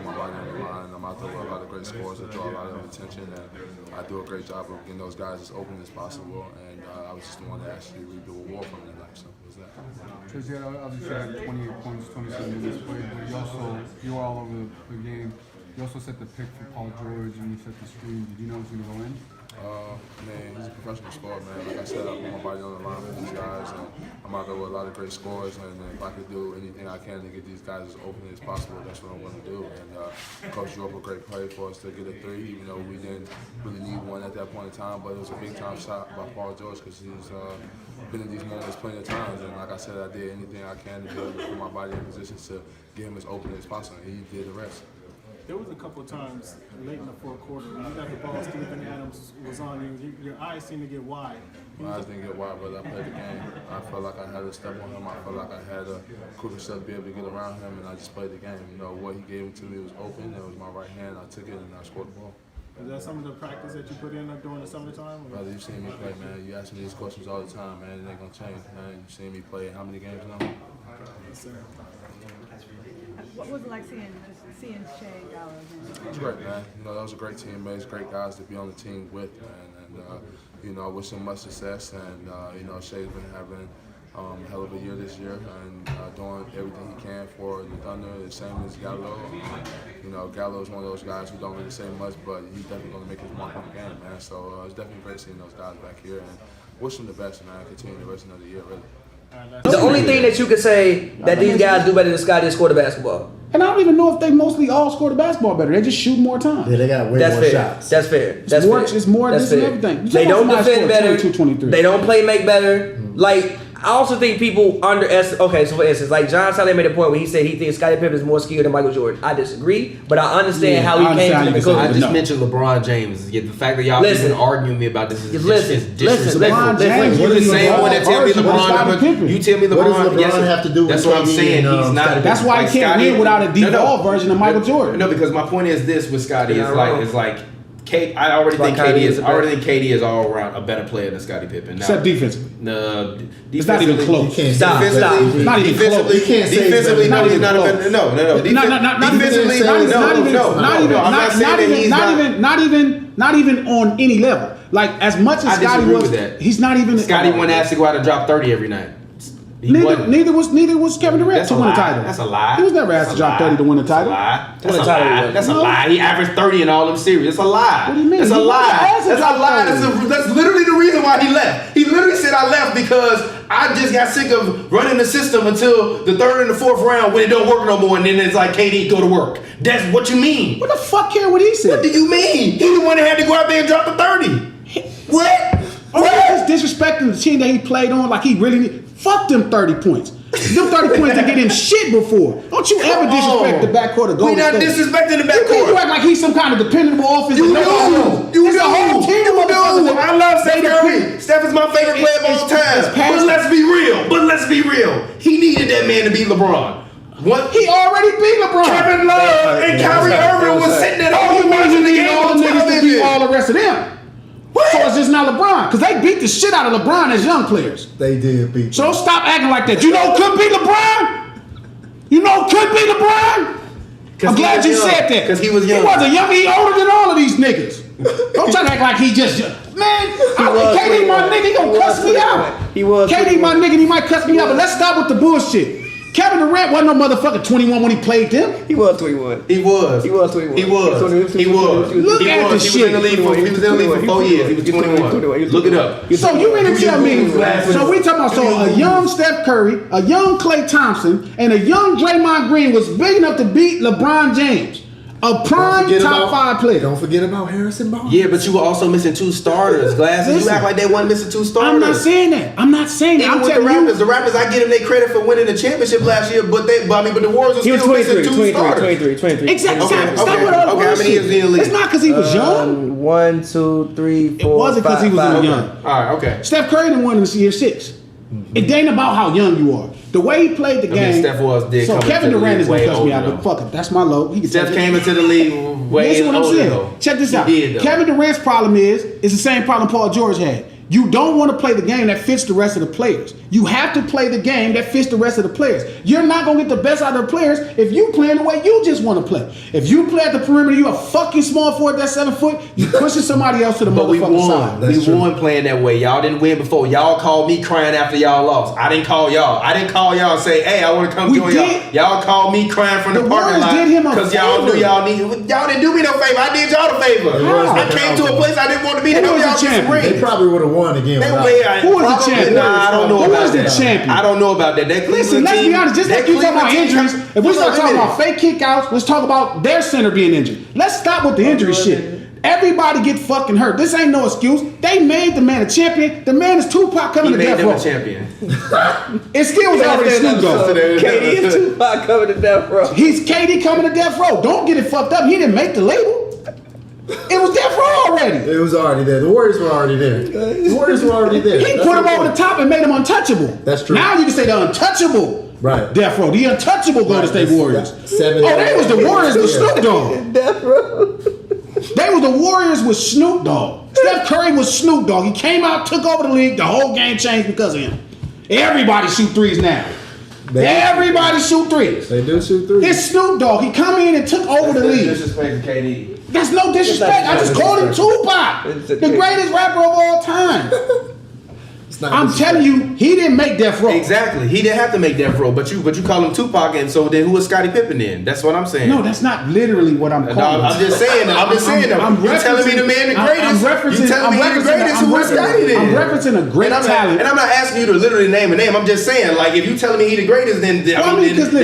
my body on the line. I'm out there with a lot of great scores that draw a lot of attention, and I do a great job of getting those guys as open as possible. And I was just the one that actually reaped the reward from it. Simple as that. Because you obviously had 28 points, 27 minutes played, but you were all over the game. You also set the pick for Paul George and you set the screen. Did you know it was going to go in? Man, he's a professional sport, man. Like I said, I put my body on the line for these guys, and I'm out there with a lot of great scores. And if I could do anything I can to get these guys as open as possible, that's what I'm going to do. And Coach drew up a great play for us to get a three, even though we didn't really need one at that point in time. But it was a big time shot by Paul George because he's been in these moments plenty of times. And like I said, I did anything I can to be able to put my body in position to get him as open as possible. And he did the rest. There was a couple of times late in the fourth quarter when you got the ball, Steven Adams was on you. Your eyes seemed to get wide. My eyes didn't get wide, but I played the game. I felt like I had a step on him. I felt like I had a quicker step to be able to get around him, and I just played the game. You know, what he gave to me was open. It was my right hand. I took it, and I scored the ball. Is that some of the practice that you put in during the summertime? Brother, you've seen me play, man. You ask me these questions all the time, man. It ain't going to change, man. You've seen me play how many games now? Yes, sir. What was it like seeing Shea and Gallo? It was great, man. You know, those are great teammates, great guys to be on the team with, man. And you know, I wish them much success. And you know, Shea's been having a hell of a year this year and doing everything he can for the Thunder, the same as Gallo. You know, Gallo's one of those guys who don't really say much, but he's definitely going to make his mark on the game, man. So it's definitely great seeing those guys back here and wish them the best, man. Continue the rest of the year, really. The only thing that you could say that these guys do better than Scotty is score the basketball. And I don't even know if they mostly all score the basketball better. They just shoot more times. Yeah, they got way That's more fair. shots. That's fair. It's more That's this and fair. everything. They don't defend better. 22, They don't play make better. Like, I also think people underestimate. Okay, so for instance, like John Salley made a point where he said he thinks Scottie Pippen is more skilled than Michael Jordan. I disagree, but I understand how he came to the conclusion. I just mentioned LeBron James. The fact that y'all even arguing me about this is disrespectful. You're the same one that tell me LeBron. You tell me LeBron. What does LeBron have to do with That's what I'm saying. He's not. That's why he can't win without a devolved version of Michael Jordan. No, because my point is this with Scotty is like. I already think KD is all around a better player than Scottie Pippen. Now, except defensively. No, it's not even close. Stop. Not even close. You can't say defensively. No, he's not a better. No. Defensively, not even on any level. Like as much as Scotty was, he's not even. Scotty wasn't asked to go out and drop 30 every night. Neither was Kevin Durant to win the title. That's a lie. He was never asked to drop 30 to win the title. That's a lie. He averaged 30 in all them series. That's a lie. What do you mean? That's a lie. That's a lie. That's literally the reason why he left. He literally said, I left because I just got sick of running the system until the third and the fourth round when it don't work no more, and then it's like, KD, go to work. That's what you mean. What the fuck care what he said? What do you mean? He the one that had to go out there and drop the 30. What? He's disrespecting the team that he played on like he really need. Fuck them 30 points. Them 30 points to get him shit before. Don't you ever disrespect the backcourt of Golden State. We not disrespecting the backcourt. You act like he's some kind of dependable offense. You do. I love Steph Curry. Steph is my favorite player of all time. But let's be real. He needed that man to be LeBron. He already beat LeBron. Kevin Love and Kyrie Irving was sitting at home watching the game on television. All the rest of them. So it's just not LeBron, because they beat the shit out of LeBron as young players. They did beat. So stop acting like that. You know who could beat LeBron? You know who could beat LeBron? I'm glad you said that. Because he was young. He wasn't young. He older than all of these niggas. Don't try to act like he just man. KD my nigga, he gonna cuss me out. He was. KD my nigga, he might cuss me out. But let's stop with the bullshit. Kevin Durant wasn't no motherfucking 21 when he played them. He was 21. He was 21. He was. Look at the shit. He was in the league for 4 years. He was 21. Look it up. So you mean to tell me? So we talking about a young Steph Curry, a young Klay Thompson, and a young Draymond Green was big enough to beat LeBron James, a prime top 5 player. Don't forget about Harrison Barnes. Yeah, but you were also missing 2 starters. Glasses. You act like they wasn't missing 2 starters. I'm not saying that. I'm telling you. The Raptors, I give them their credit for winning the championship last year, but the Warriors are still missing 2 starters. 23. Exactly. Stop with all the bullshit. How many years in the league? It's not because he was young. 1, 2, 3, 4. It wasn't because he was young. All right, okay. Steph Curry didn't win in year 6. It ain't about how young you are. The way he played the game. So Kevin Durant is gonna cuss me out, but fuck it, that's my low. Steph came into the league way This is what I'm saying. older. Check this out. Kevin Durant's problem is the same problem Paul George had. You don't want to play the game that fits the rest of the players. You have to play the game that fits the rest of the players. You're not going to get the best out of the players if you playing the way you just want to play. If you play at the perimeter, you a fucking small forward that's 7 foot, you pushing somebody else to the motherfucking side. We won playing that way. Y'all didn't win before. Y'all called me crying after y'all lost. I didn't call y'all. I didn't call y'all and say, hey, I want to come join y'all. Y'all called me crying from the parking lot because y'all knew y'all needed. Y'all didn't do me no favor. I did y'all the favor. I came to a place I didn't want to be to help y'all get some rings. They probably would have won again. Who was the champion? Nah, I don't know about that. Champion? I don't know about that. Listen, let's be honest. Just like you talking about injuries, if we start talking about fake kickouts, let's talk about their center being injured. Let's stop with the injury shit. Everybody get fucking hurt. This ain't no excuse. They made the man a champion. The man is Tupac coming to death row. He made him a champion. It still was already Snoop Dogg. KD and Tupac coming to death row. He's KD coming to death row. Don't get it fucked up. He didn't make the label. It was death row already. It was already there. The Warriors were already there. The Warriors were already there. He put him over the top and made him untouchable. That's true. Now you can say the untouchable. Right. Death row. The untouchable Golden State Warriors. They was the Warriors with Snoop Dogg. Death row. They was the Warriors with Snoop Dogg. Steph Curry was Snoop Dogg. He came out, took over the league. The whole game changed because of him. Everybody shoot threes now. Everybody shoot threes. They do shoot threes. It's Snoop Dogg. He come in and took over the league. Disrespect to KD. That's no disrespect. I just called him Tupac, the greatest rapper of all time. I'm telling you, he didn't make Death Row. Exactly. He didn't have to make Death Row, but you call him Tupac, and so then who was Scottie Pippen then? That's what I'm saying. No, that's not literally what I'm calling. No, I'm just saying. You're telling me the man the greatest. You telling me the greatest? Who was Scottie then? I'm referencing a great talent. And I'm not asking you to literally name a name. I'm just saying, like, if you telling me he the greatest, then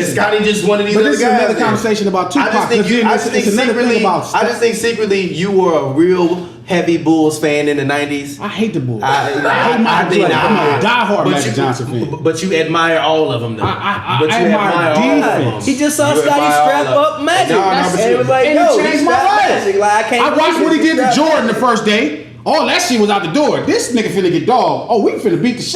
Scottie just one of these other guys. But this is another conversation about Tupac. I just think secretly you were a real heavy Bulls fan in the 90s. I hate the Bulls. I hate I'm a diehard Magic Johnson fan. But you admire all of them, though. I admire defense. He just saw Scotty strap up Magic. And it was like, yo, changed my life. I watched what he did to Jordan the first day. All that shit was out the door. This nigga finna get dogged. Oh, we finna beat the shit out